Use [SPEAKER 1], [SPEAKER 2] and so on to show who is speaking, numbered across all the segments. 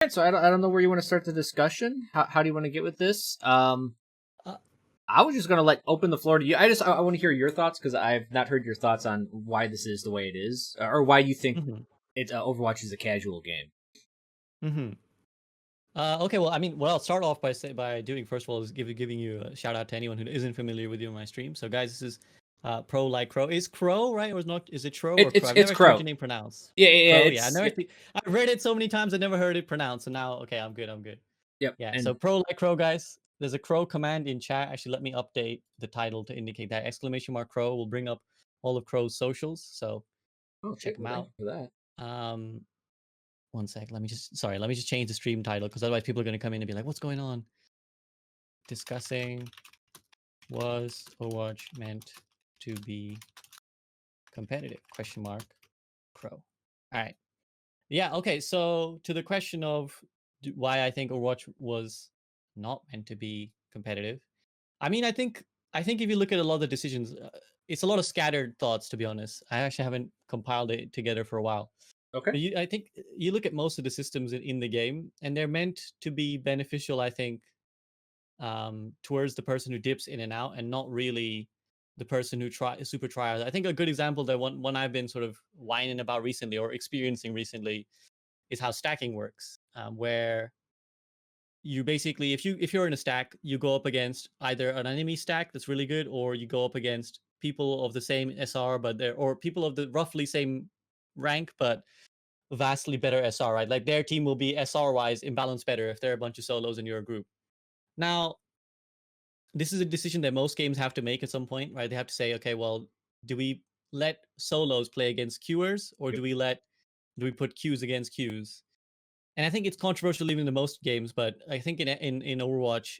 [SPEAKER 1] So I don't know where you want to start the discussion. How do you want to get with this?
[SPEAKER 2] Uh,
[SPEAKER 1] I was just gonna open the floor to you. I want to hear your thoughts because I've not heard your thoughts on why this is the way it is, or why you think
[SPEAKER 2] mhm,
[SPEAKER 1] it Overwatch is a casual game.
[SPEAKER 2] mhm. Okay, well, I mean, what I'll start off by doing first of all is giving you a shout out to anyone who isn't familiar with you on my stream. So, guys, this is Pro Like Crow. Is Crow right or is not? Is it Crow or Crow? I've
[SPEAKER 1] It's
[SPEAKER 2] never actually heard
[SPEAKER 1] Crow.
[SPEAKER 2] your name pronounced.
[SPEAKER 1] Yeah.
[SPEAKER 2] Crow, yeah.
[SPEAKER 1] It's yeah,
[SPEAKER 2] I've read it so many times. I never heard it pronounced. So now, okay, I'm good. I'm good.
[SPEAKER 1] yep.
[SPEAKER 2] Yeah. So
[SPEAKER 1] And
[SPEAKER 2] Pro Like Crow, guys. There's a Crow command in chat. Actually, let me update the title to indicate that !Crow will bring up all of Crow's socials. So
[SPEAKER 1] oh,
[SPEAKER 2] check
[SPEAKER 1] cool.
[SPEAKER 2] them
[SPEAKER 1] Well, thank
[SPEAKER 2] out.
[SPEAKER 1] you for that.
[SPEAKER 2] Um, One sec. Let me just change the stream title because otherwise people are going to come in and be like, what's going on? Discussing was Overwatch meant to be competitive? Question mark. Crow. All right. Yeah. Okay. So to the question of why I think Overwatch was not meant to be competitive. I mean, I think if you look at a lot of the decisions, it's a lot of scattered thoughts. To be honest, I actually haven't compiled it together for a while.
[SPEAKER 1] Okay.
[SPEAKER 2] But I think you look at most of the systems in the game, and they're meant to be beneficial. I think towards the person who dips in and out, and not really the person who super tries. I think a good example that one I've been sort of whining about recently or experiencing recently is how stacking works, where you basically if you're in a stack, you go up against either an enemy stack that's really good, or you go up against people of the same SR, but they're or people of the roughly same rank, but vastly better SR, right? Like their team will be SR wise imbalanced better if they're a bunch of solos and you're a group. Now, this is a decision that most games have to make at some point, right? They have to say, okay, well, do we let solos play against queuers, or
[SPEAKER 1] Yep.
[SPEAKER 2] do we put queues against queues? And I think it's controversial even in most games, but I think in Overwatch,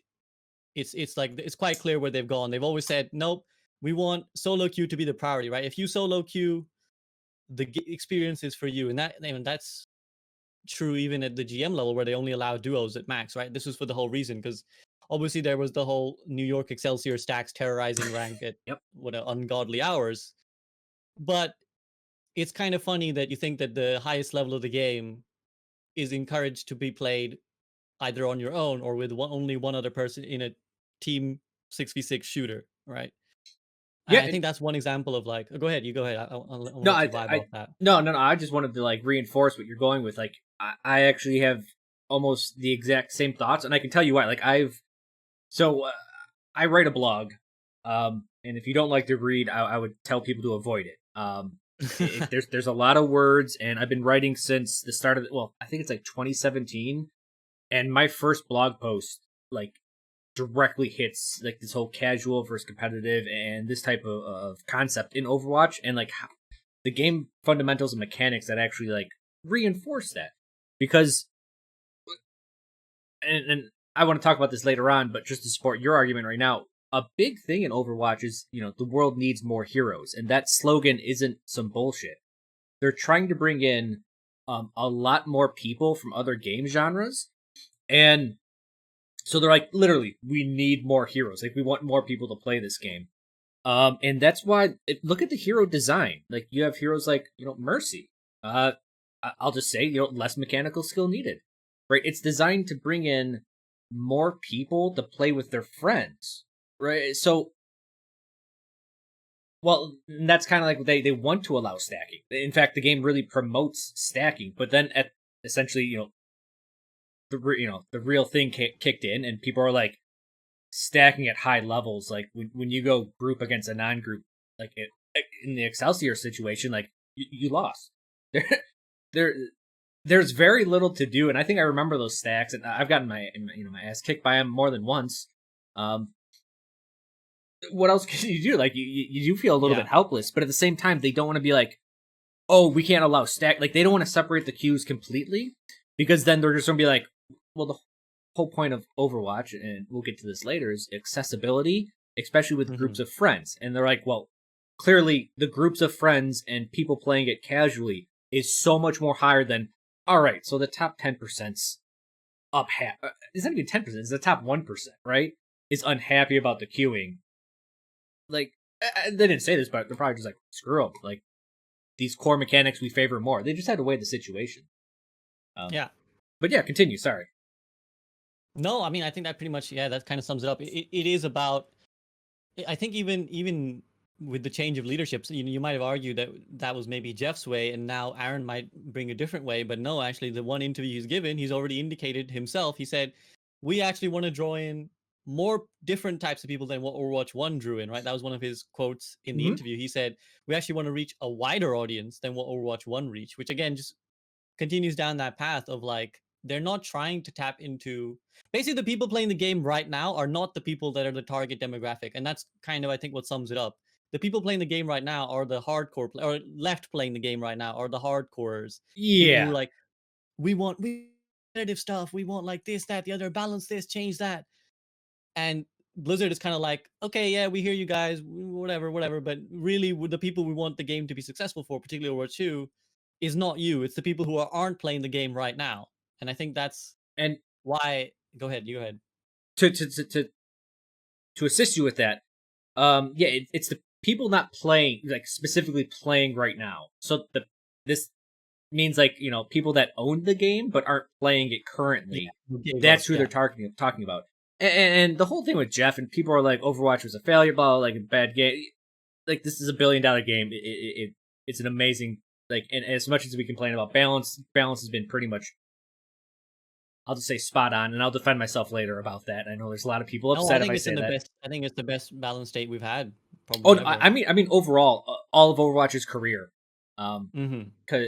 [SPEAKER 2] it's like it's quite clear where they've gone. They've always said, nope, we want solo queue to be the priority, right? If you solo queue, the experience is for you, and that's true even at the GM level where they only allow duos at max, right? This was for the whole reason because obviously there was the whole New York Excelsior stacks terrorizing rank at
[SPEAKER 1] Yep.
[SPEAKER 2] what ungodly hours. But it's kind of funny that you think that the highest level of the game is encouraged to be played either on your own or with only one other person in a team 6v6 shooter, right? And
[SPEAKER 1] Yeah.
[SPEAKER 2] I think that's one example of like, oh, go ahead, you go ahead. I'll
[SPEAKER 1] No,
[SPEAKER 2] let you vibe off that.
[SPEAKER 1] no. I just wanted to reinforce what you're going with. I actually have almost the exact same thoughts, and I can tell you why. So I write a blog, and if you don't like to read, I would tell people to avoid it. There's a lot of words, and I've been writing since the start of well, I think it's like 2017, and my first blog post like directly hits like this whole casual versus competitive and this type of concept in Overwatch, and the game fundamentals and mechanics that actually reinforce that because and I want to talk about this later on, but just to support your argument right now, a big thing in Overwatch is, the world needs more heroes, and that slogan isn't some bullshit. They're trying to bring in a lot more people from other game genres, and so they're like, literally, we need more heroes. Like, we want more people to play this game. And that's why look at the hero design. Like, you have heroes like Mercy. I'll just say less mechanical skill needed, right? It's designed to bring in more people to play with their friends, right? So, well, that's kind of like they want to allow stacking. In fact, the game really promotes stacking, but then at essentially the real thing kicked in, and people are like stacking at high levels. Like when you go group against a non-group, in the Excelsior situation, like you lost. There, there, there's very little to do, and I think I remember those stacks, and I've gotten my ass kicked by them more than once. Um, what else can you do? Like you do feel a little
[SPEAKER 2] Yeah.
[SPEAKER 1] bit helpless, but at the same time, they don't want to be like, oh, we can't allow stack. Like they don't want to separate the queues completely, because then they're just gonna be like, well, the whole point of Overwatch, and we'll get to this later, is accessibility, especially with
[SPEAKER 2] Hmm.
[SPEAKER 1] groups of friends. And they're like, well, clearly the groups of friends and people playing it casually is so much more higher than, all right, so the top 10%'s up half. It's not even 10%, it's the top 1%, right? Is unhappy about the queuing. Like, they didn't say this, but they're probably just like, screw them. Like, these core mechanics we favor more. They just had to weigh the situation. Um,
[SPEAKER 2] Yeah.
[SPEAKER 1] But yeah, continue. Sorry.
[SPEAKER 2] No, I mean, I think that pretty much, that kind of sums it up. It is about, I think even with the change of leaderships, you might have argued that that was maybe Jeff's way, and now Aaron might bring a different way. But no, actually, the one interview he's given, he's already indicated himself. He said, "We actually want to draw in more different types of people than what Overwatch One drew in." Right, that was one of his quotes in the
[SPEAKER 1] Hmm.
[SPEAKER 2] interview. He said, "We actually want to reach a wider audience than what Overwatch One reached," which again just continues down that path of like they're not trying to tap into basically the people playing the game right now are not the people that are the target demographic, and that's kind of I think what sums it up. The people playing the game right now are the hardcore or left playing the game right now are the hardcorers, people who are
[SPEAKER 1] Yeah.
[SPEAKER 2] like we competitive stuff, we want like this, that, the other, balance this, change that. And Blizzard is kind of like, okay, yeah, we hear you guys, whatever. But really, with the people we want the game to be successful for, particularly Overwatch 2, is not you. It's the people who aren't playing the game right now. And I think that's
[SPEAKER 1] And
[SPEAKER 2] why. Go ahead. You go ahead.
[SPEAKER 1] to assist you with that, yeah, it's the people not playing, like specifically playing right now. So this means like people that own the game but aren't playing it
[SPEAKER 2] Yeah.
[SPEAKER 1] currently.
[SPEAKER 2] Gave up.
[SPEAKER 1] That's who they're
[SPEAKER 2] Yeah.
[SPEAKER 1] talking about. And the whole thing with Jeff and people are like Overwatch was a failure, blah, like a bad game. Like this is $1 billion game. It's an amazing and as much as we complain about balance has been pretty much, I'll just say spot on, and I'll defend myself later about that. I know there's a lot of people
[SPEAKER 2] No, I
[SPEAKER 1] upset if
[SPEAKER 2] think
[SPEAKER 1] I
[SPEAKER 2] it's in
[SPEAKER 1] say
[SPEAKER 2] the
[SPEAKER 1] that.
[SPEAKER 2] best. I think it's the best balance state we've had
[SPEAKER 1] Oh,
[SPEAKER 2] probably
[SPEAKER 1] no,
[SPEAKER 2] ever.
[SPEAKER 1] I mean overall, all of Overwatch's career.
[SPEAKER 2] Mm-hmm.
[SPEAKER 1] Cause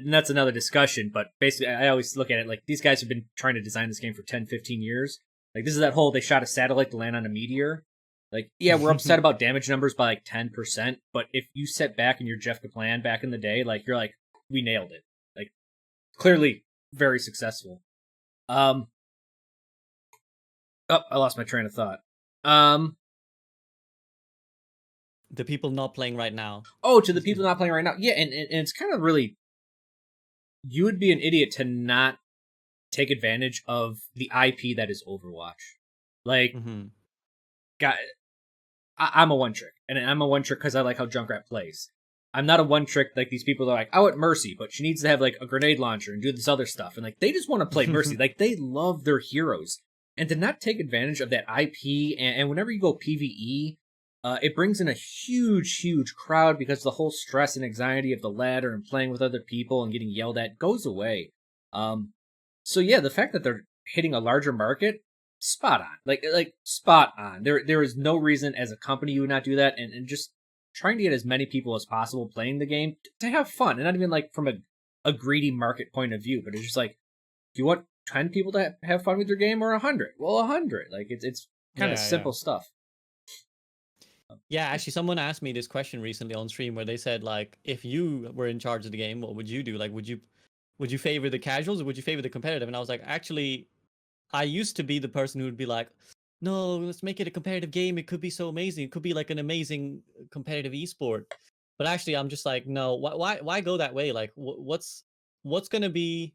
[SPEAKER 1] that's another discussion, but basically I always look at it like these guys have been trying to design this game for 10, 15 years. Like this is that whole they shot a satellite to land on a meteor. Like, yeah, we're upset about damage numbers by like 10%, but if you sit back and you're Jeff Kaplan back in the day, like you're like, we nailed it. Like clearly very successful. Oh, I lost my train of thought.
[SPEAKER 2] The people not playing right now.
[SPEAKER 1] Oh, to the people not playing right now. Yeah, and it's kind of really, you would be an idiot to not take advantage of the IP that is Overwatch. Like,
[SPEAKER 2] Mm-hmm.
[SPEAKER 1] God, I'm a one trick, and I'm a one trick because I like how Junkrat plays. I'm not a one trick like these people that are like, oh, at Mercy, but she needs to have like a grenade launcher and do this other stuff, and like they just want to play Mercy. Like they love their heroes, and to not take advantage of that IP, and whenever you go PVE, it brings in a huge crowd because the whole stress and anxiety of the ladder and playing with other people and getting yelled at goes away. So yeah, the fact that they're hitting a larger market, spot on. Like spot on. There is no reason as a company you would not do that, and just trying to get as many people as possible playing the game to have fun, and not even like from a greedy market point of view, but it's just like, do you want 10 people to have fun with your game or 100? Well, 100. Like it's kind of
[SPEAKER 2] Yeah.
[SPEAKER 1] simple stuff.
[SPEAKER 2] Yeah, actually, someone asked me this question recently on stream where they said, like, if you were in charge of the game, what would you do? Like, would you favor the casuals or would you favor the competitive? And I was like, actually, I used to be the person who would be like, no, let's make it a competitive game. It could be so amazing. It could be like an amazing competitive esport. But actually, I'm just like, no, why go that way? Like, what's gonna be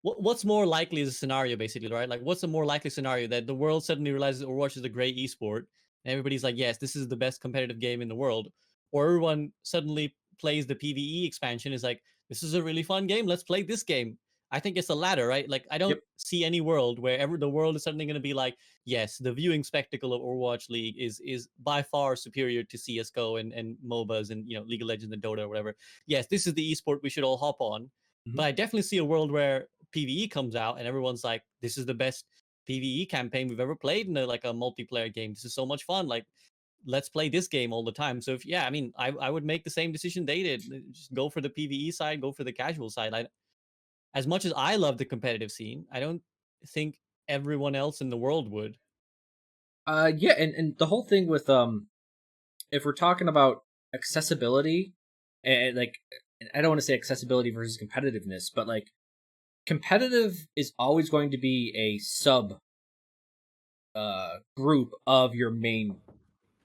[SPEAKER 2] what's more likely is a scenario basically, right? Like what's a more likely scenario that the world suddenly realizes Overwatch is a great esport and everybody's like, yes, this is the best competitive game in the world, or everyone suddenly plays the PvE expansion is like, this is a really fun game, let's play this game. I think it's the latter, right? Like I don't
[SPEAKER 1] Yep.
[SPEAKER 2] see any world where ever the world is suddenly going to be like, yes, the viewing spectacle of Overwatch League is by far superior to CS:GO and MOBAs and League of Legends and Dota or whatever. Yes, this is the esport we should all hop on.
[SPEAKER 1] Hmm.
[SPEAKER 2] But I definitely see a world where PVE comes out and everyone's like, this is the best PVE campaign we've ever played in like a multiplayer game. This is so much fun. Like, let's play this game all the time. So if yeah, I mean, I would make the same decision they did. Just go for the PVE side, go for the casual side. As much as I love the competitive scene, I don't think everyone else in the world would.
[SPEAKER 1] Yeah, and the whole thing with if we're talking about accessibility, and like, I don't want to say accessibility versus competitiveness, but like competitive is always going to be a sub group of your main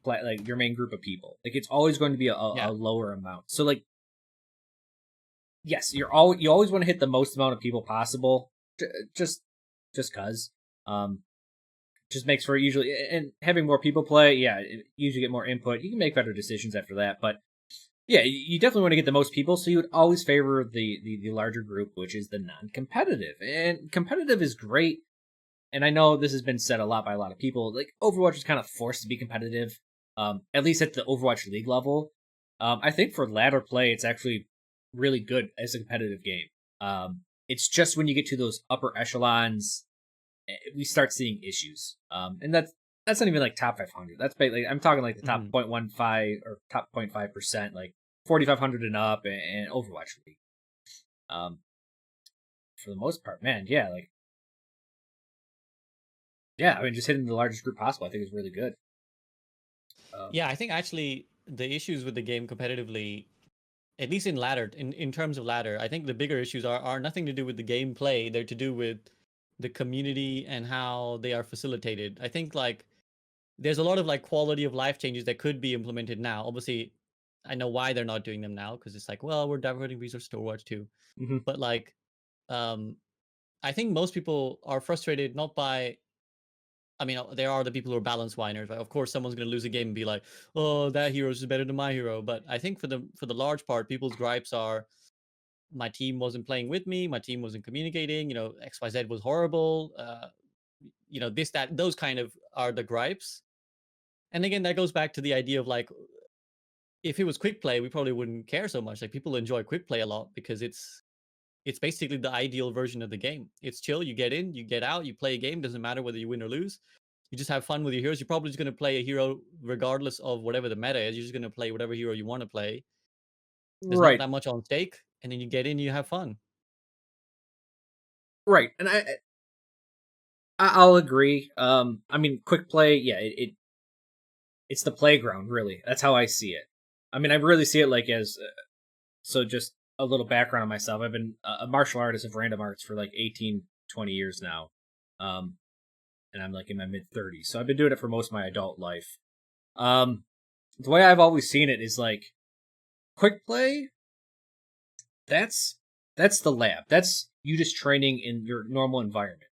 [SPEAKER 1] like your main group of people. Like it's always going to be a
[SPEAKER 2] Yeah.
[SPEAKER 1] lower amount. So like, yes, you always want to hit the most amount of people possible, just cause just makes for usually, and having more people play, yeah, usually get more input. You can make better decisions after that, but Yeah, you definitely want to get the most people, so you would always favor the larger group, which is the non-competitive. And competitive is great, and I know this has been said a lot by a lot of people. Like Overwatch is kind of forced to be competitive, at least at the Overwatch League level. I think for ladder play, it's actually really good as a competitive game. It's just when you get to those upper echelons, we start seeing issues. And that's not even like top 500. That's basically, I'm talking like the top 0.15 or top 0.5%, like 4,500 and up, and Overwatch League. For the most part, man, yeah, like, yeah, I mean, just hitting the largest group possible, I think is really good.
[SPEAKER 2] Yeah, I think actually the issues with the game competitively, at least in ladder, in terms of ladder, I think the bigger issues are nothing to do with the gameplay. They're to do with the community and how they are facilitated. I think like there's a lot of like quality of life changes that could be implemented now. Obviously, I know why they're not doing them now because it's like, well, we're diverting resources to Overwatch 2.
[SPEAKER 1] Mm-hmm.
[SPEAKER 2] But like, um, I think most people are frustrated not by. I mean, there are the people who are balance whiners. Right? Of course, someone's going to lose a game and be like, "Oh, that hero is better than my hero." But I think for the large part, people's gripes are my team wasn't playing with me, my team wasn't communicating. XYZ was horrible. This, that, those kind of are the gripes. And again, that goes back to the idea of like, if it was quick play, we probably wouldn't care so much. Like people enjoy quick play a lot because it's basically the ideal version of the game. It's chill. You get in, you get out, you play a game. Doesn't matter whether you win or lose. You just have fun with your heroes. You're probably just going to play a hero regardless of whatever the meta is. You're just going to play whatever hero you want to play. There's not
[SPEAKER 1] Right,
[SPEAKER 2] that much on stake, and then you get in, you have fun.
[SPEAKER 1] right, and I'll agree. I mean, quick play, yeah, it's the playground, really. That's how I see it. I mean, I really see it like as so. Just a little background on myself. I've been a martial artist of random arts for like 18, 20 years now. Um, and I'm like in my mid 30s, so I've been doing it for most of my adult life. Um, the way I've always seen it is like quick play. That's that's the lab. That's you just training in your normal environment.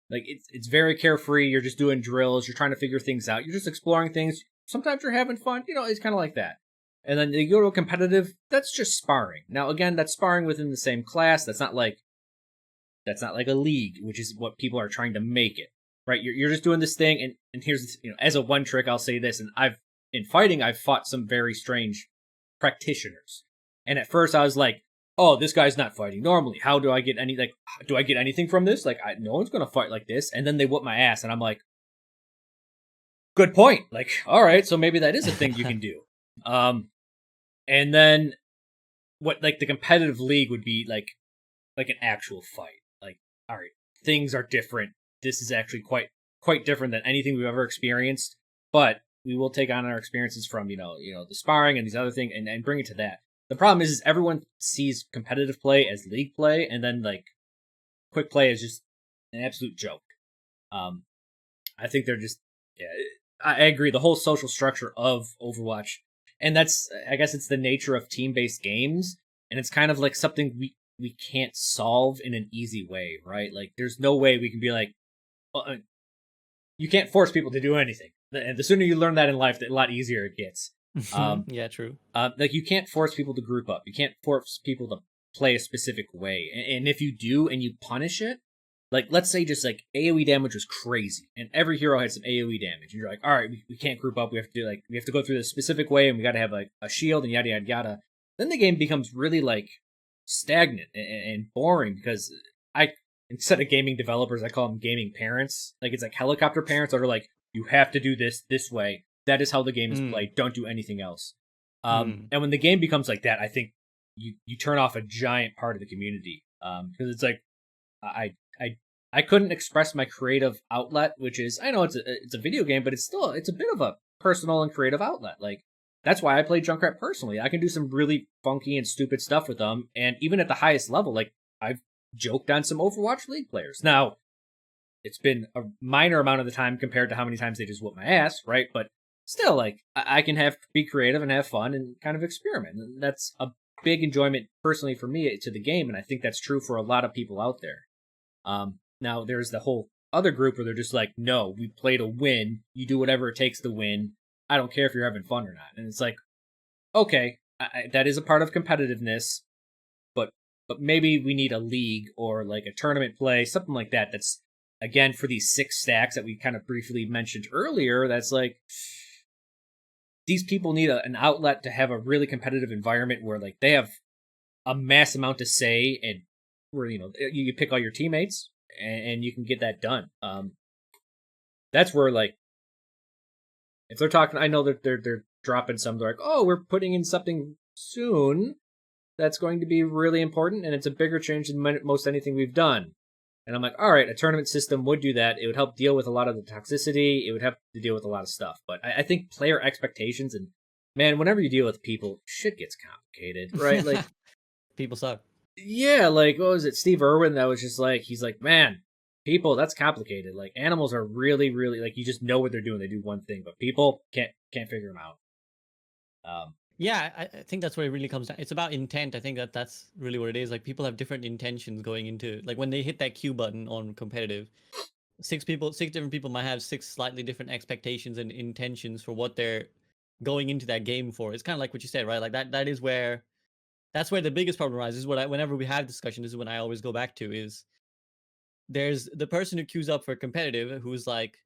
[SPEAKER 1] Like it's very carefree. You're just doing drills. You're trying to figure things out. You're just exploring things. Sometimes you're having fun. It's kind of like that. And then you go to a competitive. That's just sparring. Now again, that's sparring within the same class. That's not like a league, which is what people are trying to make it. Right? You're just doing this thing. And here's this, as a one trick, I'll say this. And in fighting, I've fought some very strange practitioners. And at first, I was like, oh, this guy's not fighting normally. How do I get do I get anything from this? Like, no one's going to fight like this. And then they whoop my ass, and I'm like, good point. Like, all right, so maybe that is a thing you can do. And then what, like, the competitive league would be like an actual fight. Like, all right, things are different. This is actually quite different than anything we've ever experienced. But we will take on our experiences from the sparring and these other things and bring it to that. The problem is everyone sees competitive play as league play, and then like quick play is just an absolute joke. I think they're just, yeah, I agree. The whole social structure of Overwatch, and I guess it's the nature of team-based games, and it's kind of like something we can't solve in an easy way, right? Like there's no way we can be like, you can't force people to do anything, and the sooner you learn that in life, the lot easier it gets.
[SPEAKER 2] Yeah, true.
[SPEAKER 1] Like you can't force people to group up. You can't force people to play a specific way. And if you do and you punish it, like let's say just like AoE damage was crazy and every hero had some AoE damage, and you're like, all right, we can't group up. We have to go through this specific way, and we got to have like a shield and yada yada yada. Then the game becomes really like stagnant and boring because instead of gaming developers, I call them gaming parents. Like it's like helicopter parents that are like, you have to do this way. That is how the game is played. Don't do anything else. And when the game becomes like that, I think you turn off a giant part of the community. Because it's like I couldn't express my creative outlet, which is, I know it's a video game, but it's a bit of a personal and creative outlet. Like that's why I play Junkrat personally. I can do some really funky and stupid stuff with them, and even at the highest level, like I've joked on some Overwatch League players. Now, it's been a minor amount of the time compared to how many times they just whoop my ass, right? But still, like, I can be creative and have fun and kind of experiment. And that's a big enjoyment personally for me to the game, and I think that's true for a lot of people out there. Now, there's the whole other group where they're just like, no, we play to win. You do whatever it takes to win. I don't care if you're having fun or not. And it's like, okay, that is a part of competitiveness, but maybe we need a league or like a tournament play, something like that. That's again for these 6 stacks that we kind of briefly mentioned earlier. That's like these people need an outlet to have a really competitive environment where like they have a mass amount to say, and where you pick all your teammates and you can get that done. That's where like if they're talking, I know that they're dropping some. They're like, oh, we're putting in something soon that's going to be really important, and it's a bigger change than most anything we've done. And I'm like, all right, a tournament system would do that. It would help deal with a lot of the toxicity. It would help to deal with a lot of stuff. But I think player expectations, and man, whenever you deal with people, shit gets complicated, right? Like,
[SPEAKER 2] People suck.
[SPEAKER 1] yeah, like what was it, Steve Irwin? That was just like, he's like, man, people, that's complicated. Like animals are really, really like you just know what they're doing. They do one thing, but people can't figure them out.
[SPEAKER 2] Yeah, I think that's what it really comes down. It's about intent. I think that's really what it is. Like people have different intentions going into like when they hit that Q button on competitive. 6 different people might have 6 slightly different expectations and intentions for what they're going into that game for. It's kind of like what you said, right? Like that is where that's where the biggest problem arises. Whenever we have discussion, this is when I always go back to is there's the person who queues up for competitive who's like,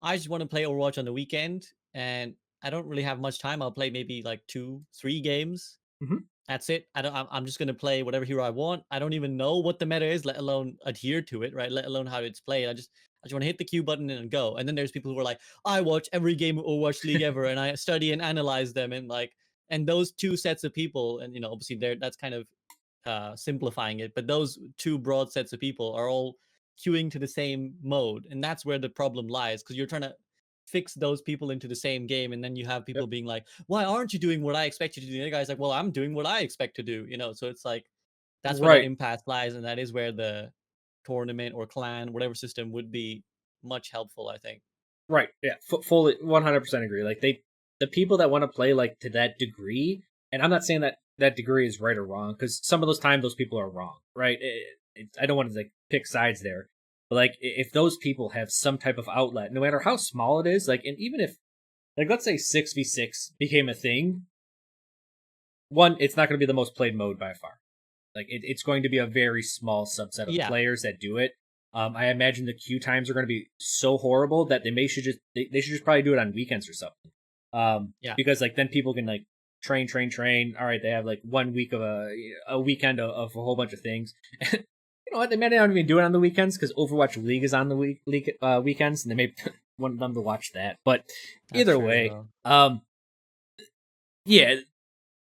[SPEAKER 2] I just want to play Overwatch on the weekend and I don't really have much time. I'll play maybe like 2, 3 games.
[SPEAKER 1] Mhm.
[SPEAKER 2] That's it. I'm just gonna play whatever hero I want. I don't even know what the meta is, let alone adhere to it, right? Let alone how it's played. I just want to hit the Q button and go. And then there's people who are like, I watch every game of Overwatch League ever, and I study and analyze them, and like, and those two sets of people, and obviously that's kind of simplifying it, but those two broad sets of people are all queuing to the same mode, and that's where the problem lies because you're trying to fix those people into the same game, and then you have
[SPEAKER 1] Yep.
[SPEAKER 2] people being like, "Why aren't you doing what I expect you to do?" And the other guy's like, "Well, I'm doing what I expect to do," So it's like that's where that
[SPEAKER 1] Right.
[SPEAKER 2] impasse lies, and that is where the tournament or clan, whatever system, would be much helpful, I think.
[SPEAKER 1] Right. Yeah. Fully 100% agree. Like the people that want to play like to that degree, and I'm not saying that that degree is right or wrong because some of those times those people are wrong, right? I don't want to like pick sides there, but like if those people have some type of outlet, no matter how small it is, like, and even if like let's say 6v6 became a thing, one, it's not going to be the most played mode by far. Like it's going to be a very small subset of
[SPEAKER 2] Yeah,
[SPEAKER 1] players that do it. I imagine the queue times are going to be so horrible that they should just probably do it on weekends or something.
[SPEAKER 2] yeah,
[SPEAKER 1] Because like then people can like train. All right, they have like 1 week of a weekend of a whole bunch of things. You know what? They may not even do it on the weekends because Overwatch League is on the weekends, and they may want them to watch that. But
[SPEAKER 2] that's
[SPEAKER 1] either
[SPEAKER 2] true as
[SPEAKER 1] way,
[SPEAKER 2] well.
[SPEAKER 1] yeah,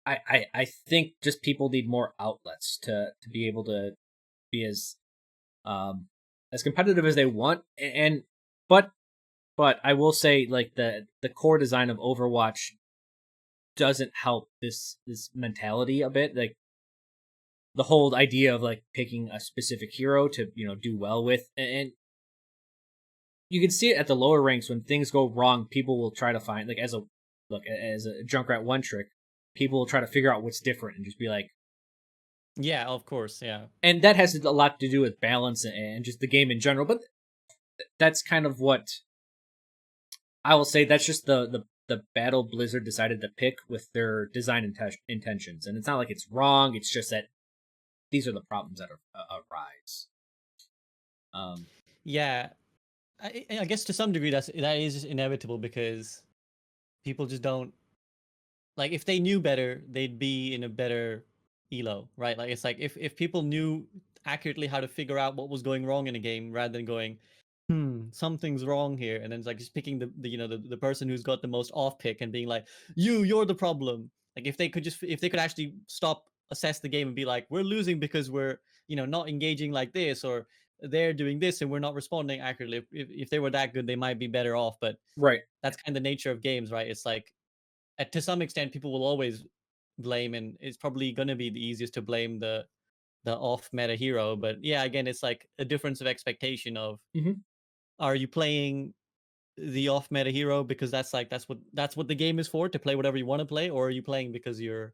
[SPEAKER 1] I think just people need more outlets to be able to be um as competitive as they want, and but I will say like the core design of Overwatch doesn't help this mentality a bit. Like the whole idea of like picking a specific hero to do well with, and you can see it at the lower ranks when things go wrong. People will try to find like as a Junkrat one trick. People will try to figure out what's different and just be like,
[SPEAKER 2] Yeah, of course, yeah.
[SPEAKER 1] and that has a lot to do with balance and just the game in general. But that's kind of what I will say. That's just the battle Blizzard decided to pick with their design intentions, and it's not like it's wrong. It's just that these are the problems that arise. Um,
[SPEAKER 2] Yeah, I guess to some degree that is just inevitable because people just don't like if they knew better, they'd be in a better elo, right? Like it's like if people knew accurately how to figure out what was going wrong in a game rather than going, something's wrong here, and then it's like just picking the person who's got the most off pick and being like, you're the problem. Like if they could actually stop, assess the game and be like, we're losing because we're not engaging like this, or they're doing this and we're not responding accurately. If they were that good, they might be better off. But
[SPEAKER 1] right.
[SPEAKER 2] that's kind of the nature of games, right? It's like to some extent people will always blame, and it's probably going to be the easiest to blame the off meta hero. But yeah, again, it's like a difference of expectation of,
[SPEAKER 1] Hmm.
[SPEAKER 2] are you playing the off meta hero because that's what the game is for, to play whatever you want to play, or are you playing because you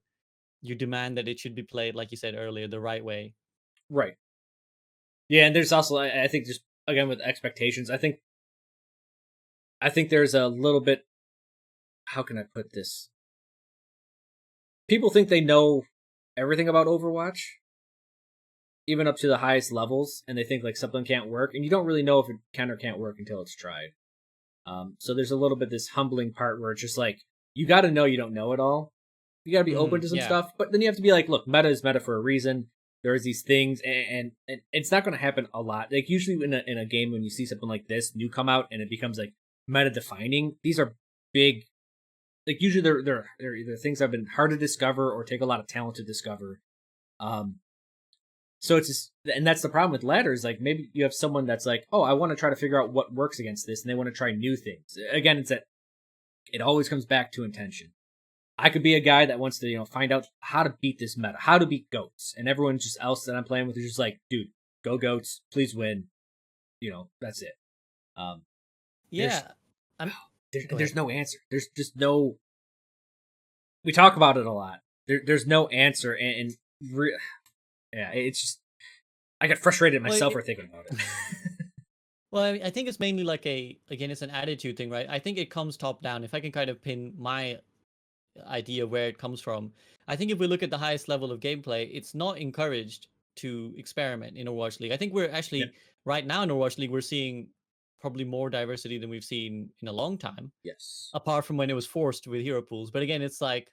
[SPEAKER 2] demand that it should be played, like you said earlier, the right way?
[SPEAKER 1] Right. Yeah, and there's also I think just again with expectations. I think there's a little bit. How can I put this? people think they know everything about Overwatch, even up to the highest levels, and they think like something can't work, and you don't really know if it can or can't work until it's tried. So there's a little bit this humbling part where it's just like you got to know you don't know it all. You got to be open to some stuff, but then you have to be like, look, meta is meta for a reason. There's these things, and it's not going to happen a lot. Like usually in a game when you see something like this new come out and it becomes like meta defining, these are big. Like usually they're either things that have been hard to discover or take a lot of talent to discover. So it's just, and that's the problem with ladders. Like maybe you have someone that's like, oh, I want to try to figure out what works against this, and they want to try new things. Again, it's that it always comes back to intention. I could be a guy that wants to, find out how to beat this meta, how to beat goats, and everyone just else that I'm playing with is just like, dude, go goats, please win. That's it. There's no answer. There's just no. We talk about it a lot. There's no answer, yeah, it's just I get frustrated myself for thinking about it.
[SPEAKER 2] Well, I think it's mainly like it's an attitude thing, right? I think it comes top down. If I can kind of pin my idea where it comes from, I think if we look at the highest level of gameplay, it's not encouraged to experiment in Overwatch League. I think we're actually right now in Overwatch League, we're seeing probably more diversity than we've seen in a long time.
[SPEAKER 1] Yes.
[SPEAKER 2] Apart from when it was forced with hero pools. But again, it's like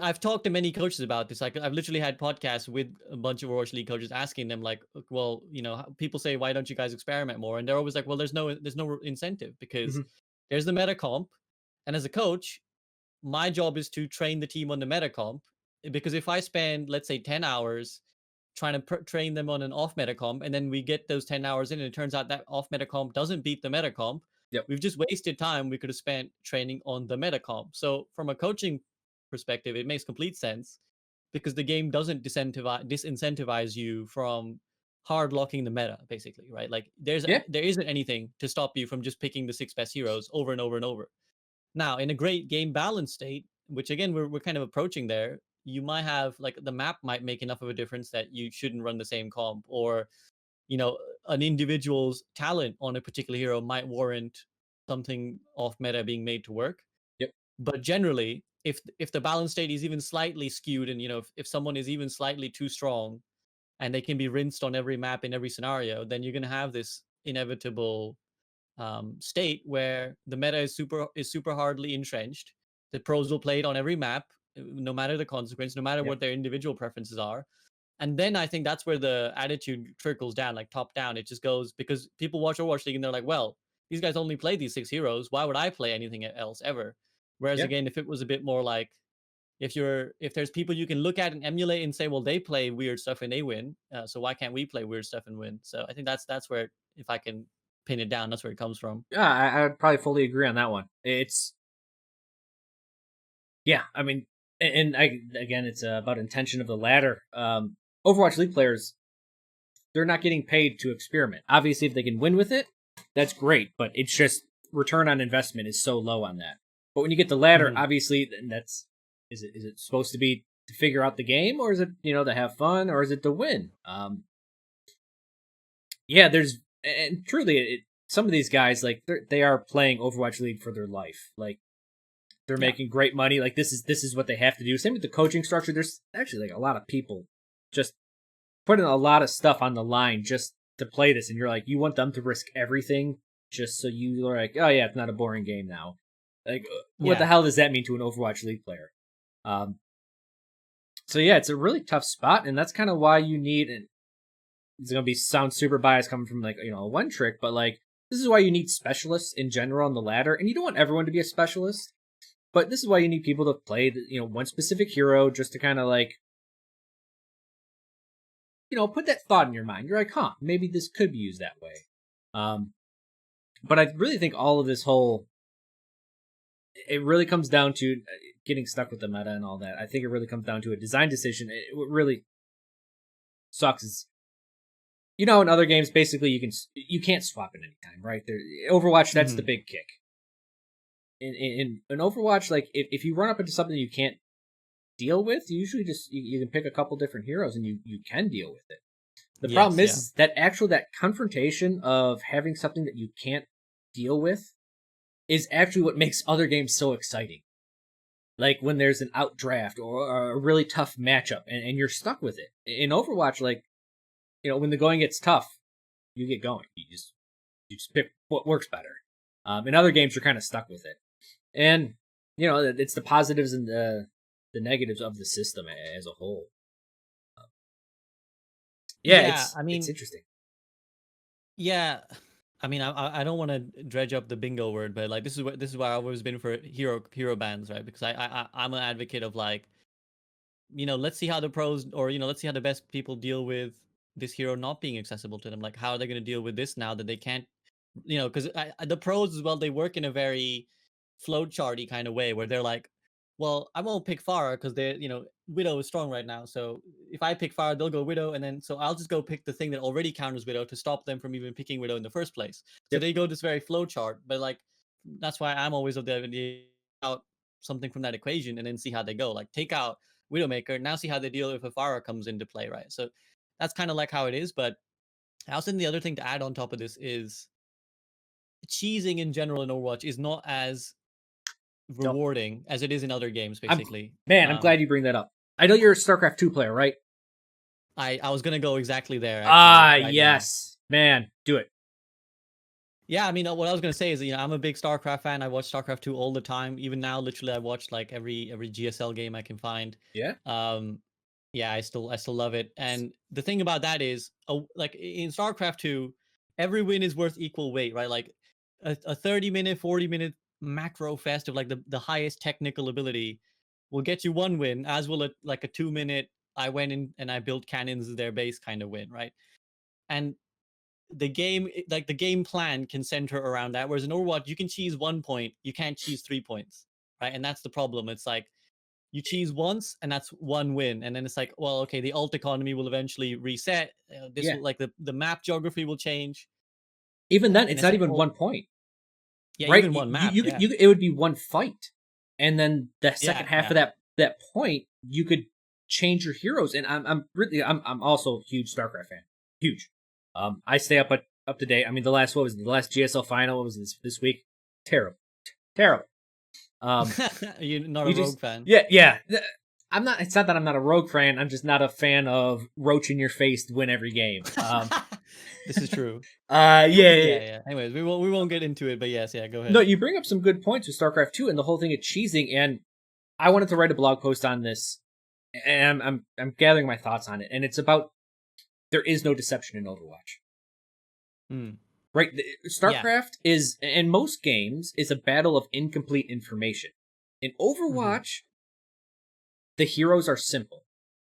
[SPEAKER 2] I've talked to many coaches about this. Like I've literally had podcasts with a bunch of Overwatch League coaches asking them, like, well, people say, why don't you guys experiment more? And they're always like, well, there's no incentive because there's the meta comp, and as a coach, my job is to train the team on the meta comp. Because if I spend, let's say, 10 hours trying to train them on an off meta comp, and then we get those 10 hours in, and it turns out that off meta comp doesn't beat the meta comp, we've just wasted time we could have spent training on the meta comp. So from a coaching perspective, it makes complete sense because the game doesn't disincentivize you from hard locking the meta, basically, right? Like there isn't anything to stop you from just picking the 6 best heroes over and over and over. Now, in a great game balance state, which again we're kind of approaching there, you might have like the map might make enough of a difference that you shouldn't run the same comp, or an individual's talent on a particular hero might warrant something off meta being made to work. But generally, if the balance state is even slightly skewed, and if someone is even slightly too strong and they can be rinsed on every map in every scenario, then you're going to have this inevitable state where the meta is super hardly entrenched. The pros will play it on every map, no matter the consequence, no matter what their individual preferences are. And then I think that's where the attitude trickles down, like top down. It just goes because people watch Overwatch League and they're like, well, these guys only play these 6 heroes. Why would I play anything else ever? Whereas again, if it was a bit more like, if there's people you can look at and emulate and say, well, they play weird stuff and they win, so why can't we play weird stuff and win? So I think that's where, if I can pin it down, that's where it comes from.
[SPEAKER 1] Yeah, I would probably fully agree on that one. I mean, again, it's about intention of the ladder. Overwatch League players, they're not getting paid to experiment. Obviously, if they can win with it, that's great, but it's just return on investment is so low on that. But when you get the ladder, obviously, is it supposed to be to figure out the game, or is it to have fun, or is it to win? And truly, some of these guys, like they are playing Overwatch League for their life. Like they're making great money. Like this is what they have to do. Same with the coaching structure. There's actually like a lot of people just putting a lot of stuff on the line just to play this, and you're like, you want them to risk everything just so you are like, oh yeah, it's not a boring game now. Like, what the hell does that mean to an Overwatch League player? So yeah, it's a really tough spot, and that's kind of why you need. And it's gonna sound super biased coming from like a one trick, but like this is why you need specialists in general on the ladder, and you don't want everyone to be a specialist, but this is why you need people to play one specific hero just to kind of like put that thought in your mind. You're like, huh, maybe this could be used that way. But I really think all of this it really comes down to getting stuck with the meta and all that. I think it really comes down to a design decision. What really sucks is, in other games, basically you can't swap it anytime, right? Overwatch, that's the big kick. In Overwatch, like if you run up into something you can't deal with, you usually just you can pick a couple different heroes and you can deal with it. The problem is that confrontation of having something that you can't deal with is actually what makes other games so exciting. like when there's an outdraft or a really tough matchup, and you're stuck with it. In Overwatch, like, when the going gets tough, you get going. You just pick what works better. In other games, you're kind of stuck with it, and it's the positives and the negatives of the system as a whole.
[SPEAKER 2] Yeah, I
[SPEAKER 1] It's
[SPEAKER 2] mean,
[SPEAKER 1] interesting.
[SPEAKER 2] yeah. I mean, I don't want to dredge up the bingo word, but like this is why I've always been for hero bans, right? Because I'm an advocate of like, let's see how the pros, or let's see how the best people deal with this hero not being accessible to them. Like, how are they going to deal with this now that they can't, because the pros as well, they work in a very flowcharty kind of way where they're like, well, I won't pick Pharah because Widow is strong right now. So if I pick Pharah, they'll go Widow, and then so I'll just go pick the thing that already counters Widow to stop them from even picking Widow in the first place. So
[SPEAKER 1] Yep.
[SPEAKER 2] they go this very flowchart, but like that's why I'm always of the idea out something from that equation and then see how they go. Like take out Widowmaker, now see how they deal if a Pharah comes into play, right? So that's kind of like how it is. But I also think the other thing to add on top of this is cheesing in general in Overwatch is not as
[SPEAKER 1] Don't.
[SPEAKER 2] rewarding as it is in other games,
[SPEAKER 1] I'm
[SPEAKER 2] basically.
[SPEAKER 1] I'm glad you bring that up. I know you're a StarCraft 2 player, right?
[SPEAKER 2] I was gonna go exactly there actually right now.
[SPEAKER 1] Yes, man, do it.
[SPEAKER 2] Yeah, I mean, what I was gonna say is, I'm a big StarCraft fan. I watch StarCraft 2 all the time. Even now, literally, I watch like every GSL game I can find.
[SPEAKER 1] Yeah.
[SPEAKER 2] Um, yeah, I still love it. And the thing about that is, like in StarCraft 2, every win is worth equal weight, right? Like a 30-minute, 40-minute macro fest of like the highest technical ability will get you one win, as will like a 2-minute I went in and I built cannons as their base kind of win, right? And the game, like the game plan can center around that. Whereas in Overwatch, you can cheese 1 point, you can't cheese 3 points, right? And that's the problem. It's like you cheese once and that's one win, and then it's like, well, okay, the alt economy will eventually reset. This
[SPEAKER 1] Yeah.
[SPEAKER 2] will like the map geography will change,
[SPEAKER 1] Even then,
[SPEAKER 2] and
[SPEAKER 1] it's
[SPEAKER 2] it's
[SPEAKER 1] not
[SPEAKER 2] like,
[SPEAKER 1] even
[SPEAKER 2] well,
[SPEAKER 1] 1 point,
[SPEAKER 2] yeah,
[SPEAKER 1] right?
[SPEAKER 2] even one map, yeah,
[SPEAKER 1] It would be one fight, and then the second
[SPEAKER 2] yeah,
[SPEAKER 1] half
[SPEAKER 2] yeah.
[SPEAKER 1] of that point, you could change your heroes. And I'm also a huge StarCraft fan, huge. I stay up to date. I mean, what was it, the last GSL final? What was this week? Terrible, terrible. Um,
[SPEAKER 2] You're not a
[SPEAKER 1] you just
[SPEAKER 2] rogue fan.
[SPEAKER 1] yeah. I'm not. It's not that I'm not a rogue fan. I'm just not a fan of roach in your face to win every game.
[SPEAKER 2] This is true.
[SPEAKER 1] Yeah.
[SPEAKER 2] Anyways, we won't get into it, but yes, yeah, go
[SPEAKER 1] No,
[SPEAKER 2] ahead.
[SPEAKER 1] you bring up some good points with StarCraft 2 and the whole thing of cheesing, and I wanted to write a blog post on this, and I'm gathering my thoughts on it, and it's about there is no deception in Overwatch.
[SPEAKER 2] Hmm.
[SPEAKER 1] Right?
[SPEAKER 2] Yeah.
[SPEAKER 1] StarCraft is, in most games, is a battle of incomplete information. In
[SPEAKER 2] Mm-hmm.
[SPEAKER 1] Overwatch, the heroes are simple.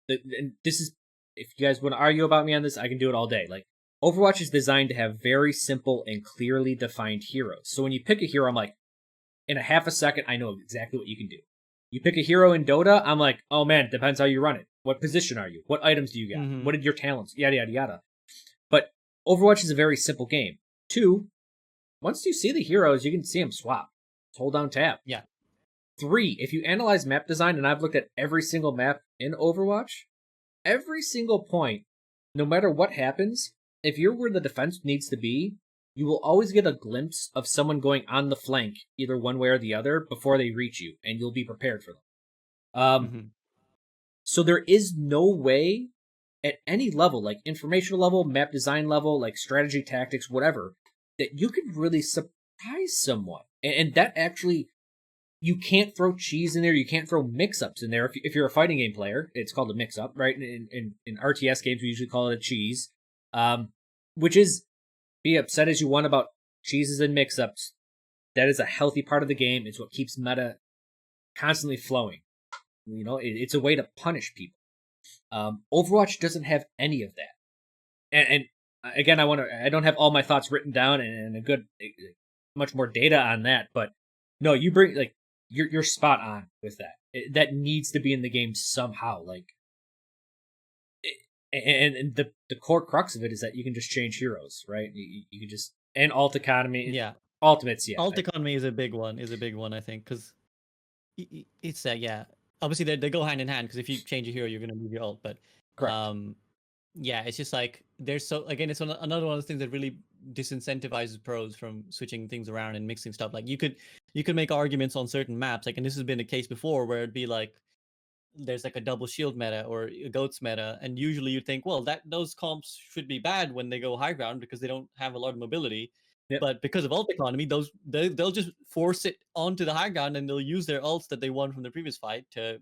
[SPEAKER 1] And this is, if you guys want to argue about me on this, I can do it all day. Like, Overwatch is designed to have very simple and clearly defined heroes. So when you pick a hero, I'm like, in a half a second, I know exactly what you can do. You pick a hero in Dota, I'm like, oh man, it depends how you run it. What position are you? What items do you got?
[SPEAKER 2] Mm-hmm.
[SPEAKER 1] What are your talents? Yada, yada, yada. But Overwatch is a very simple game. 2, once you see the heroes, you can see them swap. Just hold down tab.
[SPEAKER 2] Yeah.
[SPEAKER 1] 3, if you analyze map design, and I've looked at every single map in Overwatch, every single point, no matter what happens, if you're where the defense needs to be, you will always get a glimpse of someone going on the flank, either one way or the other, before they reach you, and you'll be prepared for them.
[SPEAKER 2] Mm-hmm.
[SPEAKER 1] So there is no way at any level, like informational level, map design level, like strategy, tactics, whatever, that you could really surprise someone. And that actually, you can't throw cheese in there. You can't throw mix-ups in there. If you're a fighting game player, it's called a mix-up, right? In RTS games, we usually call it a cheese, which is, be upset as you want about cheeses and mix-ups. That is a healthy part of the game. It's what keeps meta constantly flowing. It's a way to punish people. Overwatch doesn't have any of that. And again, I don't have all my thoughts written down and a good, much more data on that. But no, you bring, like, you're spot on with that. That needs to be in the game somehow. Like, and the core crux of it is that you can just change heroes, right? You can just, and alt economy,
[SPEAKER 2] Yeah.
[SPEAKER 1] ultimates, yeah.
[SPEAKER 2] Alt economy is a big one. I think, because it's yeah. Obviously, they go hand in hand. Because if you change a hero, you're gonna lose your alt. But
[SPEAKER 1] Correct.
[SPEAKER 2] um, yeah, it's just like there's so again, it's another one of those things that really disincentivizes pros from switching things around and mixing stuff. Like you could make arguments on certain maps, like, and this has been the case before, where it'd be like there's like a double shield meta or a goats meta, and usually you think, well, that those comps should be bad when they go high ground because they don't have a lot of mobility.
[SPEAKER 1] Yep.
[SPEAKER 2] But because of ult economy, they'll just force it onto the high ground, and they'll use their ults that they won from the previous fight to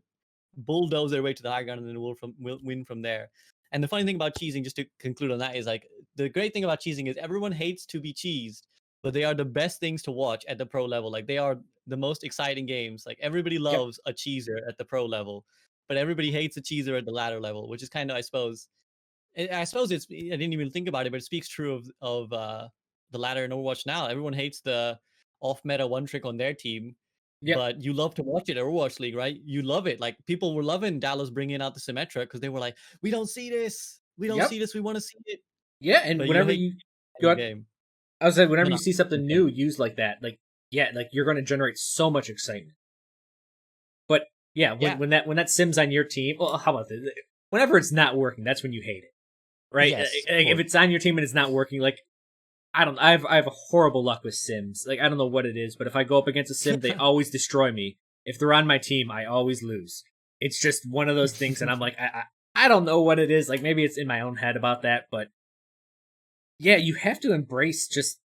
[SPEAKER 2] bulldoze their way to the high ground, and then will win from there. And the funny thing about cheesing, just to conclude on that, is like the great thing about cheesing is everyone hates to be cheesed, but they are the best things to watch at the pro level. Like they are the most exciting games. Like everybody
[SPEAKER 1] Yep.
[SPEAKER 2] loves a cheeser at the pro level, but everybody hates a cheeser at the ladder level, which is kind of, I suppose it's, I didn't even think about it, but it speaks true of the ladder in Overwatch now. Everyone hates the off meta one trick on their team,
[SPEAKER 1] Yep.
[SPEAKER 2] but you love to watch it at Overwatch League, right? You love it. Like people were loving Dallas bringing out the Symmetra because they were like, we don't see this, we don't
[SPEAKER 1] Yep.
[SPEAKER 2] see this, we want to see it.
[SPEAKER 1] Yeah. And
[SPEAKER 2] But you
[SPEAKER 1] whenever
[SPEAKER 2] hate
[SPEAKER 1] you
[SPEAKER 2] in the
[SPEAKER 1] got,
[SPEAKER 2] game.
[SPEAKER 1] I was saying,
[SPEAKER 2] No,
[SPEAKER 1] whenever you
[SPEAKER 2] no.
[SPEAKER 1] see something
[SPEAKER 2] Okay.
[SPEAKER 1] new used like that, like, yeah, like you're going to generate so much excitement. But yeah,
[SPEAKER 2] Yeah.
[SPEAKER 1] when that sim's on your team, well, how about this? Whenever it's not working, that's when you hate it, right?
[SPEAKER 2] Yes, of
[SPEAKER 1] Like, if
[SPEAKER 2] course.
[SPEAKER 1] it's on your team and it's not working, like I have a horrible luck with sims. Like I don't know what it is, but if I go up against a sim, they always destroy me. If they're on my team, I always lose. It's just one of those things, and I'm like, I don't know what it is. Like maybe it's in my own head about that, but yeah, you have to embrace just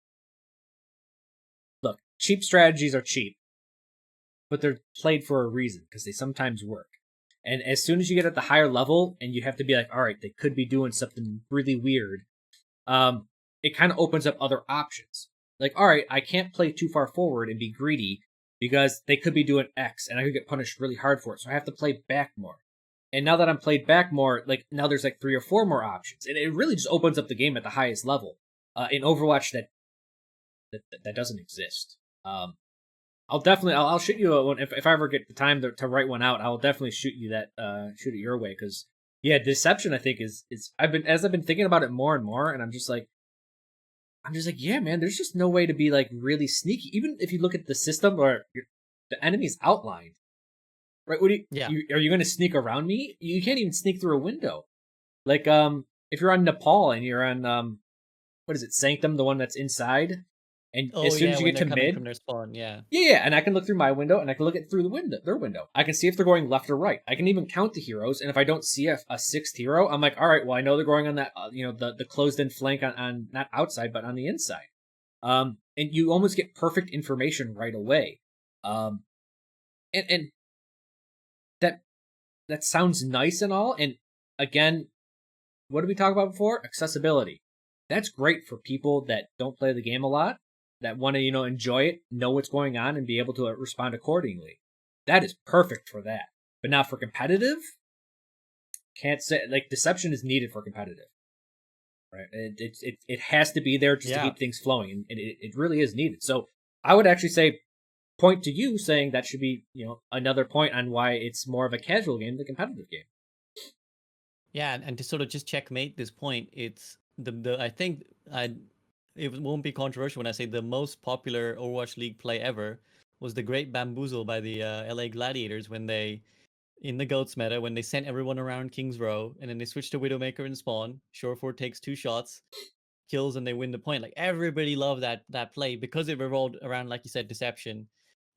[SPEAKER 1] look. Cheap strategies are cheap, but they're played for a reason because they sometimes work. And as soon as you get at the higher level, and you have to be like, all right, they could be doing something really weird. It kind of opens up other options. Like, all right, I can't play too far forward and be greedy because they could be doing X and I could get punished really hard for it. So I have to play back more. And now that I'm played back more, like now there's like 3 or 4 more options, and it really just opens up the game at the highest level. In Overwatch, that doesn't exist. I'll definitely I'll shoot you one if I ever get the time to write one out. I'll definitely shoot you that shoot it your way because yeah, deception I think is I've been thinking about it more and more, and I'm just like, yeah, man, there's just no way to be like really sneaky. Even if you look at the system or the enemy's outlined, right? What do
[SPEAKER 2] Yeah.
[SPEAKER 1] are you going to sneak around me? You can't even sneak through a window. Like, if you're on Nepal and you're on, what is it, Sanctum, the one that's inside, and
[SPEAKER 2] Oh
[SPEAKER 1] as soon
[SPEAKER 2] yeah,
[SPEAKER 1] as you
[SPEAKER 2] when
[SPEAKER 1] get
[SPEAKER 2] they're
[SPEAKER 1] to
[SPEAKER 2] coming
[SPEAKER 1] mid,
[SPEAKER 2] from their spawn, yeah.
[SPEAKER 1] yeah, and I can look through my window and I can look at through the window, their window. I can see if they're going left or right. I can even count the heroes, and if I don't see a sixth hero, I'm like, all right, well, I know they're going on that, the closed in flank on not outside but on the inside. And you almost get perfect information right away. Um, and that that sounds nice and all. And again, what did we talk about before? Accessibility. That's great for people that don't play the game a lot, that want to enjoy it, know what's going on, and be able to respond accordingly. That is perfect for that. But now for competitive, can't say like deception is needed for competitive. Right? It has to be there just to
[SPEAKER 2] Yeah.
[SPEAKER 1] keep things flowing, and it really is needed. So I would actually say point to you saying that should be another point on why it's more of a casual game than a competitive game.
[SPEAKER 2] Yeah, and to sort of just checkmate this point, it's the I think I it won't be controversial when I say the most popular Overwatch League play ever was the Great Bamboozle by the LA Gladiators when they in the Goats meta when they sent everyone around King's Row and then they switched to Widowmaker and Spawn. Shoreford takes 2 shots, kills, and they win the point. Like everybody loved that play because it revolved around, like you said, deception.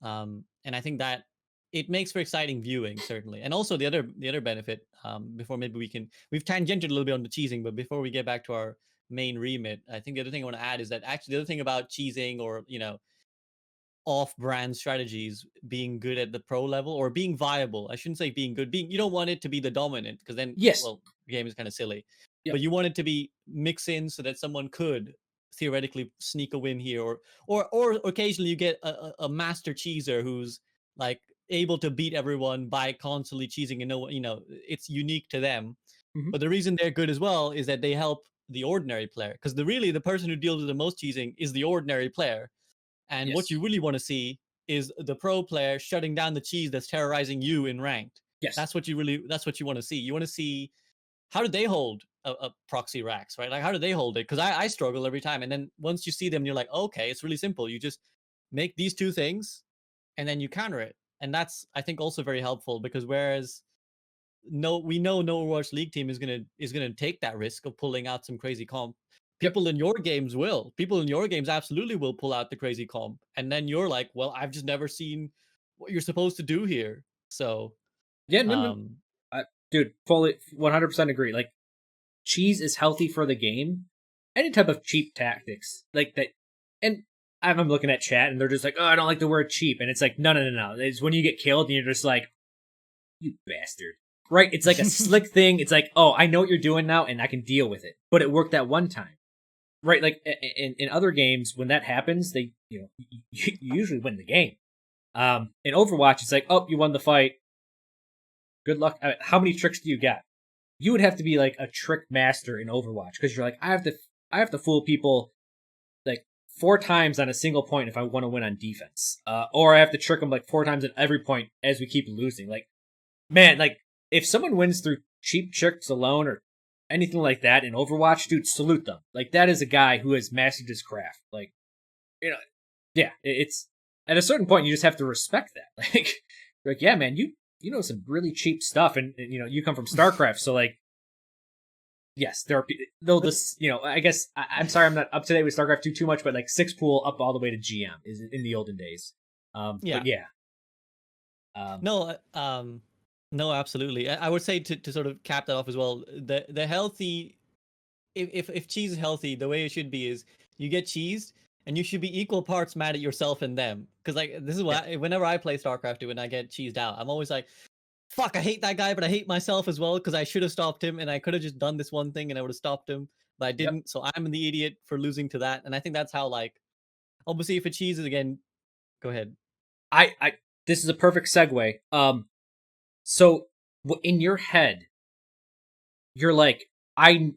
[SPEAKER 2] And I think that it makes for exciting viewing, certainly. And also the other benefit, before maybe we've tangented a little bit on the cheesing, but before we get back to our main remit, I think the other thing I want to add is that actually the other thing about cheesing or off-brand strategies being good at the pro level or being viable. I shouldn't say being good. Being you don't want it to be the dominant because then
[SPEAKER 1] Yes.
[SPEAKER 2] well, the game is kind of silly.
[SPEAKER 1] Yep.
[SPEAKER 2] But you want it to be mix in so that someone could theoretically sneak a win here or occasionally you get a master cheeser who's like able to beat everyone by constantly cheesing and it's unique to them.
[SPEAKER 1] Hmm.
[SPEAKER 2] But the reason they're good as well is that they help the ordinary player because the person who deals with the most cheesing is the ordinary player, and what
[SPEAKER 1] Yes.
[SPEAKER 2] you really want to see is the pro player shutting down the cheese that's terrorizing you in ranked.
[SPEAKER 1] Yes.
[SPEAKER 2] That's what you want to see. You want to see how did they hold a proxy racks, right? Like how do they hold it? Because I struggle every time. And then once you see them, you're like, okay, it's really simple. You just make these two things and then you counter it. And that's I think also very helpful because whereas we know no Overwatch League team is gonna take that risk of pulling out some crazy comp.
[SPEAKER 1] Yep.
[SPEAKER 2] People in your games will. People in your games absolutely will pull out the crazy comp, and then you're like, well, I've just never seen what you're supposed to do here. So,
[SPEAKER 1] Yeah, no.
[SPEAKER 2] um,
[SPEAKER 1] Dude, fully 100% agree. Like, cheese is healthy for the game. Any type of cheap tactics like that, and I'm looking at chat and they're just like, "Oh, I don't like the word cheap," and it's like, no. It's when you get killed and you're just like, "You bastard!" Right? It's like a slick thing. It's like, "Oh, I know what you're doing now, and I can deal with it." But it worked that one time, right? Like in other games, when that happens, they you usually win the game. In Overwatch, it's like, "Oh, you won the fight. Good luck." How many tricks do you got? You would have to be like a trick master in Overwatch because you're like, I have to fool people like 4 times on a single point if I want to win on defense, or I have to trick them like 4 times at every point as we keep losing. Like, man, like if someone wins through cheap tricks alone or anything like that in Overwatch, dude, salute them. Like that is a guy who has mastered his craft. Like, you know, yeah, it's at a certain point you just have to respect that. Like yeah, man, you know some really cheap stuff, and you come from StarCraft, so like. Yes, there are. They'll just, I guess I'm sorry, I'm not up to date with StarCraft 2 too much, but like 6 pool up all the way to GM is in the olden days.
[SPEAKER 2] yeah,
[SPEAKER 1] But yeah, um,
[SPEAKER 2] no, no, absolutely. I would say to sort of cap that off as well. The healthy, if cheese is healthy, the way it should be is you get cheesed, and you should be equal parts mad at yourself and them. Because like this is
[SPEAKER 1] yeah,
[SPEAKER 2] what whenever I play StarCraft 2 and I get cheesed out, I'm always like, fuck, I hate that guy, but I hate myself as well because I should have stopped him and I could have just done this one thing and I would have stopped him, but I
[SPEAKER 1] yep.
[SPEAKER 2] didn't. So I'm the idiot for losing to that. And I think that's how, like, obviously, if it cheeses again, go ahead.
[SPEAKER 1] I this is a perfect segue. So in your head, you're like, I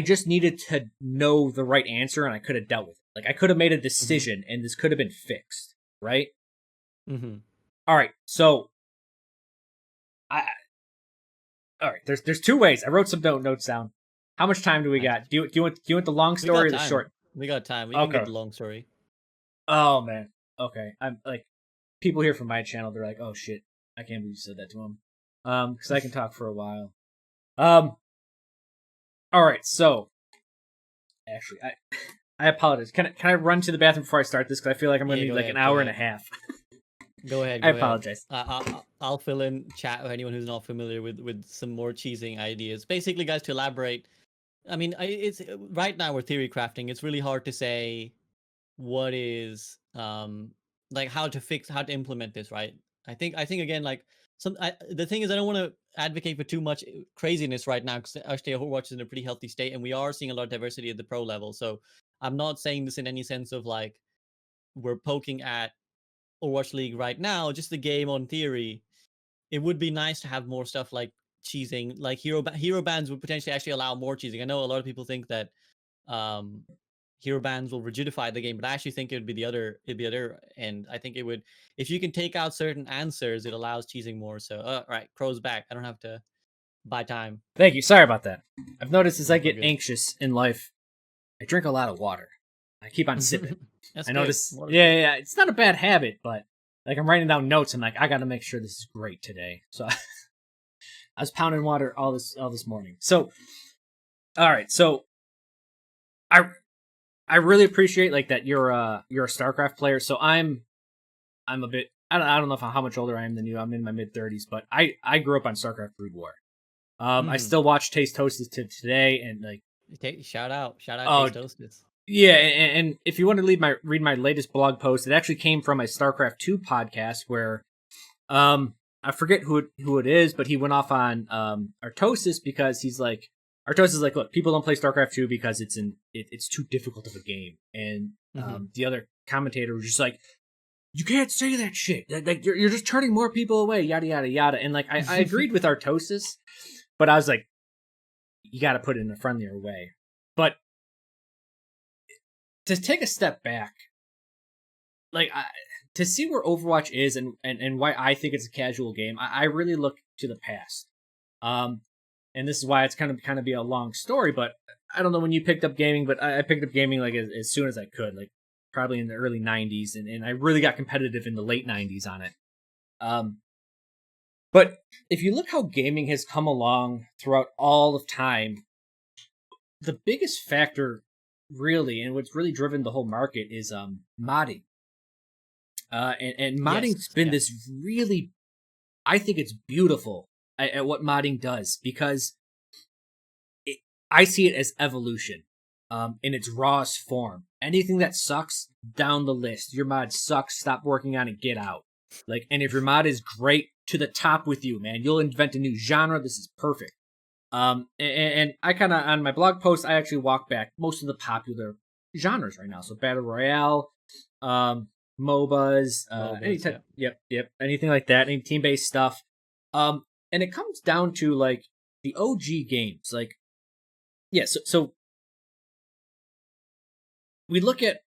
[SPEAKER 1] just needed to know the right answer and I could have dealt with it. Like I could have made a
[SPEAKER 2] Mm-hmm.
[SPEAKER 1] decision and this could have been fixed, right?
[SPEAKER 2] Mm-hmm.
[SPEAKER 1] All right, so I all right. There's 2 ways. I wrote some notes down. How much time do we
[SPEAKER 2] Nice.
[SPEAKER 1] got? Do you want the long
[SPEAKER 2] We got
[SPEAKER 1] story or the
[SPEAKER 2] time.
[SPEAKER 1] short?
[SPEAKER 2] We got time. We can
[SPEAKER 1] Okay.
[SPEAKER 2] get the long story.
[SPEAKER 1] Oh man. Okay. I'm like people here from my channel. They're like, oh shit, I can't believe you said that to him. Because I can talk for a while. Um. All right. So actually, I apologize. Can I run to the bathroom before I start this? Because I feel like I'm gonna
[SPEAKER 2] Yeah,
[SPEAKER 1] need
[SPEAKER 2] go
[SPEAKER 1] like an
[SPEAKER 2] ahead. Go
[SPEAKER 1] hour and a
[SPEAKER 2] ahead.
[SPEAKER 1] half.
[SPEAKER 2] Go ahead.
[SPEAKER 1] I
[SPEAKER 2] Go ahead.
[SPEAKER 1] apologize.
[SPEAKER 2] I'll fill in chat with anyone who's not familiar with some more cheesing ideas. Basically, guys, to elaborate, I mean, it's right now we're theory crafting. It's really hard to say what is like how to implement this, right? I think again, like the thing is, I don't want to advocate for too much craziness right now because actually Overwatch is in a pretty healthy state and we are seeing a lot of diversity at the pro level. So I'm not saying this in any sense of like we're poking at Overwatch League right now, just the game on theory. It would be nice to have more stuff like cheesing, like hero bans would potentially actually allow more cheesing. I know a lot of people think that um hero bans will rigidify the game, but I actually think it'd be the other end. I think it would, if you can take out certain answers, it allows cheesing more. So right, Crow's back. I don't have to buy time.
[SPEAKER 1] Thank you. Sorry about that. I've noticed as I
[SPEAKER 2] All
[SPEAKER 1] get
[SPEAKER 2] good.
[SPEAKER 1] anxious in life, I drink a lot of water. I keep on sipping.
[SPEAKER 2] That's
[SPEAKER 1] I
[SPEAKER 2] good.
[SPEAKER 1] notice.
[SPEAKER 2] Water's
[SPEAKER 1] Yeah,
[SPEAKER 2] good.
[SPEAKER 1] yeah, yeah. It's not a bad habit, but like I'm writing down notes. I'm like, I got to make sure this is great today. So I was pounding water all this morning. So all right. So I I really appreciate like that you're a StarCraft player. So I'm a bit. I don't know how much older I am than you. I'm in my mid-30s, but I grew up on StarCraft Brood War. I
[SPEAKER 2] Mm.
[SPEAKER 1] still watch Taste Toasted to today, and like,
[SPEAKER 2] Shout out,
[SPEAKER 1] oh
[SPEAKER 2] Taste Hostess.
[SPEAKER 1] yeah, and if you want to read my latest blog post, it actually came from a StarCraft 2 podcast where I forget who it is, but he went off on Artosis because he's like Artosis is like, look, people don't play StarCraft 2 because it's too difficult of a game, and
[SPEAKER 2] Mm-hmm.
[SPEAKER 1] the other commentator was just like, you can't say that shit. Like you're just turning more people away, yada yada yada. And like I agreed with Artosis, but I was like, you got to put it in a friendlier way. But to take a step back, like to see where Overwatch is and why I think it's a casual game, I really look to the past. Um, and this is why it's kind of be a long story. But I don't know when you picked up gaming, but I picked up gaming like as soon as I could, like probably in the early '90s, and I really got competitive in the late '90s on it. Um, But if you look how gaming has come along throughout all of time, the biggest factor, really, and what's really driven the whole market is modding. And
[SPEAKER 2] Yes.
[SPEAKER 1] modding's been
[SPEAKER 2] Yeah.
[SPEAKER 1] this really, I think it's beautiful at what modding does, because I see it as evolution in its rawest form. Anything that sucks, down the list. Your mod sucks, stop working on it, get out. Like, and if your mod is great, to the top with you, man. You'll invent a new genre. This is perfect. And I kind of, on my blog post, I actually walk back most of the popular genres right now. So battle royale, MOBAs, any
[SPEAKER 2] MOBAs,
[SPEAKER 1] type,
[SPEAKER 2] yeah.
[SPEAKER 1] yep, anything like that, any team based stuff. And it comes down to like the OG games, like yeah. So we look at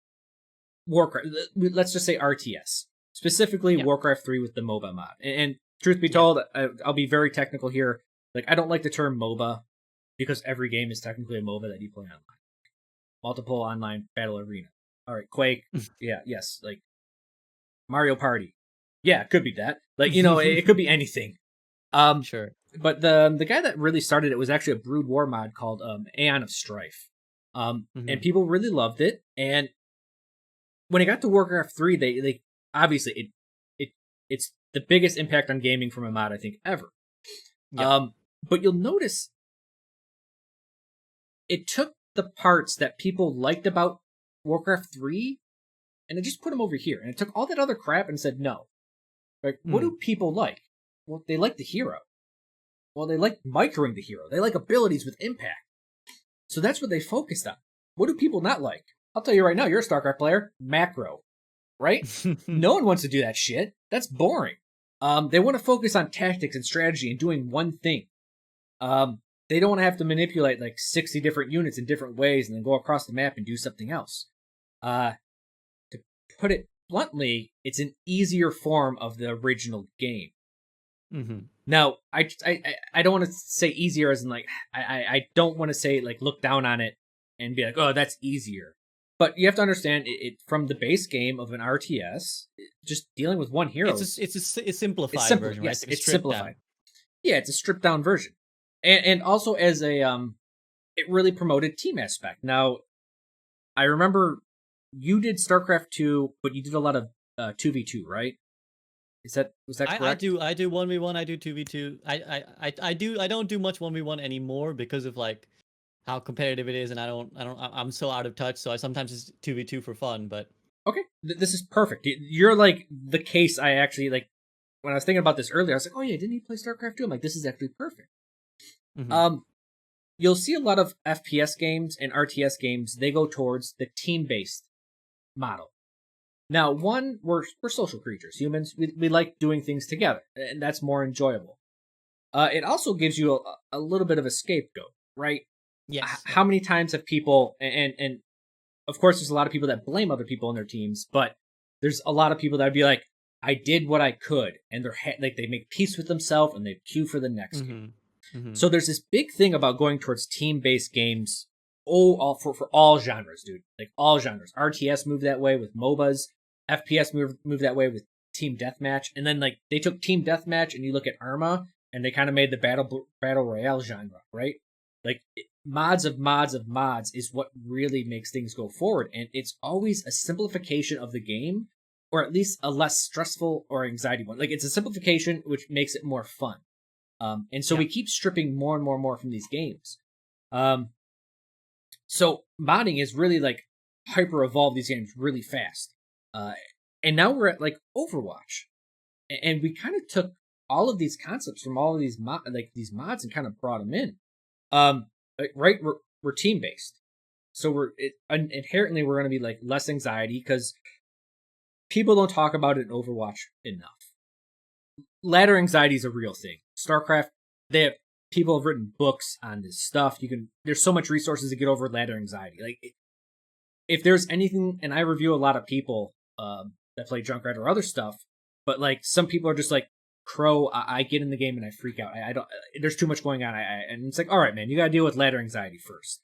[SPEAKER 1] Warcraft. Let's just say RTS, specifically
[SPEAKER 2] Yeah.
[SPEAKER 1] Warcraft 3 with the MOBA mod. And truth be
[SPEAKER 2] Yeah.
[SPEAKER 1] told, I'll be very technical here. Like, I don't like the term MOBA because every game is technically a MOBA that you play online. Multiple online battle arena. All right, Quake. Yeah, yes. Like Mario Party. Yeah, it could be that. Like, it could be anything.
[SPEAKER 2] Sure.
[SPEAKER 1] But the guy that really started it was actually a Brood War mod called Aeon of Strife. And people really loved it. And when it got to Warcraft 3, they obviously it's the biggest impact on gaming from a mod I think ever.
[SPEAKER 2] Yeah.
[SPEAKER 1] But you'll notice it took the parts that people liked about Warcraft 3 and it just put them over here. And it took all that other crap and said, no. Like, what do people like? Well, they like the hero. Well, they like microing the hero. They like abilities with impact. So that's what they focused on. What do people not like? I'll tell you right now, you're a StarCraft player. Macro. Right? No one wants to do that shit. That's boring. They want to focus on tactics and strategy and doing one thing. They don't want to have to manipulate like 60 different units in different ways and then go across the map and do something else. To put it bluntly, it's an easier form of the original game. Now, I don't want to say easier as in like I don't want to say like look down on it and be like, oh, that's easier. But you have to understand it from the base game of an RTS, just dealing with one hero.
[SPEAKER 2] It's a simplified version, right?
[SPEAKER 1] Yes, it's simplified. Yeah, it's a stripped down version, and also as a it really promoted team aspect. Now, I remember you did StarCraft 2, but you did a lot of 2v2, right? Was that correct?
[SPEAKER 2] I do 1v1, I do 2v2. I don't do much 1v1 anymore because of like how competitive it is, and I'm so out of touch, so I sometimes just 2v2 for fun, but
[SPEAKER 1] okay, this is perfect. You're like the case I actually like. When I was thinking about this earlier, I was like, oh yeah, didn't he play StarCraft 2? I'm like, this is actually perfect. You'll see a lot of FPS games and RTS games, they go towards the team-based model. Now, one, we're social creatures. Humans, we like doing things together, and that's more enjoyable. It also gives you a little bit of a scapegoat, right?
[SPEAKER 2] yes.
[SPEAKER 1] How many times have people, and of course there's a lot of people that blame other people in their teams, but there's a lot of people that would be like, I did what I could, and they're like they make peace with themselves and they queue for the next game. So there's this big thing about going towards team-based games. For all genres, dude. Like all genres. RTS moved that way with MOBAs. FPS moved that way with Team Deathmatch. And then like they took Team Deathmatch and you look at Arma and they kind of made the battle royale genre, right? Like mods of mods of mods is what really makes things go forward, and it's always a simplification of the game, or at least a less stressful or anxiety one. Like it's a simplification which makes it more fun. And so we keep stripping more and more and more from these games. So modding is really like hyper evolved these games really fast. And now we're at like Overwatch, and we kind of took all of these concepts from all of these these mods and kind of brought them in. Right, we're team based, so inherently we're going to be like less anxiety because people don't talk about it in Overwatch enough. Ladder anxiety is a real thing. StarCraft, people have written books on this stuff. There's so much resources to get over ladder anxiety. Like, if there's anything, and I review a lot of people that play Junkrat or other stuff, but like some people are just like, Crow, I get in the game and I freak out. I don't. There's too much going on. And it's like, all right, man, you got to deal with ladder anxiety first.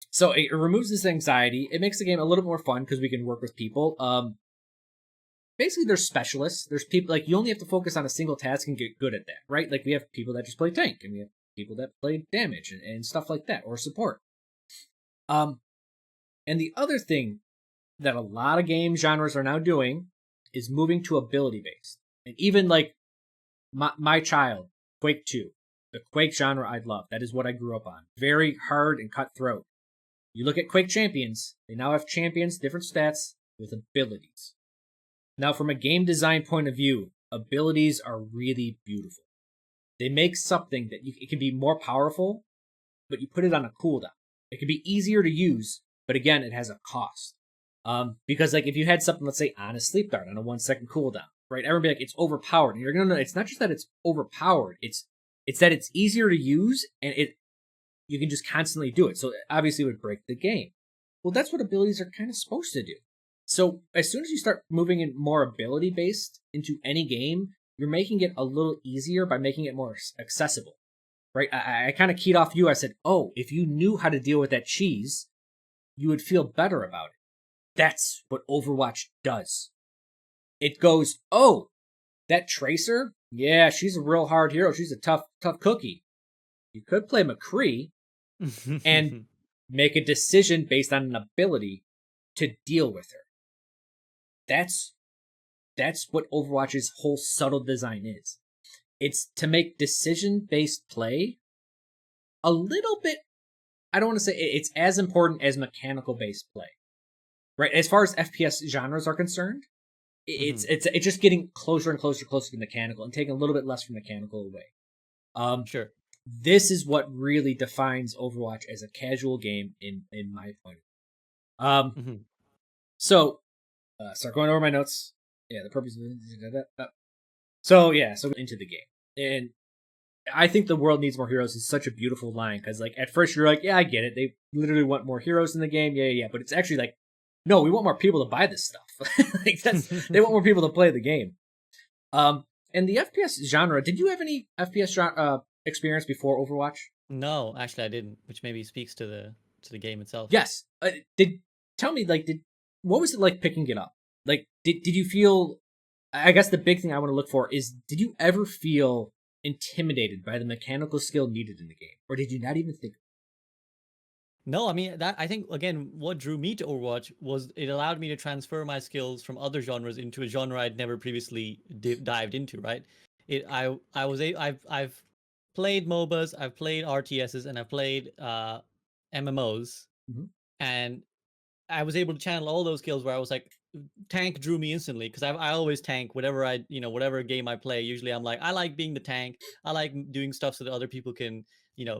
[SPEAKER 1] So it removes this anxiety. It makes the game a little more fun because we can work with people. basically there's specialists. There's people like you only have to focus on a single task and get good at that, right? Like we have people that just play tank, and we have people that play damage and stuff like that, or support. And the other thing that a lot of game genres are now doing is moving to ability based. And even like my child, Quake 2, the Quake genre I love. That is what I grew up on. Very hard and cutthroat. You look at Quake champions, they now have champions, different stats, with abilities. Now, from a game design point of view, abilities are really beautiful. They make something that it can be more powerful, but you put it on a cooldown. It can be easier to use, but again, it has a cost. Because like if you had something, let's say on a sleep dart on a 1 second cooldown, right? Everyone be like, it's overpowered. And you're gonna know it's not just that it's overpowered, it's that it's easier to use and you can just constantly do it. So obviously it would break the game. Well, that's what abilities are kind of supposed to do. So as soon as you start moving in more ability based into any game, you're making it a little easier by making it more accessible, right? I kind of keyed off you. I said, oh, if you knew how to deal with that cheese, you would feel better about it. That's what Overwatch does. It goes, oh, that Tracer? Yeah, she's a real hard hero. She's a tough cookie. You could play McCree and make a decision based on an ability to deal with her. That's what Overwatch's whole subtle design is. It's to make decision-based play a little bit, I don't want to say it's as important as mechanical-based play. Right? As far as FPS genres are concerned, it's just getting closer and closer to mechanical and taking a little bit less from mechanical away.
[SPEAKER 2] Sure.
[SPEAKER 1] This is what really defines Overwatch as a casual game in my point of view. So start going over my notes. Yeah, the purpose of so into the game. And I think the world needs more heroes is such a beautiful line because like at first you're like, yeah, I get it. They literally want more heroes in the game. Yeah. But it's actually like, no, we want more people to buy this stuff. Like they want more people to play the game. And the FPS genre, did you have any FPS experience before Overwatch?
[SPEAKER 2] No, actually I didn't, which maybe speaks to the game itself.
[SPEAKER 1] Yes. Tell me what was it like picking it up? Like did you feel, I guess the big thing I want to look for is, did you ever feel intimidated by the mechanical skill needed in the game, or did you not even think?
[SPEAKER 2] No, I mean that I think again what drew me to Overwatch was it allowed me to transfer my skills from other genres into a genre I'd never previously dived into, right? I've played MOBAs, I've played RTSs, and I've played MMOs, and I was able to channel all those skills where I was like, tank drew me instantly because I always tank whatever whatever game I play. Usually I'm like, I like being the tank. I like doing stuff so that other people can,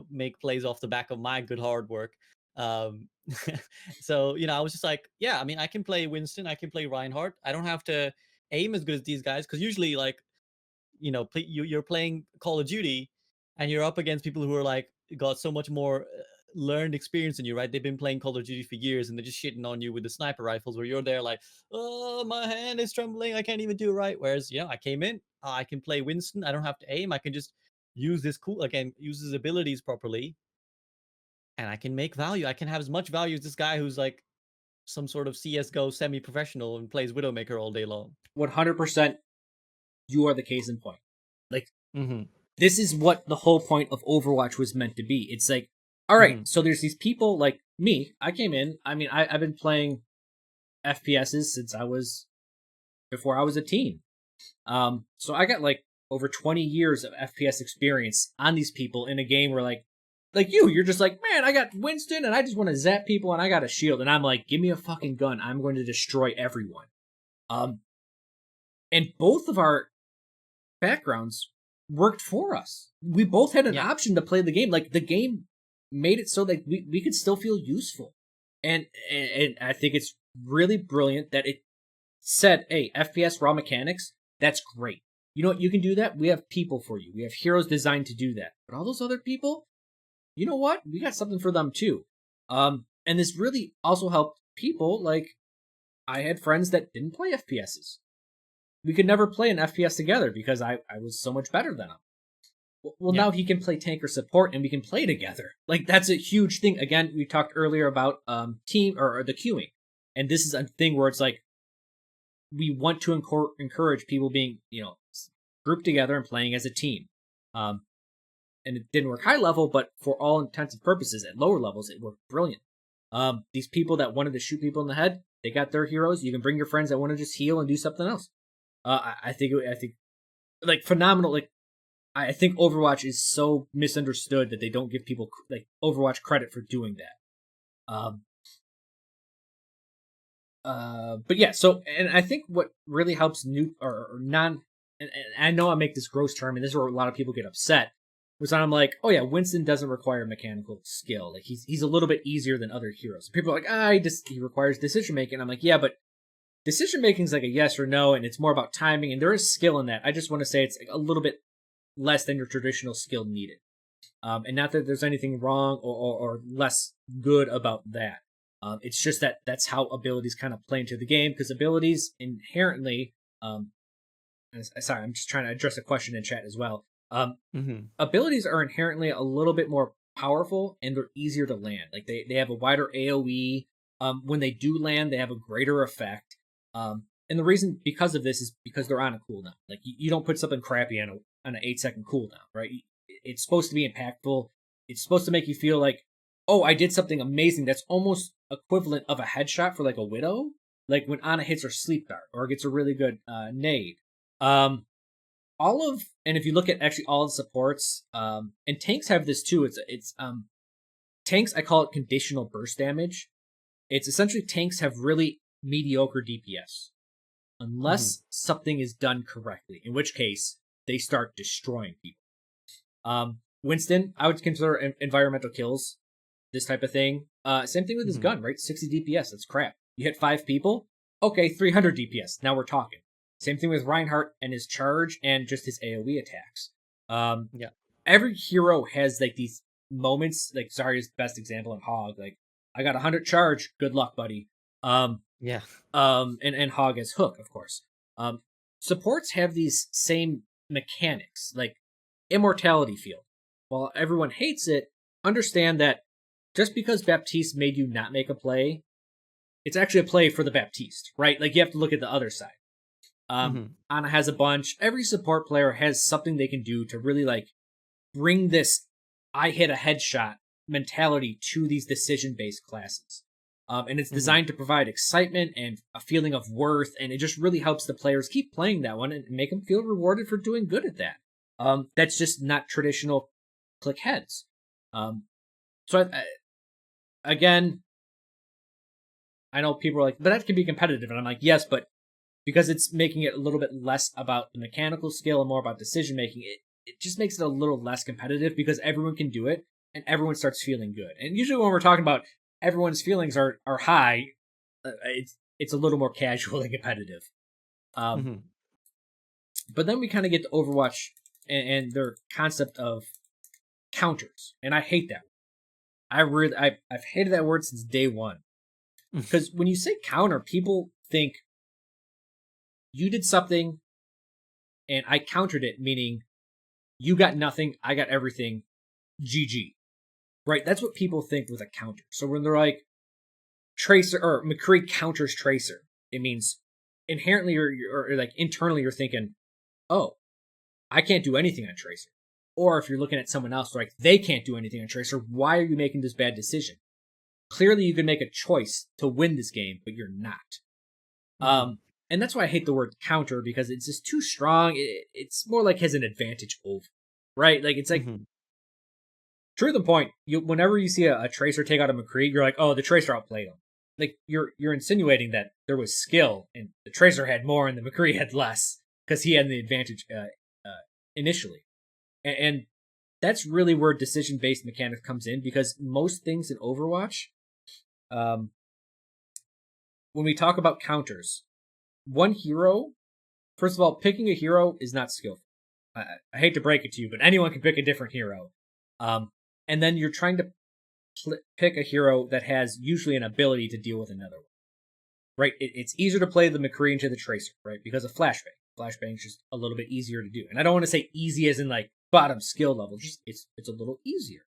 [SPEAKER 2] make plays off the back of my good hard work. So, I was just like, yeah, I mean, I can play Winston. I can play Reinhardt. I don't have to aim as good as these guys because usually like, you're playing Call of Duty and you're up against people who are like, got so much more learned experience than you, right? They've been playing Call of Duty for years and they're just shitting on you with the sniper rifles where you're there like, oh, my hand is trembling. I can't even do it right. Whereas, I came in, I can play Winston. I don't have to aim. I can just use use his abilities properly. And I can make value. I can have as much value as this guy who's like some sort of CSGO semi-professional and plays Widowmaker all day long.
[SPEAKER 1] 100%. You are the case in point. Like, this is what the whole point of Overwatch was meant to be. It's like, all right, so there's these people like me. I came in. I mean, I've been playing FPSs since before I was a teen. So I got like over 20 years of FPS experience on these people in a game where like you're just like, man, I got Winston and I just want to zap people and I got a shield. And I'm like, give me a fucking gun. I'm going to destroy everyone. And both of our backgrounds worked for us. We both had an option to play the game. Like the game made it so that we could still feel useful. And I think it's really brilliant that it said, hey, FPS raw mechanics, that's great. You know what? You can do that. We have people for you. We have heroes designed to do that. But all those other people, you know what? We got something for them too. And this really also helped people. Like I had friends that didn't play FPSs. We could never play an FPS together because I was so much better than him. Well, now he can play tank or support and we can play together. Like that's a huge thing. Again, we talked earlier about team or the queuing. And this is a thing where it's like, we want to encourage people being, grouped together and playing as a team. And it didn't work high level, but for all intents and purposes, at lower levels, it worked brilliant. These people that wanted to shoot people in the head, they got their heroes. You can bring your friends that want to just heal and do something else. I think like phenomenal. Like I think Overwatch is so misunderstood that they don't give people like Overwatch credit for doing that. But yeah, so, and I think what really helps new or non, and I know I make this gross term, and this is where a lot of people get upset, was I'm like, oh yeah, Winston doesn't require mechanical skill. Like he's a little bit easier than other heroes. People are like, he requires decision making. I'm like, yeah, but decision making is like a yes or no, and it's more about timing, and there is skill in that. I just want to say it's like a little bit less than your traditional skill needed. And not that there's anything wrong or less good about that. It's just that that's how abilities kind of play into the game, because abilities inherently, sorry, I'm just trying to address a question in chat as well. Abilities are inherently a little bit more powerful and they're easier to land. Like they have a wider AoE. When they do land, they have a greater effect. And the reason because of this is because they're on a cooldown. Like you don't put something crappy on an 8-second cooldown, right? It's supposed to be impactful. It's supposed to make you feel like, oh, I did something amazing. That's almost equivalent of a headshot for like a Widow, like when Ana hits her sleep dart or gets a really good nade. And if you look at actually all the supports, and tanks have this too. It's tanks. I call it conditional burst damage. It's essentially tanks have really mediocre DPS unless something is done correctly, in which case they start destroying people. Winston, I would consider environmental kills, this type of thing. Same thing with his gun, right? 60 DPS, that's crap. You hit 5 people, okay, 300 DPS, now we're talking. Same thing with Reinhardt and his charge and just his AoE attacks.
[SPEAKER 2] Yeah.
[SPEAKER 1] Every hero has like these moments, like Zarya's best example in Hog, like, I got 100 charge, good luck, buddy.
[SPEAKER 2] Yeah.
[SPEAKER 1] And Hog as Hook, of course. Supports have these same mechanics, like Immortality Field. While everyone hates it, understand that just because Baptiste made you not make a play, it's actually a play for the Baptiste, right? Like you have to look at the other side. Ana has a bunch. Every support player has something they can do to really like bring this I hit a headshot mentality to these decision-based classes. And it's designed to provide excitement and a feeling of worth, and it just really helps the players keep playing that one and make them feel rewarded for doing good at that. That's just not traditional click heads. So again, I know people are like, but that can be competitive, and I'm like, yes, but because it's making it a little bit less about the mechanical skill and more about decision making, it just makes it a little less competitive because everyone can do it and everyone starts feeling good. And usually when we're talking about everyone's feelings are high, it's a little more casual and competitive. But then we kind of get to Overwatch and their concept of counters, and I hate that. I've hated that word since day one, because when you say counter, people think you did something and I countered it, meaning you got nothing, I got everything, GG. Right? That's what people think with a counter. So when they're like Tracer or McCree counters Tracer, it means inherently or like internally you're thinking, oh, I can't do anything on Tracer. Or if you're looking at someone else, like they can't do anything on Tracer, why are you making this bad decision? Clearly you can make a choice to win this game, but you're not. And that's why I hate the word counter, because it's just too strong. It's more like has an advantage over, right? Like it's like true to the point. Whenever you see a Tracer take out a McCree, you're like, oh, the Tracer outplayed him. Like you're insinuating that there was skill and the Tracer had more and the McCree had less because he had the advantage initially. And that's really where decision-based mechanics comes in, because most things in Overwatch, when we talk about counters, one hero, first of all, picking a hero is not skillful. I hate to break it to you, but anyone can pick a different hero. And then you're trying to pick a hero that has usually an ability to deal with another one. Right? It's easier to play the McCree into the Tracer, right? Because of Flashbang. Flashbang's just a little bit easier to do. And I don't want to say easy as in like bottom skill level, just it's a little easier.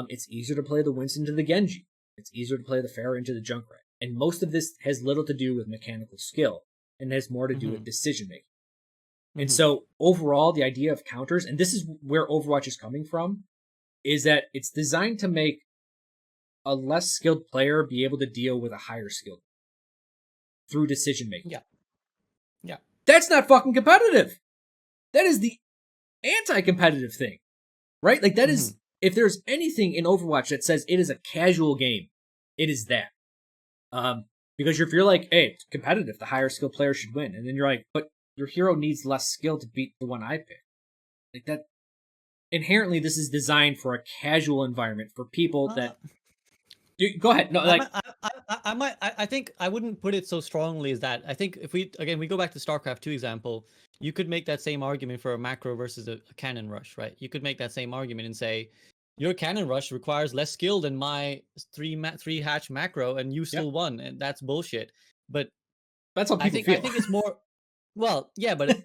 [SPEAKER 1] It's easier to play the Winston to the Genji. It's easier to play the Pharah into the Junkrat. And most of this has little to do with mechanical skill. and has more to do with decision making. And
[SPEAKER 2] Mhm.
[SPEAKER 1] so overall, the idea of counters, and this is where Overwatch is coming from, is that it's designed to make a less skilled player be able to deal with a higher skilled through decision making.
[SPEAKER 2] Yeah. Yeah.
[SPEAKER 1] That's not fucking competitive. That is the anti-competitive thing, right? Like that is, if there's anything in Overwatch that says it is a casual game, it is that. Because if you're like, hey, it's competitive, the higher skilled player should win, and then you're like, but your hero needs less skill to beat the one I pick. Like that. Inherently, this is designed for a casual environment for people that. Go ahead. No, like
[SPEAKER 2] I think I wouldn't put it so strongly as that. I think if we go back to StarCraft 2 example, you could make that same argument for a macro versus a cannon rush, right? You could make that same argument and say your cannon rush requires less skill than my three hatch macro, and you still won, and that's bullshit. But
[SPEAKER 1] that's how people feel.
[SPEAKER 2] I think it's more. Well, yeah, but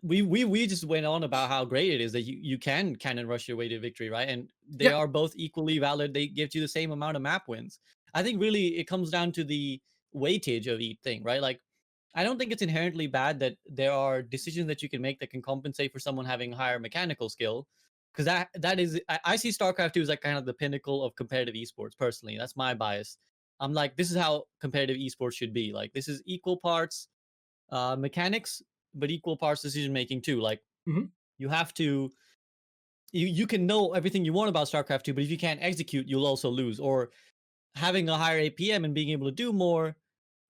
[SPEAKER 2] we just went on about how great it is that you can cannon rush your way to victory, right? And they are both equally valid. They give you the same amount of map wins. I think really it comes down to the weightage of each thing, right? Like, I don't think it's inherently bad that there are decisions that you can make that can compensate for someone having higher mechanical skill, because that is I see StarCraft 2 as like kind of the pinnacle of competitive esports. Personally, that's my bias. I'm like, this is how competitive esports should be. Like, this is equal parts mechanics, but equal parts decision making too. Like, you have to, you can know everything you want about StarCraft 2, but if you can't execute, you'll also lose. Or having a higher APM and being able to do more,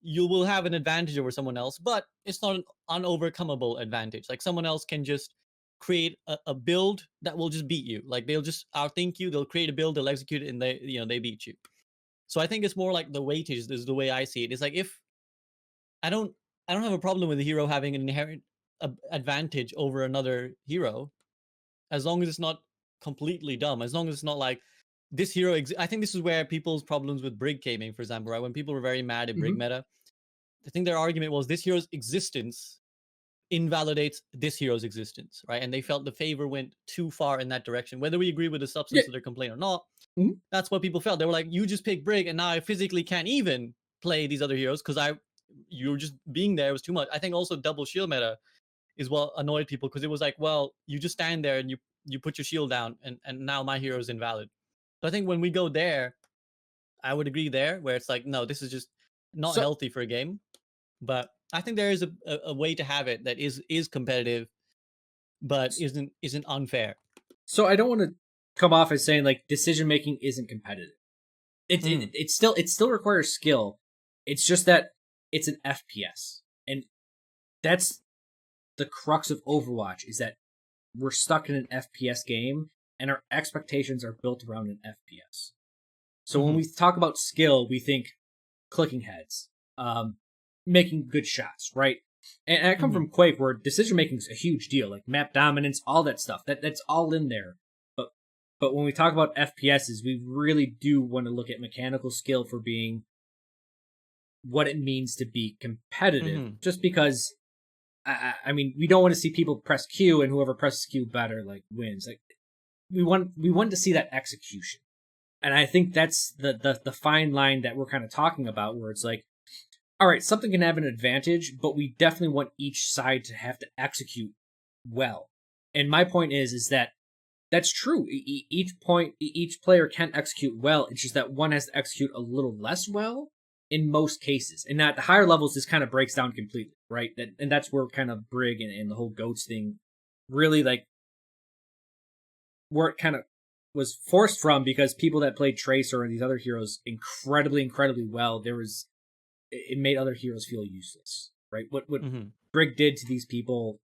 [SPEAKER 2] you will have an advantage over someone else, but it's not an unovercomable advantage. Like, someone else can just create a build that will just beat you. Like, they'll just outthink you, they'll create a build, they'll execute it, and they beat you. So I think it's more like the weightage is the way I see it. It's like, if I don't I don't have a problem with the hero having an inherent advantage over another hero, as long as it's not completely dumb. As long as it's not like this hero. I think this is where people's problems with Brig came in, for example, right? When people were very mad at Brig meta, I think their argument was this hero's existence invalidates this hero's existence, right? And they felt the favor went too far in that direction. Whether we agree with the substance of their complaint or not, that's what people felt. They were like, you just picked Brig, and now I physically can't even play these other heroes because you're just being there was too much. I think also double shield meta is what annoyed people, because it was like, well, you just stand there and you put your shield down, and now my hero is invalid. So I think when we go there, I would agree there, where it's like, no, this is just not healthy for a game. But I think there is a way to have it that is competitive, but isn't unfair.
[SPEAKER 1] So I don't want to come off as saying like decision making isn't competitive. It still requires skill. It's just that it's an FPS, and that's the crux of Overwatch, is that we're stuck in an FPS game, and our expectations are built around an FPS. So when we talk about skill, we think clicking heads, making good shots, right? And I come from Quake, where decision making is a huge deal, like map dominance, all that stuff. That's all in there. But when we talk about FPSs, we really do want to look at mechanical skill for being what it means to be competitive. Just because, I mean, we don't want to see people press Q and whoever presses Q better like wins. Like we want to see that execution, and I think that's the fine line that we're kind of talking about, where it's like, all right, something can have an advantage, but we definitely want each side to have to execute well. And my point is that that's true. Each player can execute well. It's just that one has to execute a little less well in most cases. And at the higher levels, this kind of breaks down completely, right? And that's where kind of Brig and the whole goats thing really, like, where it kind of was forced from, because people that played Tracer and these other heroes incredibly well, it made other heroes feel useless, right? What Brig did to these people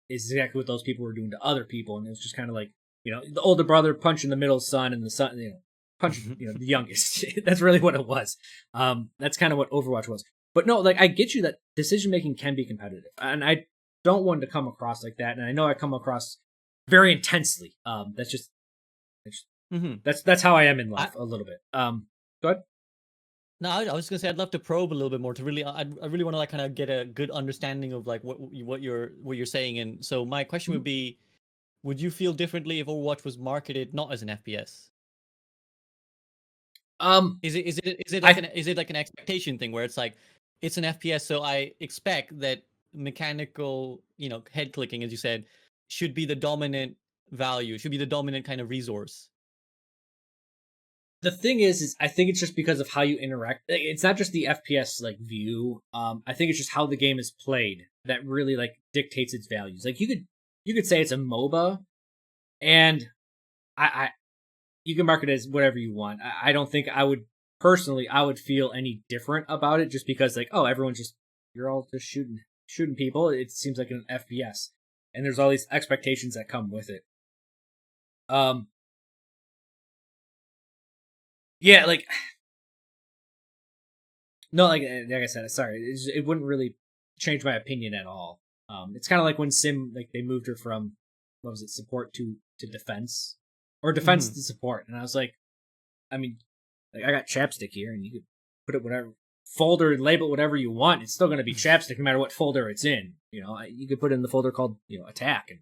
[SPEAKER 1] is exactly what those people were doing to other people, and it was just kind of like, the older brother punching the middle son, and the son, punching, the youngest. That's really what it was. That's kind of what Overwatch was. But no, like, I get you that decision making can be competitive, and I don't want to come across like that. And I know I come across very intensely. That's how I am in life a little bit. Go ahead.
[SPEAKER 2] No, I was gonna say I'd love to probe a little bit more to really, I really want to like kind of get a good understanding of like what you're saying. And so my question would be, would you feel differently if Overwatch was marketed not as an FPS? Is it like an expectation thing where it's like, it's an FPS, so I expect that mechanical, head clicking, as you said, should be the dominant value, should be the dominant kind of resource.
[SPEAKER 1] The thing is I think it's just because of how you interact. It's not just the FPS like view. I think it's just how the game is played that really like dictates its values. Like you could say it's a MOBA, and I you can market it as whatever you want. I don't think I would personally I would feel any different about it just because like, oh, everyone's just you're all just shooting people. It seems like an FPS, and there's all these expectations that come with it. Yeah, like no, like I said, sorry, it wouldn't really change my opinion at all. It's kind of like when Sim like they moved her from what was it support to defense or defense
[SPEAKER 2] Mhm.
[SPEAKER 1] to support, and I was like, I mean, like I got chapstick here, and you could put it whatever folder and label it whatever you want. It's still going to be chapstick no matter what folder it's in. You know, you could put it in the folder called attack, and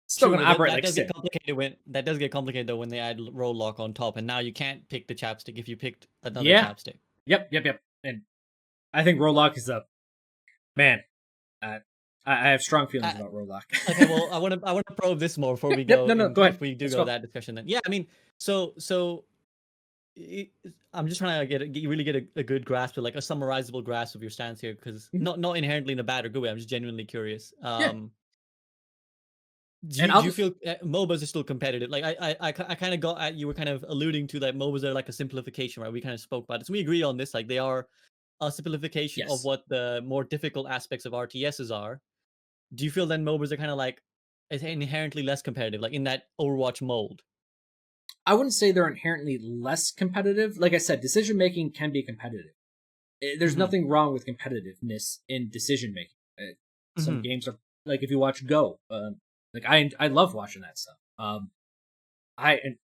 [SPEAKER 1] it's still
[SPEAKER 2] True,
[SPEAKER 1] going to
[SPEAKER 2] but that,
[SPEAKER 1] operate
[SPEAKER 2] that
[SPEAKER 1] like
[SPEAKER 2] does get
[SPEAKER 1] Sim.
[SPEAKER 2] complicated though when they add roll lock on top, and now you can't pick the chapstick if you picked another
[SPEAKER 1] Yeah.
[SPEAKER 2] chapstick.
[SPEAKER 1] Yep. And I think Rollock is a man. Uh, I have strong feelings
[SPEAKER 2] Uh,
[SPEAKER 1] about Rollock.
[SPEAKER 2] okay, well, I want to probe this more before we
[SPEAKER 1] Yep.
[SPEAKER 2] go
[SPEAKER 1] No.
[SPEAKER 2] in.
[SPEAKER 1] Go ahead.
[SPEAKER 2] If we do
[SPEAKER 1] Let's
[SPEAKER 2] go
[SPEAKER 1] go.
[SPEAKER 2] that discussion, then yeah, I mean, so it, I'm just trying to really get a good grasp of like a summarizable grasp of your stance here, because
[SPEAKER 1] Mhm.
[SPEAKER 2] not inherently in a bad or good way. I'm just genuinely curious.
[SPEAKER 1] Yeah.
[SPEAKER 2] Do
[SPEAKER 1] And
[SPEAKER 2] you, do
[SPEAKER 1] I'll
[SPEAKER 2] you feel MOBAs are still competitive? Like I kind of got at, you were kind of alluding to that MOBAs are like a simplification, right? We kind of spoke about it, so we agree on this. Like they are a simplification of
[SPEAKER 1] yes.
[SPEAKER 2] what the more difficult aspects of RTSs are. Do you feel then MOBAs are kind of like is inherently less competitive, like in that Overwatch mold?
[SPEAKER 1] I wouldn't say they're inherently less competitive. Like I said, decision making can be competitive. There's
[SPEAKER 2] Mm-hmm.
[SPEAKER 1] nothing wrong with competitiveness in decision making. Some
[SPEAKER 2] Mm-hmm.
[SPEAKER 1] games are like if you watch Go, like I love watching that stuff. I and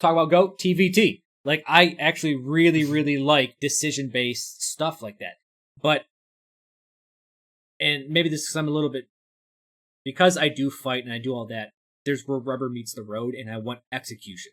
[SPEAKER 1] talk about Go TVT. Like I actually really like decision based stuff like that. But and maybe this is I'm a little bit because I do fight and I do all that. There's where rubber meets the road, and I want execution.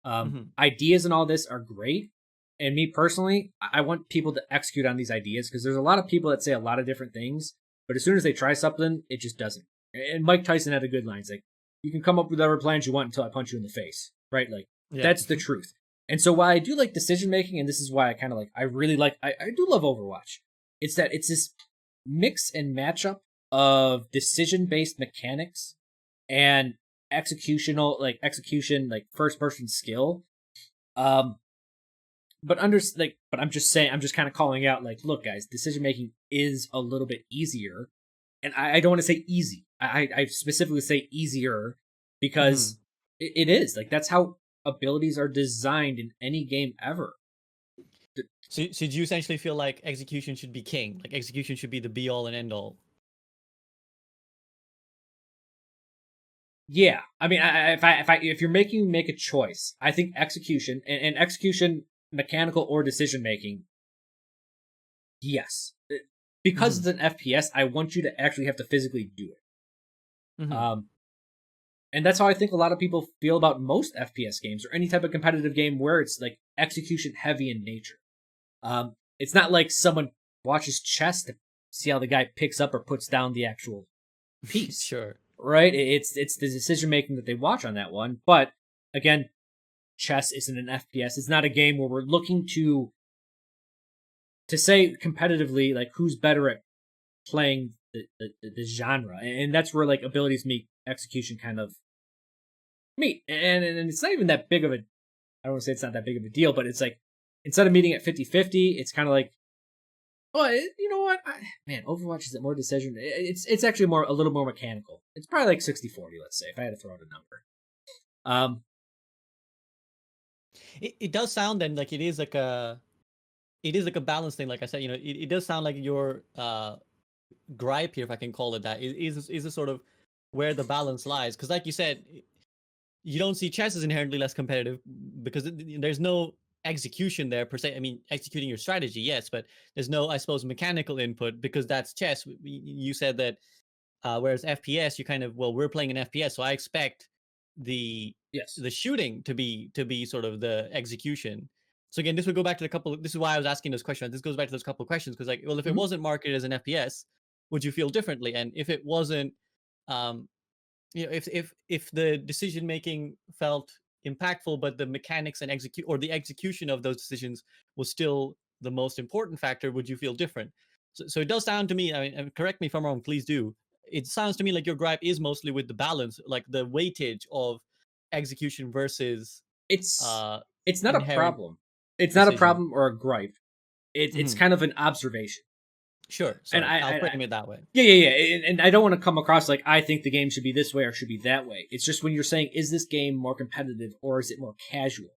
[SPEAKER 2] Mm-hmm.
[SPEAKER 1] Ideas and all this are great, and me personally, I want people to execute on these ideas because there's a lot of people that say a lot of different things, but as soon as they try something, it just doesn't. And Mike Tyson had a good line. It's like, you can come up with whatever plans you want until I punch you in the face, right? Like,
[SPEAKER 2] Yeah.
[SPEAKER 1] that's the truth. And so why I do like decision making, and this is why I kind of like, I really like, I do love Overwatch. It's that it's this mix and matchup of decision based mechanics and execution, like first person skill. Um, but I'm just saying, I'm just kind of calling out, like, look, guys, decision making is a little bit easier, and I don't want to say easy. I specifically say easier
[SPEAKER 2] Mm-hmm.
[SPEAKER 1] because it is like that's how abilities are designed in any game ever.
[SPEAKER 2] So do you essentially feel like execution should be king? Like execution should be the be all and end all?
[SPEAKER 1] Yeah, I mean, if you're making make a choice, I think execution and execution, mechanical or decision making, yes, because
[SPEAKER 2] Mm-hmm.
[SPEAKER 1] it's an FPS, I want you to actually have to physically do it.
[SPEAKER 2] Mm-hmm.
[SPEAKER 1] And that's how I think a lot of people feel about most FPS games or any type of competitive game where it's like execution heavy in nature. It's not like someone watches chess to see how the guy picks up or puts down the actual piece,
[SPEAKER 2] Sure.
[SPEAKER 1] right? It's the decision making that they watch on that one. But again, chess isn't an FPS. It's not a game where we're looking to say competitively like who's better at playing the genre, and that's where like abilities meet execution kind of meet, and it's not even that big of a. I don't want to say it's not that big of a deal, but it's like instead of meeting at 50-50, it's kind of like, oh, you know what, man, Overwatch is it more decision? It's actually more a little more mechanical. It's probably like 60-40, let's say, if I had to throw out a number. Um,
[SPEAKER 2] It does sound then like it is like a balance thing. Like I said, it does sound like your gripe here, if I can call it that, is a sort of where the balance lies. Because like you said, you don't see chess as inherently less competitive because there's no execution there per se. I mean, executing your strategy, yes, but there's no, I suppose, mechanical input because that's chess. You said that, whereas FPS, you kind of, well, we're playing an FPS, so I expect the
[SPEAKER 1] yes.
[SPEAKER 2] the shooting to be sort of the execution. So again, this would go back to the couple. This is why I was asking those questions. This goes back to those couple of questions because, like, well, if it
[SPEAKER 1] Mhm.
[SPEAKER 2] wasn't marketed as an FPS, would you feel differently? And if it wasn't, um, if the decision making felt impactful, but the mechanics and the execution of those decisions was still the most important factor, would you feel different? So it does sound to me. I mean, and correct me if I'm wrong. Please do. It sounds to me like your gripe is mostly with the balance, like the weightage of execution versus
[SPEAKER 1] It's
[SPEAKER 2] uh
[SPEAKER 1] it's not a
[SPEAKER 2] inherent
[SPEAKER 1] problem. It's not a
[SPEAKER 2] decision.
[SPEAKER 1] problem or a gripe. It's
[SPEAKER 2] Mhm.
[SPEAKER 1] kind of an observation.
[SPEAKER 2] Sure.
[SPEAKER 1] And
[SPEAKER 2] Sorry, I'll frame it that way.
[SPEAKER 1] yeah, yeah, yeah. And I don't want to come across like I think the game should be this way or should be that way. It's just when you're saying, is this game more competitive or is it more casual?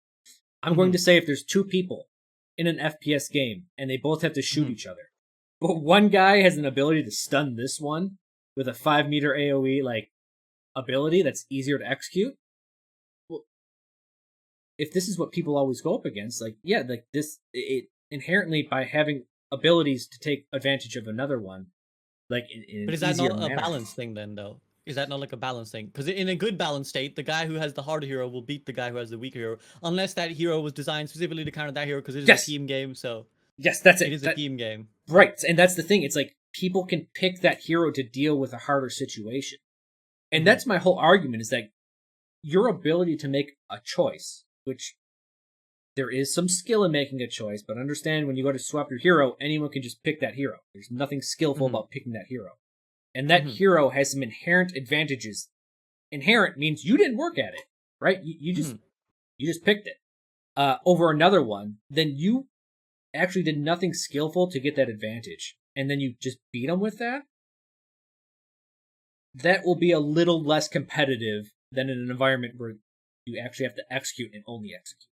[SPEAKER 1] I'm going
[SPEAKER 2] Mhm.
[SPEAKER 1] to say if there's two people in an FPS game and they both have to shoot
[SPEAKER 2] Mhm.
[SPEAKER 1] each other, but one guy has an ability to stun this one with a 5 meter AoE like ability that's easier to execute. Well, if this is what people always go up against, like yeah, like this, it inherently by having abilities to take advantage of another one, like in
[SPEAKER 2] But
[SPEAKER 1] an
[SPEAKER 2] is that
[SPEAKER 1] easier
[SPEAKER 2] not a
[SPEAKER 1] manner.
[SPEAKER 2] balance thing then, though? Is that not like a balance thing? Because in a good balance state, the guy who has the harder hero will beat the guy who has the weaker hero, unless that hero was designed specifically to counter that hero, because it is a
[SPEAKER 1] Yes,
[SPEAKER 2] team game. So
[SPEAKER 1] yes, that's
[SPEAKER 2] it
[SPEAKER 1] it.
[SPEAKER 2] is a
[SPEAKER 1] That
[SPEAKER 2] team game.
[SPEAKER 1] right, and that's the thing. It's like people can pick that hero to deal with a harder situation, and
[SPEAKER 2] Hmm.
[SPEAKER 1] that's my whole argument. Is that your ability to make a choice, which there is some skill in making a choice, but understand when you go to swap your hero, anyone can just pick that hero. There's nothing skillful
[SPEAKER 2] Hmm.
[SPEAKER 1] about picking that hero. And that
[SPEAKER 2] Hmm.
[SPEAKER 1] hero has some inherent advantages. Inherent means you didn't work at it, right?
[SPEAKER 2] Hmm.
[SPEAKER 1] You just picked it. Over another one, then you actually did nothing skillful to get that advantage. And then you just beat them with that. That will be a little less competitive than in an environment where you actually have to execute and only execute.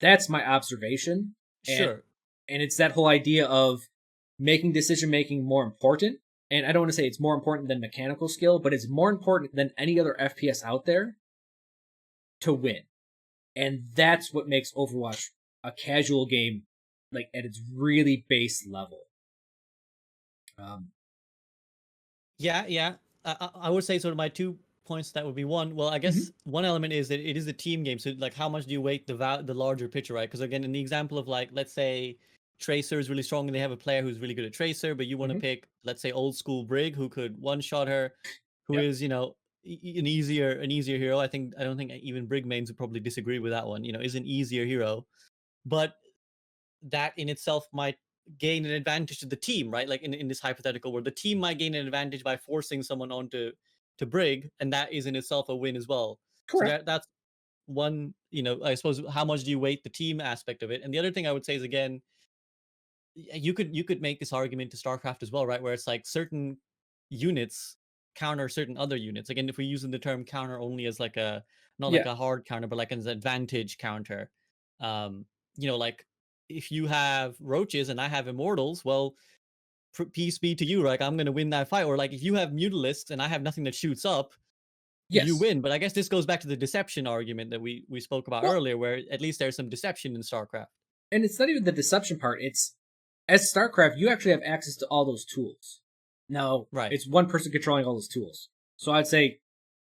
[SPEAKER 1] That's my observation. And
[SPEAKER 2] Sure.
[SPEAKER 1] and it's that whole idea of making decision making more important. And I don't want to say it's more important than mechanical skill, but it's more important than any other FPS out there to win. And that's what makes Overwatch a casual game, like at its really base level. Um,
[SPEAKER 2] Yeah, yeah. I would say sort of my 2 points. That would be one. Well, I
[SPEAKER 1] mhm,
[SPEAKER 2] guess one element is that it is a team game. So like, how much do you weight the larger picture, right? Because again, in the example of like, let's say Tracer is really strong and they have a player who's really good at Tracer, but you want to
[SPEAKER 1] mhm,
[SPEAKER 2] pick, let's say, old school Brig who could one shot her, who
[SPEAKER 1] yep,
[SPEAKER 2] is an easier hero. I don't think even Brig mains would probably disagree with that one. Is an easier hero, but that in itself might gain an advantage to the team, right? Like in this hypothetical where the team might gain an advantage by forcing someone onto to Brig, and that is in itself a win as well. So
[SPEAKER 1] correct.
[SPEAKER 2] that's one, I suppose how much do you weight the team aspect of it? And the other thing I would say is again, you could make this argument to StarCraft as well, right? Where it's like certain units counter certain other units. Again, if we're using the term counter only as like a not like
[SPEAKER 1] Yeah,
[SPEAKER 2] a hard counter, but like an advantage counter. Um, like if you have roaches and I have immortals, well, peace be to you. Like I'm gonna win that fight. Or like if you have mutalisks and I have nothing that shoots up, you
[SPEAKER 1] yes.
[SPEAKER 2] win. But I guess this goes back to the deception argument that we spoke about
[SPEAKER 1] Well,
[SPEAKER 2] earlier, where at least there's some deception in StarCraft.
[SPEAKER 1] and it's not even the deception part. It's as StarCraft, you actually have access to all those tools. Now,
[SPEAKER 2] Right.
[SPEAKER 1] it's one person controlling all those tools. So I'd say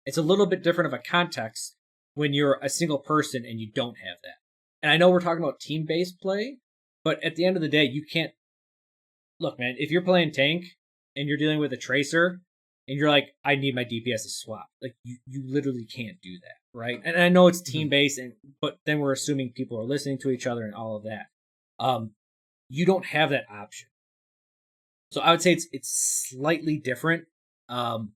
[SPEAKER 1] it's a little bit different of a context when you're a single person and you don't have that. And I know we're talking about team based play, but at the end of the day, you can't look, man, if you're playing tank and you're dealing with a tracer and you're like, I need my DPS to swap, like you literally can't do that, right? And I know it's team
[SPEAKER 2] Mhm.
[SPEAKER 1] based, and but then we're assuming people are listening to each other and all of that. Um, you don't have that option, so I would say it's slightly different. Um,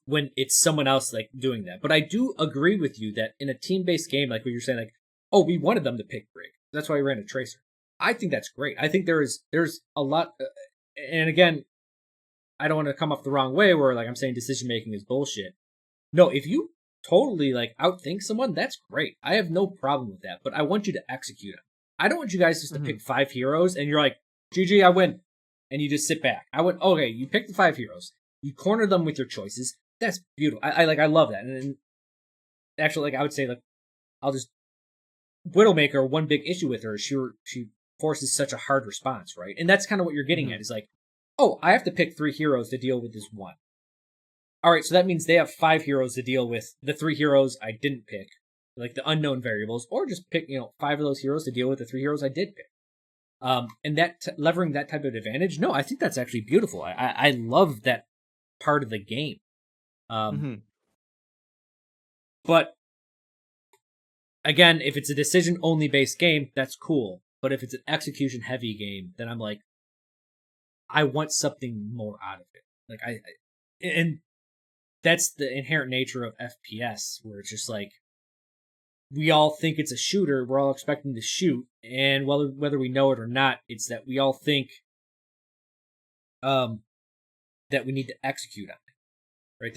[SPEAKER 1] when it's someone else like doing that, but I do agree with you that in a team based game, like what you're saying, like, oh, we wanted them to pick Brig, that's why we ran a tracer. I think that's great. I think there's a lot, and again, I don't want to come off the wrong way where like I'm saying decision making is bullshit. No, if you totally like outthink someone, that's great. I have no problem with that, but I want you to execute them. I don't want you guys just to
[SPEAKER 2] Mhm.
[SPEAKER 1] pick 5 heroes and you're like, GG, I win. And you just sit back. I went, okay, you pick the 5 heroes. You corner them with your choices. That's beautiful. I love that. And actually, like I would say, like I'll just Widowmaker. One big issue with her is she forces such a hard response, right? And that's kind of what you're getting
[SPEAKER 2] Mhm.
[SPEAKER 1] at. Is like, oh, I have to pick 3 heroes to deal with this one. All right, so that means they have 5 heroes to deal with the 3 heroes I didn't pick. like the unknown variables, or just pick 5 of those heroes to deal with the 3 heroes I did pick. And that levering that type of advantage, no, I think that's actually beautiful. I love that part of the game. But again, if it's a decision only based game, that's cool. But if it's an execution heavy game, then I'm like, I want something more out of it. Like and that's the inherent nature of FPS, where it's just like, we all think it's a shooter, we're all expecting to shoot, and whether we know it or not, it's that we all think that we need to execute on it. Right?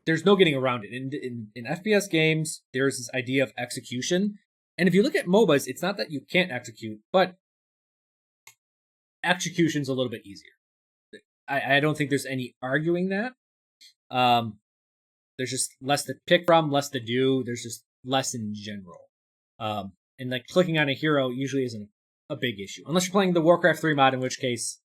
[SPEAKER 1] There's no getting around it. In FPS games, there's this idea of execution. And if you look at MOBAs, it's not that you can't execute, but execution's a little bit easier. I don't think there's any arguing that. There's just less to pick from, less to do. There's just less in general. And like clicking on a hero usually isn't a big issue. Unless you're playing the Warcraft 3 mod, in which case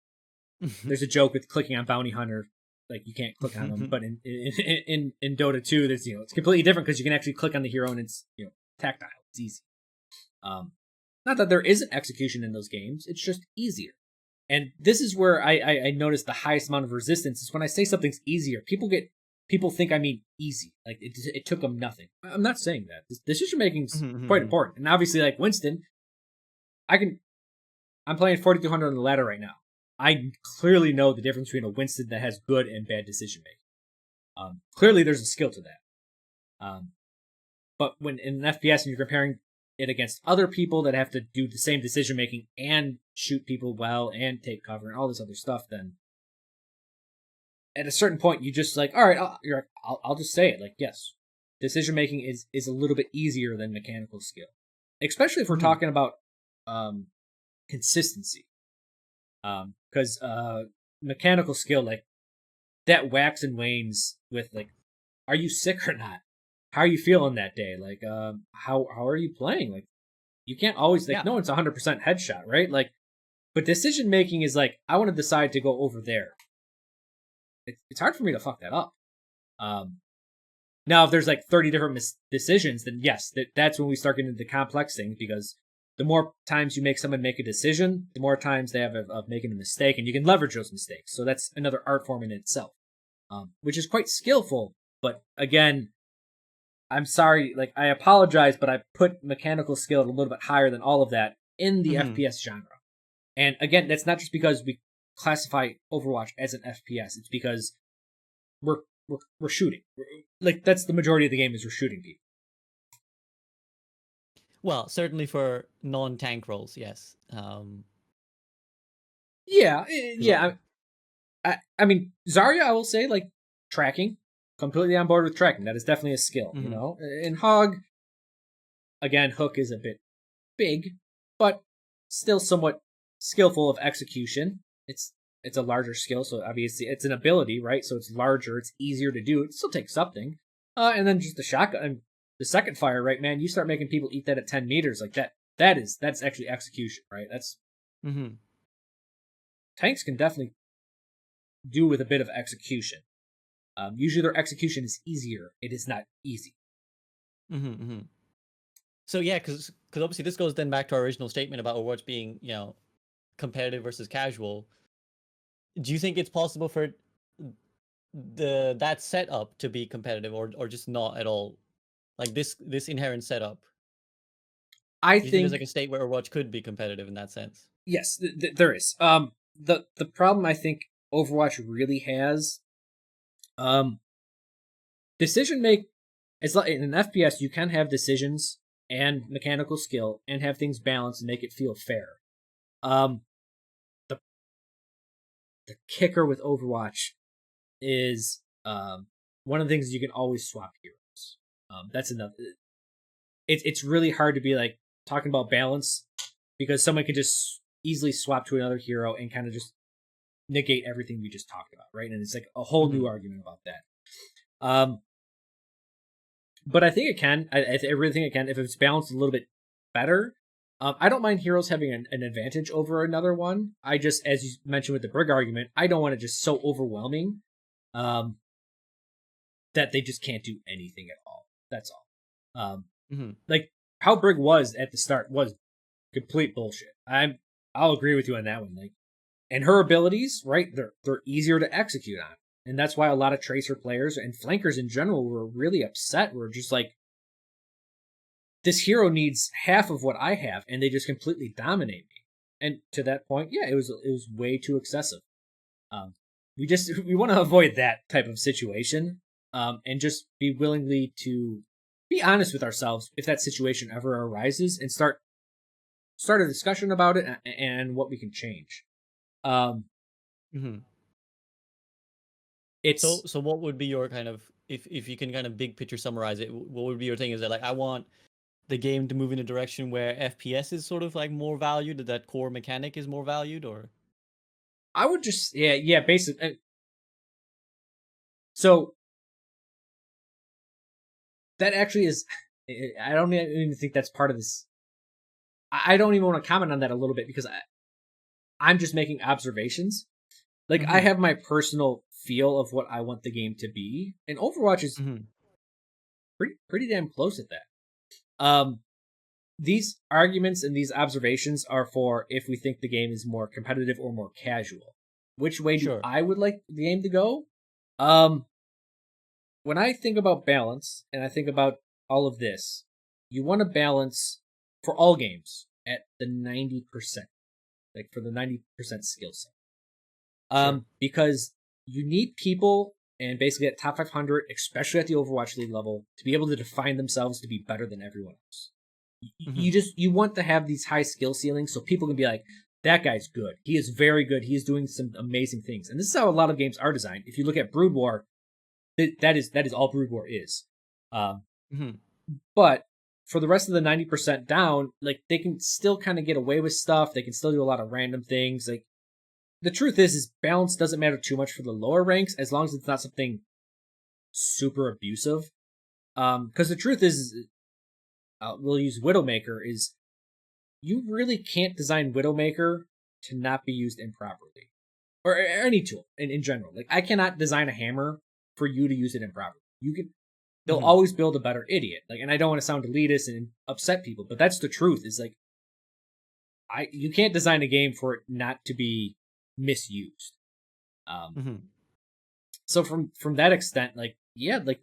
[SPEAKER 1] there's a joke with clicking on Bounty Hunter. Like, you can't click on them. But in Dota 2, there's, it's completely different because you can actually click on the hero and it's, tactile. It's easy. Not that there isn't execution in those games. It's just easier. And this is where I notice the highest amount of resistance is when I say something's easier. People think I mean easy. Like, it took them nothing. I'm not saying that. Decision making is quite important. And obviously, like Winston, I'm playing 4200 on the ladder right now. I clearly know the difference between a Winston that has good and bad decision making. Clearly, there's a skill to that. But when in an FPS and you're comparing it against other people that have to do the same decision making and shoot people well and take cover and all this other stuff, then at a certain point you just like, all right, I'll just say it. Like, yes, decision making is a little bit easier than mechanical skill, especially if we're talking about consistency. Because mechanical skill, like, that wax and wanes with, like, are you sick or not? How are you feeling that day? Like, how are you playing? Like, you can't always, like, no one's 100% headshot, right? Like, but decision making is like, I want to decide to go over there. It's hard for me to fuck that up. Now, if there's like 30 different decisions, then yes, that's when we start getting into complex things, because the more times you make someone make a decision, the more times they have of making a mistake, and you can leverage those mistakes. So that's another art form in itself, which is quite skillful. But again, I'm sorry, like, I apologize, but I put mechanical skill a little bit higher than all of that in the FPS genre. And again, that's not just because we classify Overwatch as an FPS. It's because we're shooting. Like, that's the majority of the game, is we're shooting people.
[SPEAKER 2] Well, certainly for non-tank roles, yes.
[SPEAKER 1] Yeah. I mean, Zarya, I will say, like, tracking, completely on board with tracking. That is definitely a skill, you know? In Hog, again, Hook is a bit big, but still somewhat skillful of execution. It's a larger skill, so obviously it's an ability, right? So it's larger, it's easier to do. It still takes something. And then just the shotgun, the second fire, right, man? You start making people eat that at 10 meters, like that. That's actually execution, right? That's tanks can definitely do with a bit of execution. Usually their execution is easier. It is not easy.
[SPEAKER 2] So yeah, because obviously this goes then back to our original statement about Overwatch being, competitive versus casual. Do you think it's possible for that setup to be competitive, or just not at all? Like this inherent setup.
[SPEAKER 1] I
[SPEAKER 2] think
[SPEAKER 1] think
[SPEAKER 2] there's like a state where Overwatch could be competitive in that sense.
[SPEAKER 1] Yes, there is. The problem I think Overwatch really has, decision make. It's like in an FPS, you can have decisions and mechanical skill and have things balanced and make it feel fair. The kicker with Overwatch is one of the things you can always swap heroes. That's enough. It's really hard to be like talking about balance, because someone can just easily swap to another hero and kind of just negate everything we just talked about, right? And it's like a whole new argument about that. But I think it can. I really think it can if it's balanced a little bit better. I don't mind heroes having an advantage over another one. I just, as you mentioned with the Brig argument, I don't want it just so overwhelming that they just can't do anything at all. That's all. Like how Brig was at the start was complete bullshit. I'll agree with you on that one. Like, and her abilities, right? They're easier to execute on, and that's why a lot of tracer players and flankers in general were really upset. We're just like, this hero needs half of what I have, and they just completely dominate me. And to that point, yeah, it was way too excessive. We want to avoid that type of situation, and just be willingly to be honest with ourselves if that situation ever arises, and start a discussion about it and what we can change. It's
[SPEAKER 2] So what would be your kind of, if you can kind of big picture summarize it, what would be your thing? Is that like, I want the game to move in a direction where FPS is sort of like more valued, that core mechanic is more valued, or?
[SPEAKER 1] I would just basically. So that actually is. I don't even think that's part of this. I don't even want to comment on that a little bit because I'm just making observations. Like I have my personal feel of what I want the game to be, and Overwatch is pretty damn close at that. These arguments and these observations are for if we think the game is more competitive or more casual. Which way do I would like the game to go? When I think about balance and I think about all of this, you want to balance for all games at the 90%, like for the 90% skill set. Because you need people, and basically at top 500, especially at the Overwatch League level, to be able to define themselves to be better than everyone else. You want to have these high skill ceilings so people can be like, that guy's good. He is very good. He is doing some amazing things. And this is how a lot of games are designed. If you look at Brood War, that is all Brood War is. But for the rest of the 90% down, like they can still kind of get away with stuff. They can still do a lot of random things. Like the truth is balance doesn't matter too much for the lower ranks as long as it's not something super abusive. Because the truth is, we'll use Widowmaker, is you really can't design Widowmaker to not be used improperly. Or any tool in general. Like I cannot design a hammer for you to use it improperly. They'll always build a better idiot. Like, and I don't want to sound elitist and upset people, but that's the truth. Is like, you can't design a game for it not to be misused. So from that extent, like, yeah, like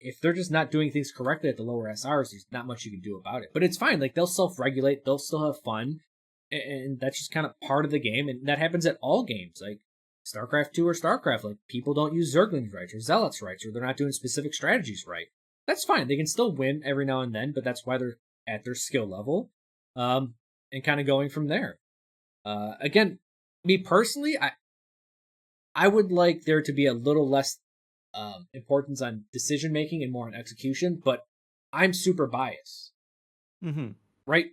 [SPEAKER 1] if they're just not doing things correctly at the lower SRs, there's not much you can do about it. But it's fine. Like they'll self-regulate. They'll still have fun, and that's just kind of part of the game. And that happens at all games. Like StarCraft 2 or StarCraft, like people don't use Zerglings right or Zealots right, or they're not doing specific strategies right. That's fine. They can still win every now and then, but that's why they're at their skill level, and kind of going from there. Again, me personally, I would like there to be a little less importance on decision making and more on execution, but I'm super biased. Right?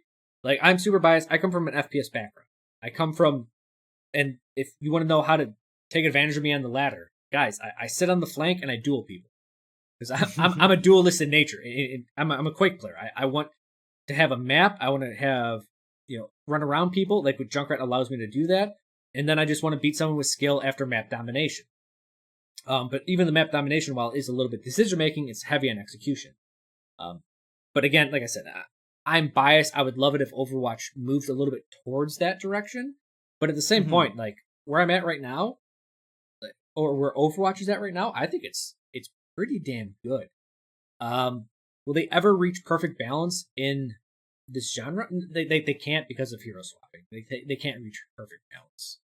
[SPEAKER 1] Like I'm super biased. I come from an FPS background. I come from, and if you want to know how to take advantage of me on the ladder, guys, I sit on the flank and I duel people because I'm a duelist in nature. I'm a Quake player. I want to have a map. I want to have run around people. Like with Junkrat allows me to do that, and then I just want to beat someone with skill after map domination. But even the map domination, while it is a little bit decision making, it's heavy on execution. But again, like I said, I'm biased. I would love it if Overwatch moved a little bit towards that direction. But at the same point, like where I'm at right now, or where Overwatch is at right now, I think it's pretty damn good. Will they ever reach perfect balance in this genre? They can't because of hero swapping. They can't reach perfect balance.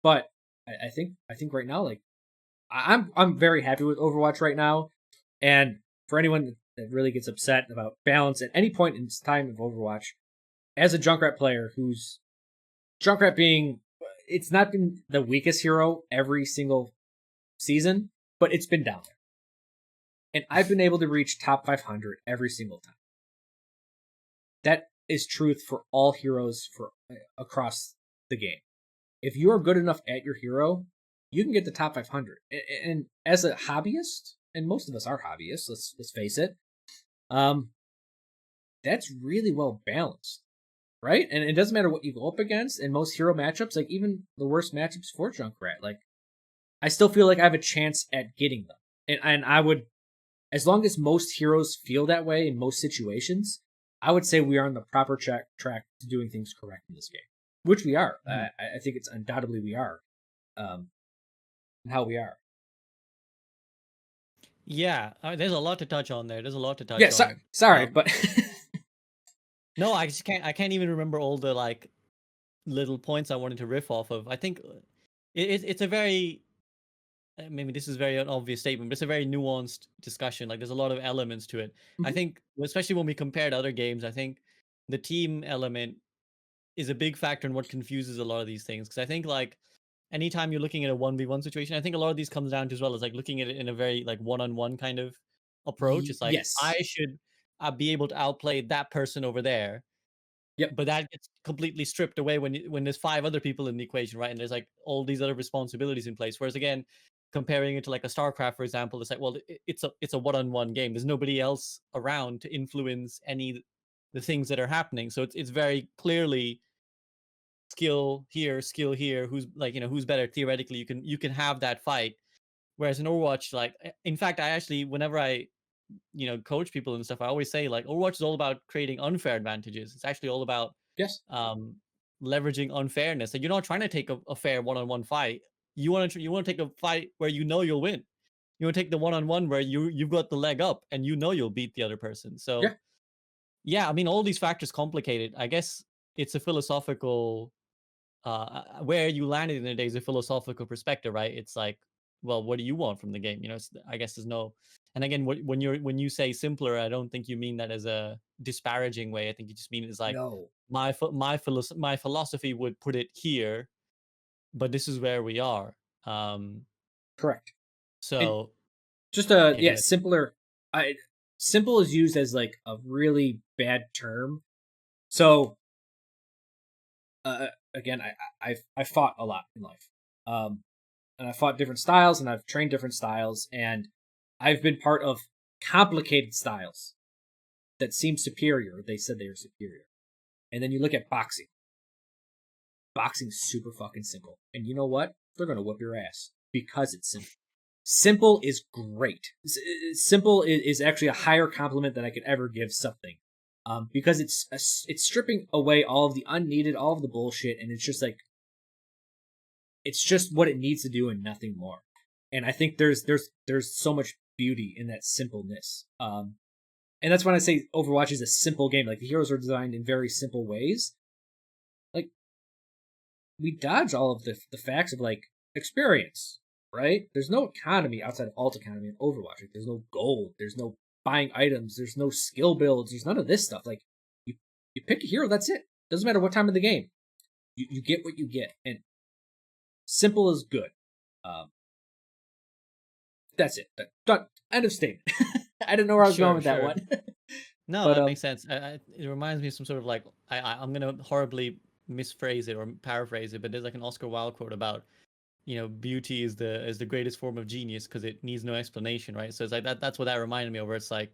[SPEAKER 1] But I think right now, like I'm very happy with Overwatch right now. And for anyone that really gets upset about balance at any point in time of Overwatch, as a Junkrat player who's Junkrat being, it's not been the weakest hero every single season, but it's been down there. And I've been able to reach top 500 every single time. That is truth for all heroes across the game. If you are good enough at your hero, you can get the top 500. And as a hobbyist, and most of us are hobbyists, let's face it, that's really well balanced, right? And it doesn't matter what you go up against in most hero matchups, like even the worst matchups for Junkrat, like I still feel like I have a chance at getting them. And I would as long as most heroes feel that way in most situations, I would say we are on the proper track to doing things correct in this game, which we are. I think it's undoubtedly we are, and how we are.
[SPEAKER 2] Yeah, there's a lot to touch on there. There's a lot to touch
[SPEAKER 1] Yeah,
[SPEAKER 2] on.
[SPEAKER 1] sorry, but
[SPEAKER 2] no, I just can't. I can't even remember all the like little points I wanted to riff off of. I think it's a very, maybe this is a very an obvious statement, but it's a very nuanced discussion. Like there's a lot of elements to it. I
[SPEAKER 1] Mhm.
[SPEAKER 2] think, especially when we compare to other games, I think the team element is a big factor in what confuses a lot of these things. Because I think like anytime you're looking at a 1v1 situation, I think a lot of these comes down to as well as like looking at it in a very like one-on-one kind of approach. It's like I
[SPEAKER 1] Yes,
[SPEAKER 2] should be able to outplay that person over there,
[SPEAKER 1] yep,
[SPEAKER 2] but that gets completely stripped away when when there's five other people in the equation, right? And there's like all these other responsibilities in place. Whereas again, comparing it to like a StarCraft, for example, it's like, well, it's a one-on-one game. There's nobody else around to influence any the things that are happening. So it's very clearly skill here. Who's like who's better theoretically? You can have that fight. Whereas in Overwatch, like in fact, I actually whenever I coach people and stuff, I always say like Overwatch is all about creating unfair advantages. It's actually all about
[SPEAKER 1] yes,
[SPEAKER 2] um leveraging unfairness. And you're not trying to take a fair one-on-one fight. You want to take a fight where you'll win. You want to take the one-on-one where you've got the leg up and you'll beat the other person.
[SPEAKER 1] yeah,
[SPEAKER 2] So yeah, I mean all these factors complicate it. I guess it's a philosophical where you landed in the day is a philosophical perspective, right? It's like, well, what do you want from the game? I guess there's no. And again, when you say simpler, I don't think you mean that as a disparaging way. I think you just mean it's like
[SPEAKER 1] no,
[SPEAKER 2] my philosophy would put it here, but this is where we are. Um,
[SPEAKER 1] correct. And
[SPEAKER 2] so
[SPEAKER 1] just
[SPEAKER 2] yeah, go
[SPEAKER 1] yeah,
[SPEAKER 2] ahead.
[SPEAKER 1] simpler. Simple is used as like a really bad term. So again, I've fought a lot in life, and I fought different styles, and I've trained different styles, and I've been part of complicated styles that seem superior. They said they were superior, and then you look at boxing. Boxing's super fucking simple, and you know what? They're gonna whip your ass because it's simple. Simple is great. Simple is actually a higher compliment than I could ever give something, because it's stripping away all of the unneeded, all of the bullshit, and it's just like it's just what it needs to do and nothing more. And I think there's so much beauty in that simpleness. And that's when I say Overwatch is a simple game. Like the heroes are designed in very simple ways. Like we dodge all of the facts of like experience, right? There's no economy outside of alt economy in Overwatch. Like, there's no gold. There's no buying items. There's no skill builds. There's none of this stuff. Like you pick a hero. That's it. Doesn't matter what time of the game. You get what you get, and simple is good. Um, that's it. End of statement. I didn't know where I was going
[SPEAKER 2] Sure,
[SPEAKER 1] with that
[SPEAKER 2] sure.
[SPEAKER 1] one.
[SPEAKER 2] No,
[SPEAKER 1] But
[SPEAKER 2] that makes sense. It reminds me of some sort of like I'm gonna horribly misphrase it or paraphrase it, but there's like an Oscar Wilde quote about beauty is the greatest form of genius because it needs no explanation, right? So it's like that's what that reminded me of, where it's like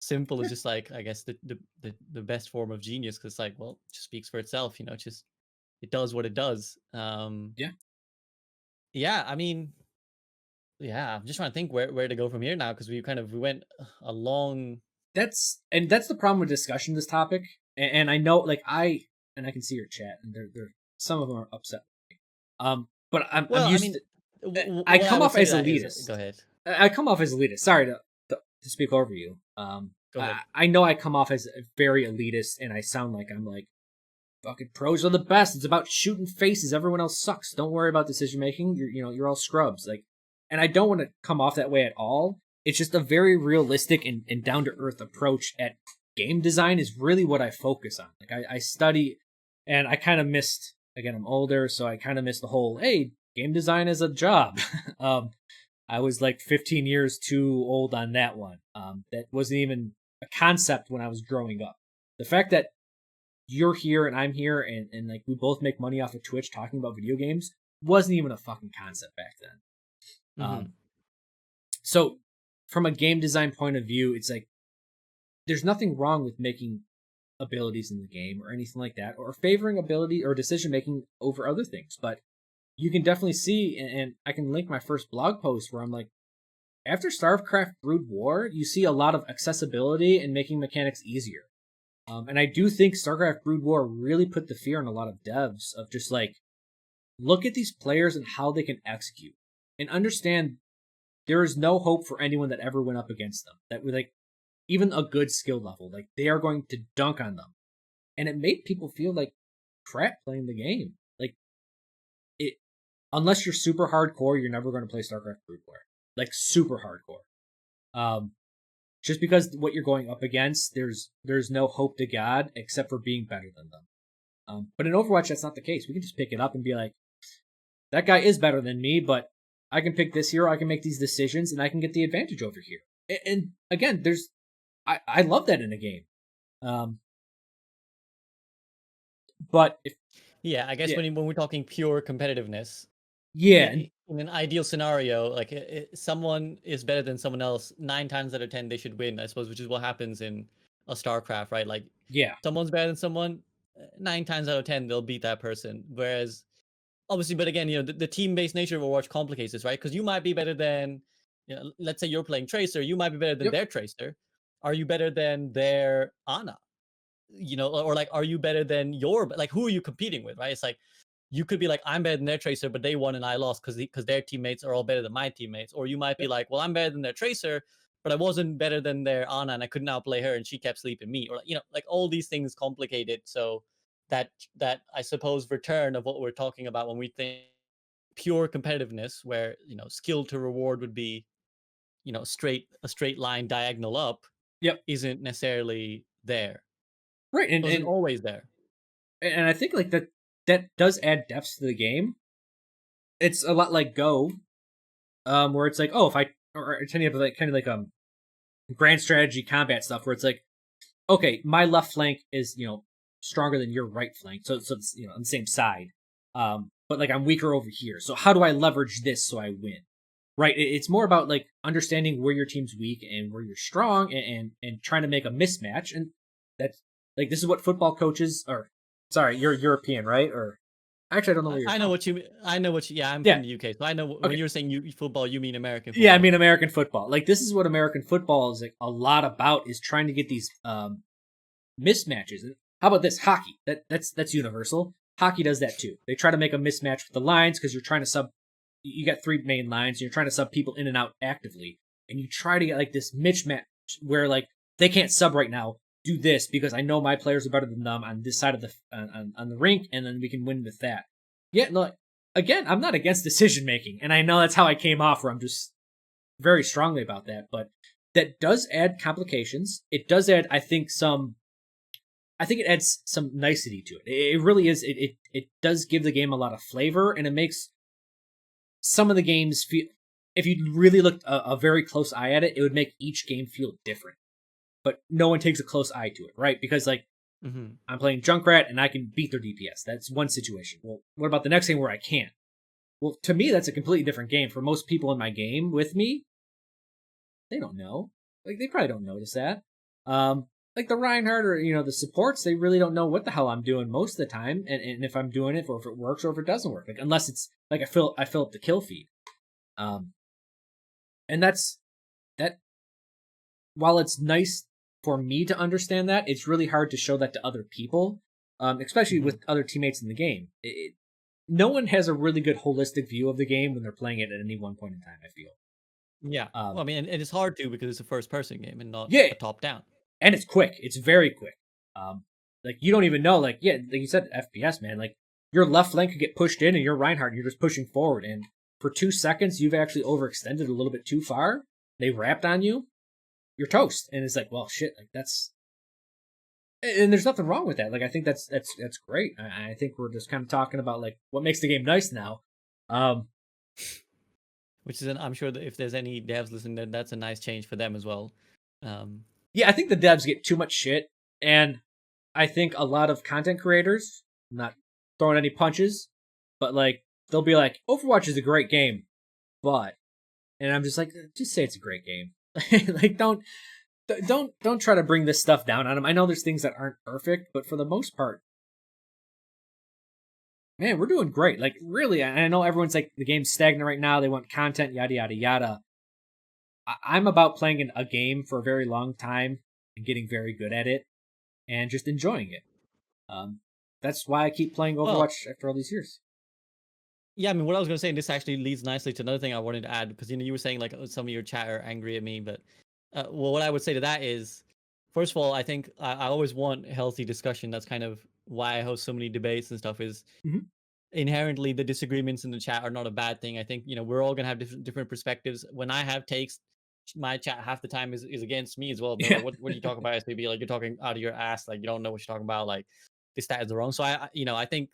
[SPEAKER 2] simple is
[SPEAKER 1] yeah,
[SPEAKER 2] just like I guess the best form of genius because it's like, well, it just speaks for itself, it just it does what it does.
[SPEAKER 1] yeah,
[SPEAKER 2] Yeah, I mean, yeah, I'm just trying to think where to go from here now because we went a long.
[SPEAKER 1] that's the problem with discussion this topic. And I know, like I can see your chat, and they're some of them are upset. But I'm
[SPEAKER 2] Well, I
[SPEAKER 1] used
[SPEAKER 2] mean,
[SPEAKER 1] to. I
[SPEAKER 2] what I
[SPEAKER 1] come
[SPEAKER 2] would
[SPEAKER 1] off
[SPEAKER 2] say to
[SPEAKER 1] as
[SPEAKER 2] that is,
[SPEAKER 1] elitist.
[SPEAKER 2] go ahead,
[SPEAKER 1] I come off as elitist. Sorry to speak over you.
[SPEAKER 2] go ahead.
[SPEAKER 1] I know I come off as very elitist, and I sound like I'm like fucking pros are the best. It's about shooting faces. Everyone else sucks. Don't worry about decision making. You're all scrubs. Like, and I don't want to come off that way at all. It's just a very realistic and down to earth approach at game design is really what I focus on. Like I study, and I kind of missed. Again, I'm older, so I kind of missed the whole hey game design is a job. I was like 15 years too old on that one. That wasn't even a concept when I was growing up. The fact that you're here and I'm here and like we both make money off of Twitch talking about video games wasn't even a fucking concept back then.
[SPEAKER 2] Hmm.
[SPEAKER 1] So from a game design point of view, it's like there's nothing wrong with making abilities in the game or anything like that, or favoring ability or decision making over other things. But you can definitely see, and I can link my first blog post where I'm like, after StarCraft Brood War, you see a lot of accessibility and making mechanics easier. And I do think StarCraft Brood War really put the fear in a lot of devs of just like, look at these players and how they can execute, and understand there is no hope for anyone that ever went up against them. That with like even a good skill level, like they are going to dunk on them, and it made people feel like crap playing the game. Like it, unless you're super hardcore, you're never going to play StarCraft Brood War. Like super hardcore. Just because what you're going up against, there's no hope to God except for being better than them. But in Overwatch, that's not the case. We can just pick it up and be like, that guy is better than me, but I can pick this hero, I can make these decisions, and I can get the advantage over here. And again, I love that in a game. But if
[SPEAKER 2] Yeah, I guess
[SPEAKER 1] yeah,
[SPEAKER 2] when we're talking pure competitiveness,
[SPEAKER 1] yeah,
[SPEAKER 2] in an ideal scenario, like someone is better than someone else, 9 times out of 10 they should win, I suppose, which is what happens in a StarCraft, right? Like
[SPEAKER 1] yeah,
[SPEAKER 2] someone's better than someone, 9 times out of 10 they'll beat that person. Whereas obviously, but again, the team-based nature of Overwatch complicates this, right? Because you might be better than, let's say you're playing Tracer, you might be better than
[SPEAKER 1] yep,
[SPEAKER 2] their Tracer. Are you better than their Ana? Or like, are you better than like, who are you competing with, right? It's like, you could be like, I'm better than their Tracer, but they won and I lost because their teammates are all better than my teammates. Or you might be
[SPEAKER 1] yep,
[SPEAKER 2] like, well, I'm better than their Tracer, but I wasn't better than their Ana and I couldn't outplay her and she kept sleeping me. Or like all these things complicated. So that I suppose return of what we're talking about when we think pure competitiveness, where skill to reward would be a straight line diagonal up,
[SPEAKER 1] yep.
[SPEAKER 2] isn't necessarily there.
[SPEAKER 1] Right, and
[SPEAKER 2] Wasn't
[SPEAKER 1] and
[SPEAKER 2] always there.
[SPEAKER 1] and I think like that does add depth to the game. It's a lot like Go, where it's like, oh, if I or any of like kind of like grand strategy combat stuff, where it's like, okay, my left flank is stronger than your right flank, so it's on the same side. But like I'm weaker over here, so how do I leverage this so I win? Right, it's more about like understanding where your team's weak and where you're strong, and trying to make a mismatch, and that's like this is what football coaches or sorry, you're European, right? Or actually, I don't know where you're
[SPEAKER 2] I know
[SPEAKER 1] from.
[SPEAKER 2] what you mean. I know what you. Yeah, I'm
[SPEAKER 1] Yeah,
[SPEAKER 2] from the UK, so I know when
[SPEAKER 1] okay,
[SPEAKER 2] you're saying football, you mean American
[SPEAKER 1] yeah, I
[SPEAKER 2] football.
[SPEAKER 1] mean American football. Like this is what American football is like a lot about, is trying to get these mismatches. How about this hockey? That's universal. Hockey does that too. They try to make a mismatch with the lines because you're trying to sub. You got three main lines, and you're trying to sub people in and out actively, and you try to get like this mismatch where like they can't sub right now. Do this because I know my players are better than them on this side of the on the rink, and then we can win with that. Yeah, no. Again, I'm not against decision making, and I know that's how I came off, where I'm just very strongly about that. But that does add complications. It does add, I think, I think it adds some nicety to it. It really is. It does give the game a lot of flavor, and it makes some of the games feel. If you really looked a very close eye at it, it would make each game feel different. But no one takes a close eye to it, right? Because like
[SPEAKER 2] Mm-hmm.
[SPEAKER 1] I'm playing Junkrat and I can beat their DPS. That's one situation. Well, what about the next game where I can't? Well, to me, that's a completely different game. For most people in my game with me, they don't know. Like they probably don't notice that. Like the Reinhardt or the supports, they really don't know what the hell I'm doing most of the time, and if I'm doing it or if it works or if it doesn't work. Like unless it's like I fill up the kill feed. Um, and that's that. While it's nice for me to understand that, it's really hard to show that to other people, especially
[SPEAKER 2] Mm-hmm.
[SPEAKER 1] with other teammates in the game. No one has a really good holistic view of the game when they're playing it at any one point in time, I feel.
[SPEAKER 2] Yeah. Well, I mean, and it's hard to because it's a first-person game and not
[SPEAKER 1] Yeah,
[SPEAKER 2] a top-down.
[SPEAKER 1] and it's quick. It's very quick. Like you don't even know. Like yeah, like you said, FPS man. Like your left flank could get pushed in, and you're Reinhardt. And you're just pushing forward, and for 2 seconds, you've actually overextended a little bit too far. They wrapped on you. You're toast, and it's like, well, shit. Like that's, and there's nothing wrong with that. Like I think that's great. I think we're just kind of talking about like what makes the game nice now. Um,
[SPEAKER 2] Which is, I'm sure that if there's any devs listening, then that's a nice change for them as well. Um,
[SPEAKER 1] yeah, I think the devs get too much shit, and I think a lot of content creators, I'm not throwing any punches, but like they'll be like, Overwatch is a great game, but, and I'm just like, just say it's a great game. Like don't try to bring this stuff down on them. I know there's things that aren't perfect, but for the most part, man, we're doing great. Like really, I know everyone's like the game's stagnant right now. They want content, yada yada yada. I'm about playing a game for a very long time and getting very good at it and just enjoying it. Um, that's why I keep playing
[SPEAKER 2] Well,
[SPEAKER 1] Overwatch after all these years.
[SPEAKER 2] yeah, I mean, what I was going to say, and this actually leads nicely to another thing I wanted to add, because you were saying like some of your chat are angry at me, but well, what I would say to that is, first of all, I think I always want healthy discussion. That's kind of why I host so many debates and stuff. Is
[SPEAKER 1] Hmm.
[SPEAKER 2] inherently the disagreements in the chat are not a bad thing. I think we're all gonna have different perspectives. When I have takes, my chat half the time is against me as well. They're
[SPEAKER 1] Yeah.
[SPEAKER 2] like, what are you talking about, SVB? Like, you're talking out of your ass. Like, you don't know what you're talking about. Like, this stat is wrong. So I think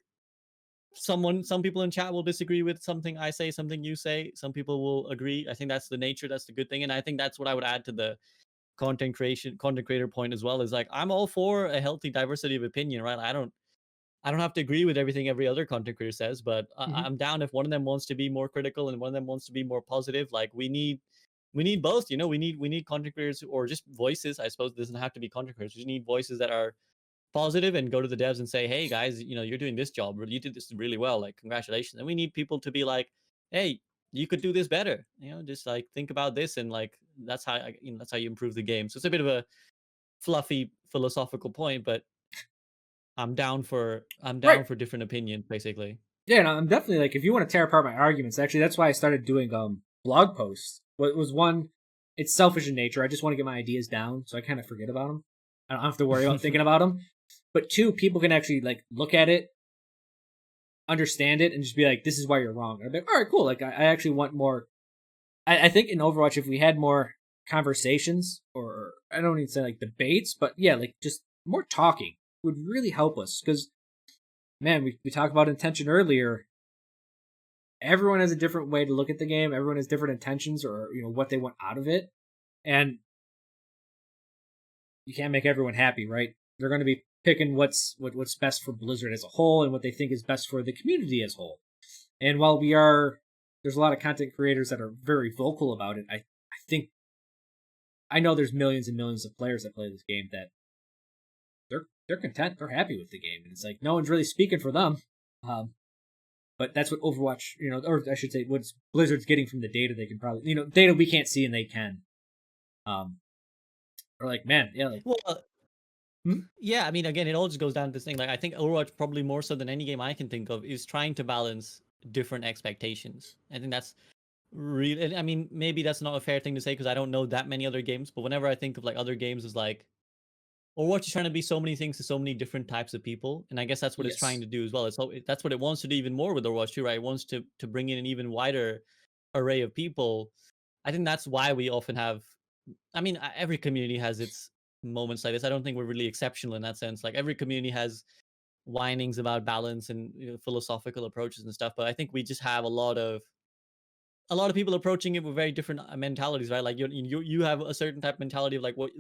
[SPEAKER 2] some people in chat will disagree with something I say, something you say. Some people will agree. I think that's the nature. That's the good thing. And I think that's what I would add to the content creator point as well. Is like, I'm all for a healthy diversity of opinion, right? I don't have to agree with everything every other content creator says, but
[SPEAKER 1] Hmm.
[SPEAKER 2] I'm down if one of them wants to be more critical and one of them wants to be more positive. Like, we need both. We need content creators, or just voices. I suppose it doesn't have to be content creators. We need voices that are positive and go to the devs and say, hey guys, you're doing this job. You did this really well. Like, congratulations. And we need people to be like, hey, you could do this better. Just like think about this, and like that's how you improve the game. So it's a bit of a fluffy philosophical point, but I'm
[SPEAKER 1] Right.
[SPEAKER 2] down for different opinions, basically.
[SPEAKER 1] Yeah, no, I'm definitely like if you want to tear apart my arguments, actually that's why I started doing blog posts. What was one it's selfish in nature. I just want to get my ideas down so I kind of forget about them. I don't have to worry about thinking about them. But two, people can actually like look at it, understand it, and just be like, this is why you're wrong. And I'd be like, all right, cool. Like I actually want more I think in Overwatch if we had more conversations or I don't even say like debates, but yeah, like just more talking would really help us because man, we talked about intention earlier. Everyone has a different way to look at the game. Everyone has different intentions or what they want out of it, and you can't make everyone happy, right? They're going to be picking what's best for Blizzard as a whole and what they think is best for the community as a whole. And while there's a lot of content creators that are very vocal about it. I think I know there's millions and millions of players that play this game that they're content, they're happy with the game, and it's like no one's really speaking for them. Um, But that's what Overwatch, or I should say, what Blizzard's getting from the data they can probably, data we can't see and they can. Um, or like, man, yeah, like,
[SPEAKER 2] Well,
[SPEAKER 1] hmm?
[SPEAKER 2] yeah, I mean, again, it all just goes down to this thing. Like, I think Overwatch, probably more so than any game I can think of, is trying to balance different expectations. I think that's really, I mean, maybe that's not a fair thing to say because I don't know that many other games, but whenever I think of like other games, is like, Overwatch is trying to be so many things to so many different types of people, and I guess that's what it's trying
[SPEAKER 1] Yes,
[SPEAKER 2] to do as well. That's what it wants to do even more with Overwatch too, right? It wants to bring in an even wider array of people. I think that's why we often have. I mean, every community has its moments like this. I don't think we're really exceptional in that sense. Like, every community has whinings about balance and philosophical approaches and stuff, but I think we just have a lot of people approaching it with very different mentalities, right? Like, you have a certain type of mentality of like what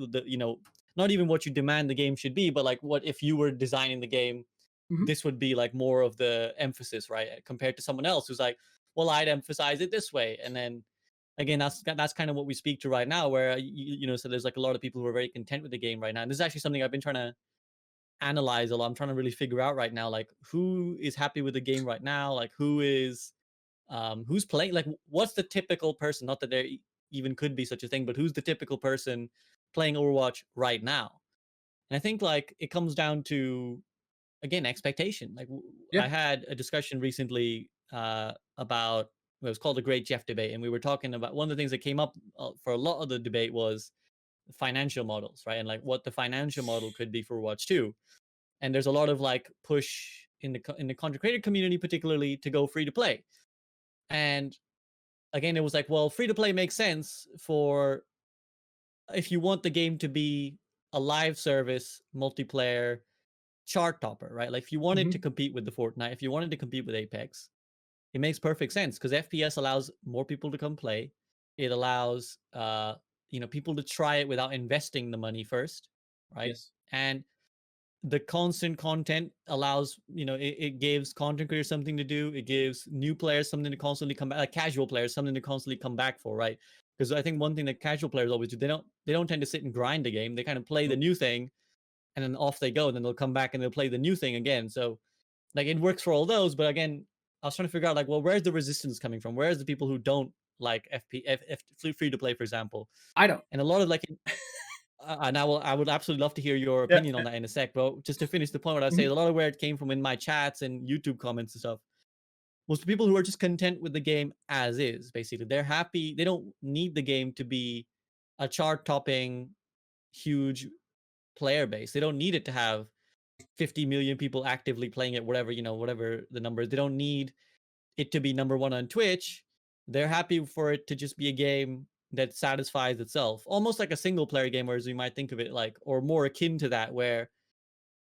[SPEAKER 2] not even what you demand the game should be, but like what if you were designing the game,
[SPEAKER 1] hmm,
[SPEAKER 2] this would be like more of the emphasis, right? Compared to someone else who's like, well, I'd emphasize it this way, and then again, that's kind of what we speak to right now, where so there's like a lot of people who are very content with the game right now, and this is actually something I've been trying to analyze a lot. I'm trying to really figure out right now, like, who is happy with the game right now, like who's playing, like what's the typical person, not that there even could be such a thing, but who's the typical person playing Overwatch right now. And I think like it comes down to, again, expectation. Like, I
[SPEAKER 1] yeah,
[SPEAKER 2] had a discussion recently about, it was called the Great Jeff Debate, and we were talking about, one of the things that came up for a lot of the debate was financial models, right? And like what the financial model could be for Overwatch 2. And there's a lot of like push in the content creator community particularly to go free to play. And again, it was like, well, free to play makes sense for if you want the game to be a live service multiplayer chart topper, right? Like, if you wanted to
[SPEAKER 1] hmm,
[SPEAKER 2] compete with the Fortnite, if you wanted to compete with Apex, it makes perfect sense because FPS allows more people to come play. It allows people to try it without investing the money first, right?
[SPEAKER 1] yes,
[SPEAKER 2] And the constant content allows, it gives content creators something to do. It gives new players something to constantly come back, like casual players something to constantly come back for, right? Because I think one thing that casual players always do, they don't tend to sit and grind the game. They kind of play the
[SPEAKER 1] nope,
[SPEAKER 2] new thing and then off they go, and then they'll come back and they'll play the new thing again. So like, it works for all those, but again, I was trying to figure out like, well, where's the resistance coming from? Where's the people who don't like free to play, for example.
[SPEAKER 1] I don't.
[SPEAKER 2] And a lot of like, and I would absolutely love to hear your
[SPEAKER 1] Yeah.
[SPEAKER 2] opinion on that in a sec. But just to finish the point, what I say, a lot of where it came from in my chats and YouTube comments and stuff was the people who are just content with the game as is. Basically, they're happy. They don't need the game to be a chart-topping, huge player base. They don't need it to have 50 million people actively playing it, whatever, whatever the number is. They don't need it to be number one on Twitch. They're happy for it to just be a game that satisfies itself, almost like a single player game, whereas you might think of it like, or more akin to that, where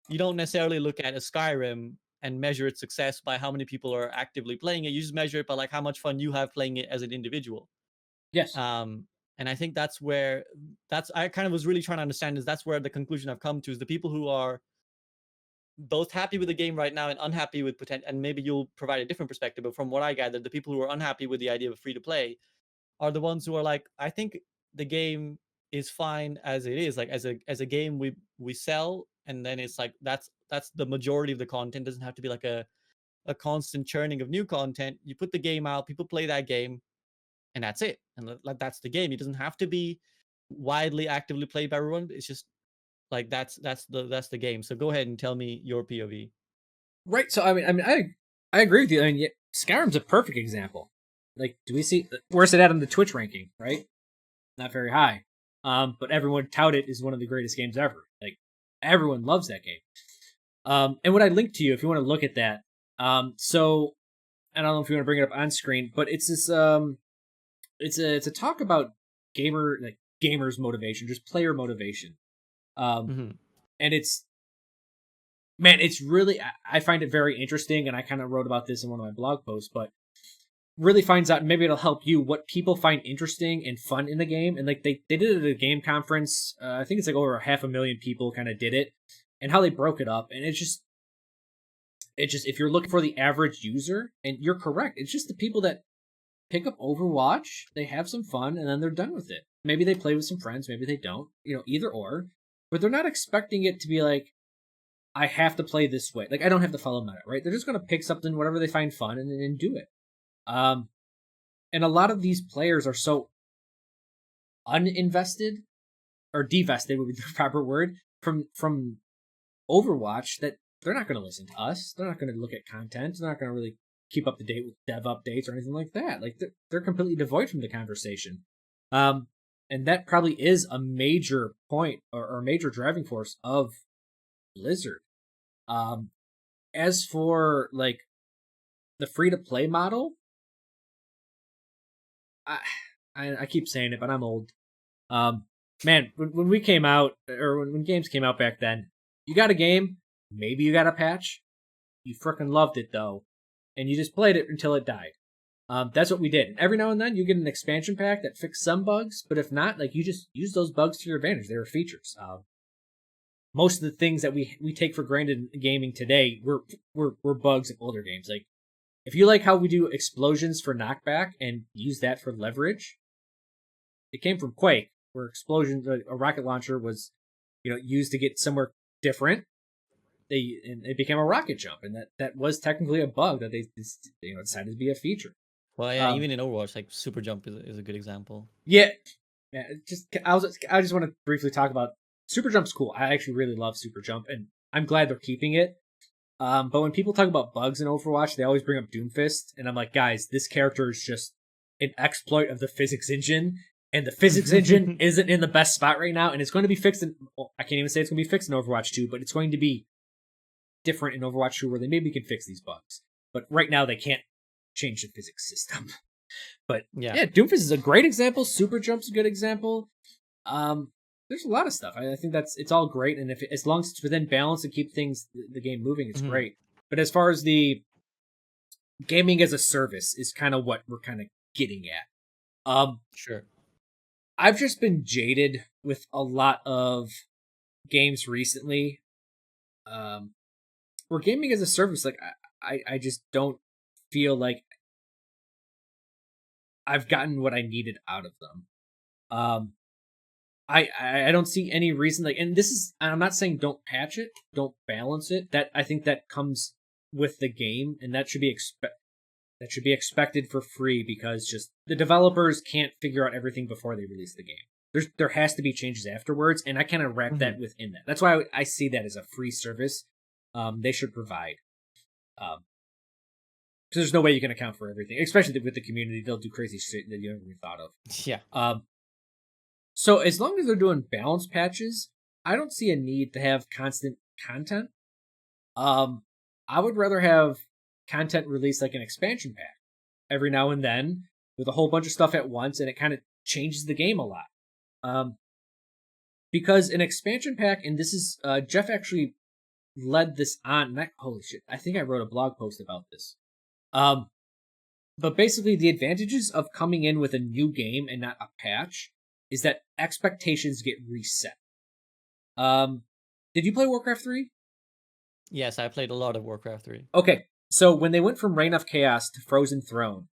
[SPEAKER 2] you don't necessarily look at a Skyrim and measure its success by how many people are actively playing it. You just measure it by like how much fun you have playing it as an individual.
[SPEAKER 1] Yes.
[SPEAKER 2] And I think that's where I kind of was really trying to understand is that's where the conclusion I've come to is the people who are both happy with the game right now and unhappy with potential, and maybe you'll provide a different perspective, but from what I gathered, the people who are unhappy with the idea of free to play are the ones who are like, I think the game is fine as it is, like as a game we sell, and then it's like that's the majority of the content. It doesn't have to be like a constant churning of new content. You put the game out, people play that game, and that's it, and like that's the game. It doesn't have to be widely actively played by everyone. It's just like that's the game. So go ahead and tell me your POV.
[SPEAKER 1] Right. So I agree with you. I mean, Skyrim's a perfect example. Like, do we see where's it at on the Twitch ranking? Right, not very high. But everyone tout it as one of the greatest games ever. Like, everyone loves that game. And what I linked to you, if you want to look at that. So I don't know if you want to bring it up on screen, but it's this it's a talk about gamers motivation, just player motivation. And it's really, I find it very interesting, and I kind of wrote about this in one of my blog posts, but really finds out, and maybe it'll help you, what people find interesting and fun in the game. And like they did it at a game conference. I think it's like over 500,000 people kind of did it, and how they broke it up. And it's just if you're looking for the average user, and you're correct, it's just the people that pick up Overwatch, they have some fun, and then they're done with it. Maybe they play with some friends, maybe they don't, either or. But they're not expecting it to be like, I have to play this way. Like, I don't have to follow meta, right? They're just going to pick something, whatever they find fun, and do it. And a lot of these players are so uninvested, or divested would be the proper word, from Overwatch, that they're not going to listen to us. They're not going to look at content. They're not going to really keep up to date with dev updates or anything like that. Like, they're completely devoid from the conversation. And that probably is a major point or a major driving force of Blizzard. As for like the free to play model, I keep saying it, but I'm old. Man, when we came out, or when games came out back then, you got a game, maybe you got a patch, you frickin' loved it though, and you just played it until it died. That's what we did. And every now and then you get an expansion pack that fixed some bugs, but if not, like, you just use those bugs to your advantage. They were features. Most of the things that we take for granted in gaming today were bugs in older games. Like, if you like how we do explosions for knockback and use that for leverage, it came from Quake, where explosions, a rocket launcher was, used to get somewhere different. And it became a rocket jump, and that was technically a bug that they decided to be a feature.
[SPEAKER 2] Well, yeah, even in Overwatch, like super jump is a good example.
[SPEAKER 1] Yeah, I just want to briefly talk about super jump's cool. I actually really love super jump, and I'm glad they're keeping it. But when people talk about bugs in Overwatch, they always bring up Doomfist, and I'm like, guys, this character is just an exploit of the physics engine, and the physics engine isn't in the best spot right now, and it's going to be fixed I can't even say it's going to be fixed in Overwatch 2, but it's going to be different in Overwatch 2, where they maybe can fix these bugs. But right now, they can't change the physics system. But yeah, Doomfist is a great example. Super Jump's a good example. There's a lot of stuff. I think it's all great, and as long as it's within balance and keep the game moving, it's great. But as far as the gaming as a service is kind of what we're kind of getting at.
[SPEAKER 2] Sure.
[SPEAKER 1] I've just been jaded with a lot of games recently. Where gaming as a service, like I just don't feel like I've gotten what I needed out of them. I don't see any reason, like, and I'm not saying don't patch it, don't balance it. That I think that comes with the game, and that should be that should be expected for free because just the developers can't figure out everything before they release the game. There has to be changes afterwards, and I kind of wrap that within that. That's why I see that as a free service. They should provide. Because there's no way you can account for everything, especially with the community. They'll do crazy shit that you haven't even thought of.
[SPEAKER 2] Yeah.
[SPEAKER 1] So as long as they're doing balance patches, I don't see a need to have constant content. I would rather have content released like an expansion pack every now and then with a whole bunch of stuff at once, and it kind of changes the game a lot. Because an expansion pack, and this is Jeff actually led this on. Holy shit! I think I wrote a blog post about this. But basically, the advantages of coming in with a new game and not a patch is that expectations get reset. Did you play Warcraft 3?
[SPEAKER 2] Yes, I played a lot of Warcraft 3.
[SPEAKER 1] Okay, so when they went from Reign of Chaos to Frozen Throne,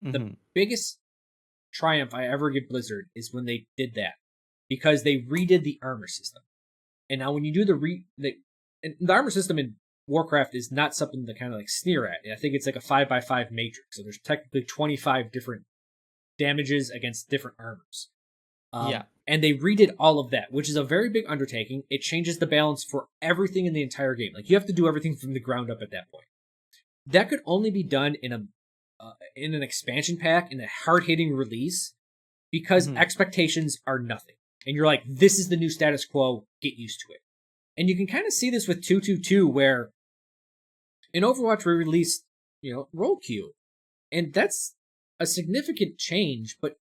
[SPEAKER 1] the biggest triumph I ever give Blizzard is when they did that, because they redid the armor system. And now when you do the armor system in Warcraft is not something to kind of like sneer at. I think it's like a 5x5 matrix, so there's technically 25 different damages against different armors. And they redid all of that, which is a very big undertaking. It changes the balance for everything in the entire game. Like, you have to do everything from the ground up at that point. That could only be done in an expansion pack, in a hard-hitting release, because expectations are nothing. And you're like, this is the new status quo, get used to it. And you can kind of see this with 222, where in Overwatch we released, roll queue. And that's a significant change, but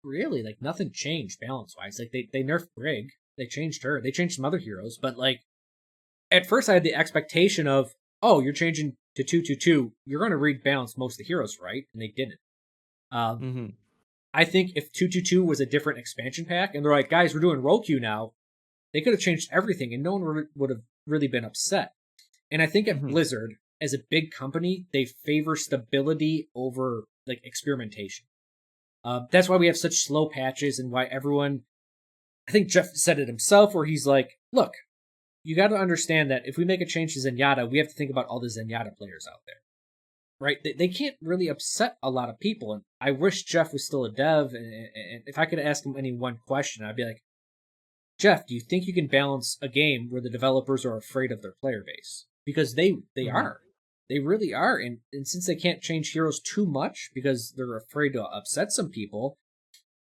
[SPEAKER 1] really, like, nothing changed balance-wise. Like, they nerfed Brig, they changed her, they changed some other heroes, but, like, at first I had the expectation of, oh, you're changing to 222, you're going to rebalance most of the heroes, right? And they didn't. I think if 222 was a different expansion pack, and they're like, guys, we're doing roll queue now, they could have changed everything, and no one would have really been upset. And I think at Blizzard, as a big company, they favor stability over, like, experimentation. That's why we have such slow patches, and why everyone, I think Jeff said it himself, where he's like, look, you got to understand that if we make a change to Zenyatta, we have to think about all the Zenyatta players out there, right? They can't really upset a lot of people, and I wish Jeff was still a dev, and if I could ask him any one question, I'd be like, Jeff, do you think you can balance a game where the developers are afraid of their player base? Because they are. They really are, and since they can't change heroes too much because they're afraid to upset some people,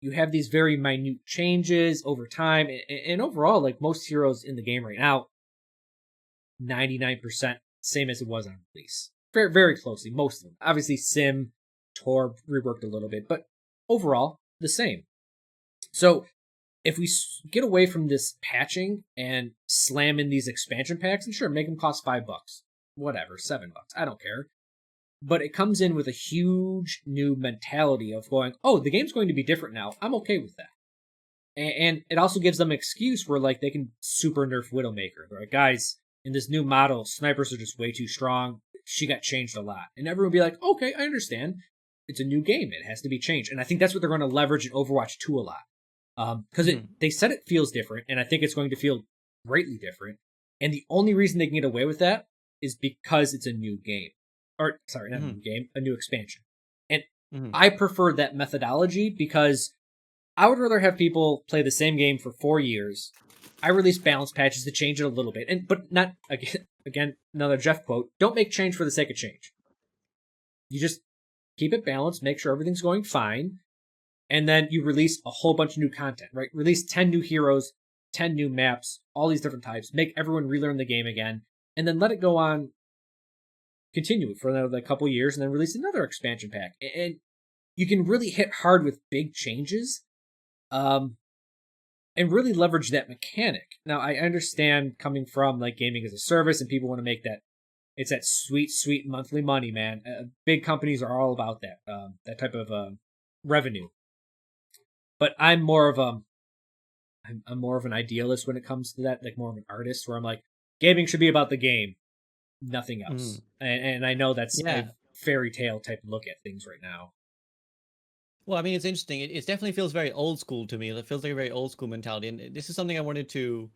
[SPEAKER 1] you have these very minute changes over time, and overall, like, most heroes in the game right now, 99% same as it was on release. Very, very closely, most of them. Obviously, Sim, Torb reworked a little bit, but overall, the same. So, if we get away from this patching and slam in these expansion packs, and sure, make them cost $5. Whatever, $7, I don't care. But it comes in with a huge new mentality of going, oh, the game's going to be different now. I'm okay with that. And it also gives them an excuse where, like, they can super nerf Widowmaker. They're like, guys, in this new model, snipers are just way too strong. She got changed a lot. And everyone will be like, okay, I understand. It's a new game. It has to be changed. And I think that's what they're going to leverage in Overwatch 2 a lot. Because they said it feels different, and I think it's going to feel greatly different. And the only reason they can get away with that is because it's a new game. Or, sorry, not a new game, a new expansion. And I prefer that methodology because I would rather have people play the same game for 4 years. I release balance patches to change it a little bit. But not, again, another Jeff quote, don't make change for the sake of change. You just keep it balanced, make sure everything's going fine, and then you release a whole bunch of new content, right? Release 10 new heroes, 10 new maps, all these different types, make everyone relearn the game again, and then let it go on, continue for another couple years, and then release another expansion pack. And you can really hit hard with big changes, and really leverage that mechanic. Now, I understand coming from, like, gaming as a service, and people want to make that, it's that sweet, sweet monthly money, man. Big companies are all about that, that type of revenue. But I'm more of I'm more of an idealist when it comes to that, like more of an artist, where I'm like, gaming should be about the game, nothing else. And I know that's a fairy tale type look at things right now.
[SPEAKER 2] Well, I mean, it's interesting. It definitely feels very old school to me. It feels like a very old school mentality. And this is something I wanted to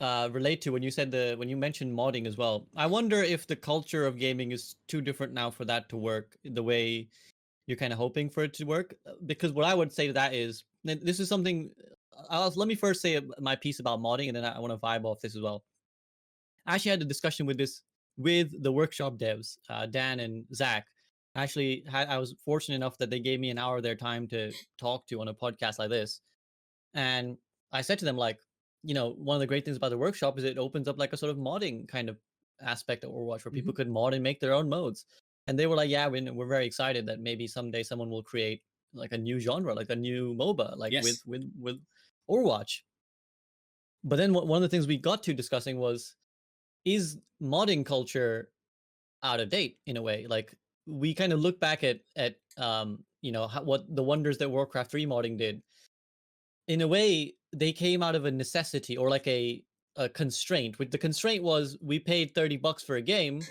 [SPEAKER 2] relate to when you said when you mentioned modding as well. I wonder if the culture of gaming is too different now for that to work the way you're kind of hoping for it to work. Because what I would say to that is, this is something. Let me first say my piece about modding, and then I want to vibe off this as well. I actually had a discussion with the workshop devs, Dan and Zach. I was fortunate enough that they gave me an hour of their time to talk to on a podcast like this. And I said to them, like, one of the great things about the workshop is it opens up like a sort of modding kind of aspect of Overwatch where people
[SPEAKER 1] Hmm.
[SPEAKER 2] could mod and make their own modes. And they were like, yeah, we're very excited that maybe someday someone will create like a new genre, like a new MOBA, like with
[SPEAKER 1] Yes.
[SPEAKER 2] with Overwatch. But then one of the things we got to discussing was, is modding culture out of date in a way? Like, we kind of look back at what the wonders that Warcraft 3 modding did. In a way, they came out of a necessity or like a constraint. With the constraint was we paid $30 for a game,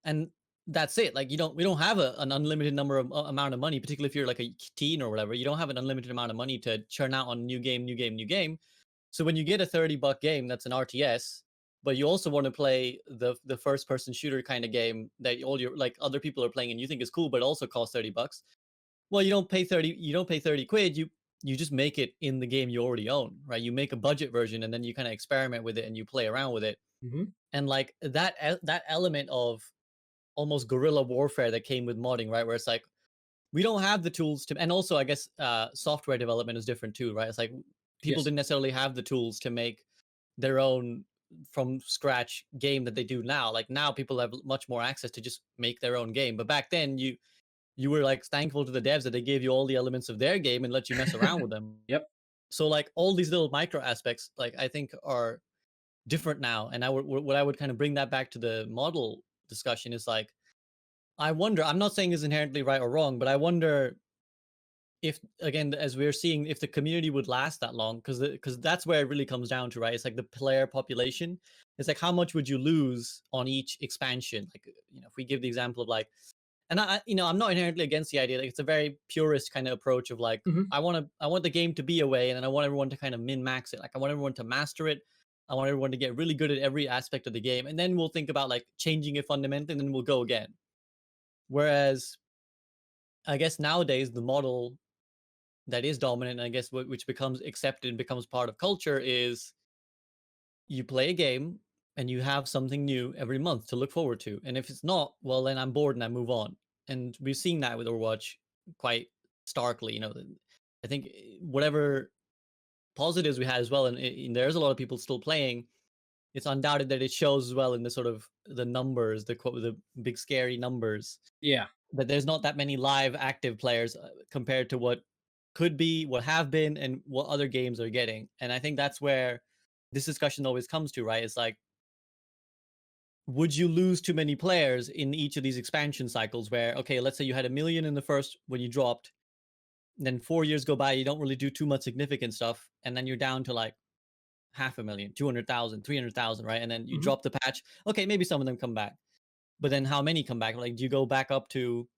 [SPEAKER 2] and that's it. Like, we don't have an unlimited number of amount of money, particularly if you're like a teen or whatever. You don't have an unlimited amount of money to churn out on new game, new game, new game. So when you get a $30 game that's an RTS, but you also want to play the first person shooter kind of game that all your like other people are playing and you think is cool, but also costs $30. Well, you don't pay 30 quid. You just make it in the game you already own, right? You make a budget version and then you kind of experiment with it and you play around with it.
[SPEAKER 1] Hmm.
[SPEAKER 2] And like that element of almost guerrilla warfare that came with modding, right? Where it's like, we don't have the tools to, and also I guess software development is different too, right? It's like people
[SPEAKER 1] Yes.
[SPEAKER 2] didn't necessarily have the tools to make their own from scratch game that they do now. Like, now people have much more access to just make their own game. But back then, you were like thankful to the devs that they gave you all the elements of their game and let you mess around with them.
[SPEAKER 1] Yep.
[SPEAKER 2] So like all these little micro aspects, like, I think are different now. And what I would kind of bring that back to the model discussion is like, I wonder, I'm not saying it's inherently right or wrong, but I wonder if, again, as we're seeing, if the community would last that long, because that's where it really comes down to, right? It's like the player population. It's like, how much would you lose on each expansion? Like, if we give the example of like, and I'm not inherently against the idea. Like, it's a very purist kind of approach of like,
[SPEAKER 1] Hmm.
[SPEAKER 2] I want the game to be a way, and then I want everyone to kind of min max it. Like, I want everyone to master it. I want everyone to get really good at every aspect of the game, and then we'll think about like changing it fundamentally, and then we'll go again. Whereas, I guess nowadays the model that is dominant, and I guess which becomes accepted and becomes part of culture, is you play a game and you have something new every month to look forward to. And if it's not, well, then I'm bored and I move on. And we've seen that with Overwatch quite starkly. I think whatever positives we had as well, and there's a lot of people still playing. It's undoubted that it shows as well in the sort of the numbers, the big scary numbers,
[SPEAKER 1] Yeah.
[SPEAKER 2] that there's not that many live active players compared to what could be, what have been, and what other games are getting. And I think that's where this discussion always comes to, right? It's like, would you lose too many players in each of these expansion cycles where, okay, let's say you had 1 million in the first when you dropped, then 4 years go by, you don't really do too much significant stuff, and then you're down to like 500,000, 200,000, 300,000, right? And then you
[SPEAKER 1] Hmm.
[SPEAKER 2] drop the patch. Okay, maybe some of them come back. But then how many come back? Like, do you go back up to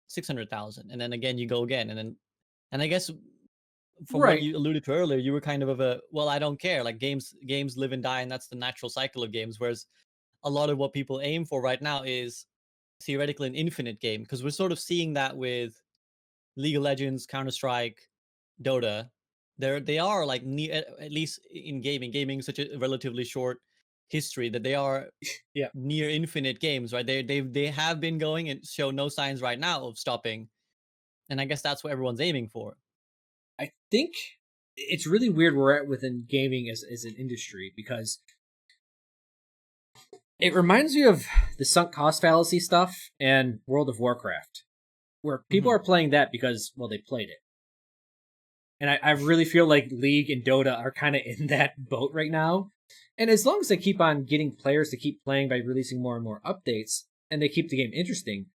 [SPEAKER 2] 600,000? And then again, you go again. And I guess from what
[SPEAKER 1] Right.
[SPEAKER 2] you alluded to earlier, you were kind of a, well, I don't care. Like, games live and die, and that's the natural cycle of games. Whereas a lot of what people aim for right now is theoretically an infinite game, because we're sort of seeing that with League of Legends, Counter Strike, Dota. They are like near, at least in gaming, such a relatively short history, that they are
[SPEAKER 1] Yeah.
[SPEAKER 2] near infinite games, right? They have been going and show no signs right now of stopping, and I guess that's what everyone's aiming for.
[SPEAKER 1] I think it's really weird where we're at within gaming as an industry because it reminds me of the sunk cost fallacy stuff and World of Warcraft, where people
[SPEAKER 2] Hmm.
[SPEAKER 1] are playing that because, well, they played it. And I really feel like League and Dota are kind of in that boat right now. And as long as they keep on getting players to keep playing by releasing more and more updates, and they keep the game interesting,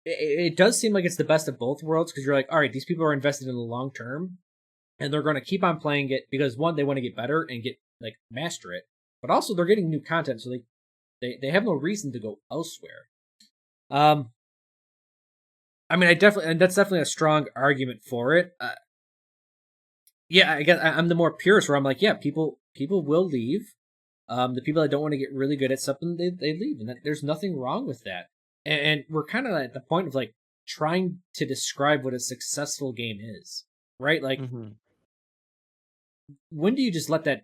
[SPEAKER 1] it does seem like it's the best of both worlds because you're like, all right, these people are invested in the long term, and they're going to keep on playing it because one, they want to get better and get like master it, but also they're getting new content, so they have no reason to go elsewhere. Um, I mean, and that's definitely a strong argument for it. Yeah, I guess I'm the more purist where I'm like, yeah, people people will leave. The people that don't want to get really good at something, they leave, and there's nothing wrong with that. And we're kind of at the point of like trying to describe what a successful game is, right? Like,
[SPEAKER 2] Mm-hmm.
[SPEAKER 1] when do you just let that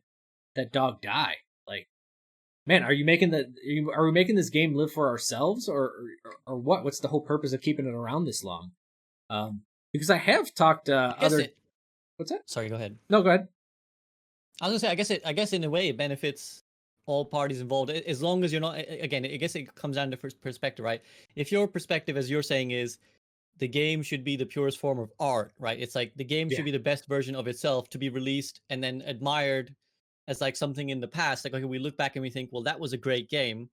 [SPEAKER 1] dog die? Like, man, are we making this game live for ourselves, or what? What's the whole purpose of keeping it around this long? Because I have talked
[SPEAKER 2] I guess
[SPEAKER 1] other.
[SPEAKER 2] it.
[SPEAKER 1] What's that?
[SPEAKER 2] Sorry, go ahead.
[SPEAKER 1] No, go ahead.
[SPEAKER 2] I was gonna say, I guess in a way it benefits all parties involved as long as you're not. Again, I guess it comes down to perspective, right? If your perspective, as you're saying, is the game should be the purest form of art, right? It's like the game
[SPEAKER 1] Yeah,
[SPEAKER 2] should be the best version of itself to be released and then admired as like something in the past. Like, okay, we look back and we think, well, that was a great game.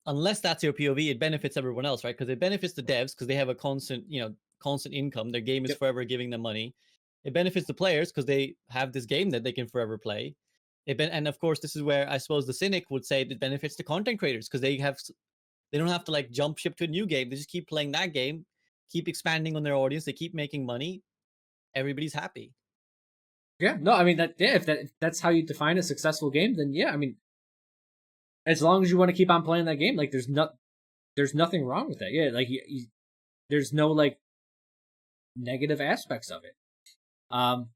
[SPEAKER 2] Unless that's your POV, it benefits everyone else, right? Because it benefits the devs because they have a constant income. Their game is
[SPEAKER 1] yep,
[SPEAKER 2] forever giving them money. It benefits the players because they have this game that they can forever play. And of course, this is where I suppose the cynic would say it benefits the content creators because they don't have to like jump ship to a new game. They just keep playing that game, keep expanding on their audience. They keep making money. Everybody's happy.
[SPEAKER 1] yeah. No, I mean that. Yeah, if that's how you define a successful game, then yeah, I mean, as long as you want to keep on playing that game, like there's nothing wrong with that. Yeah, like there's no like negative aspects of it. Um,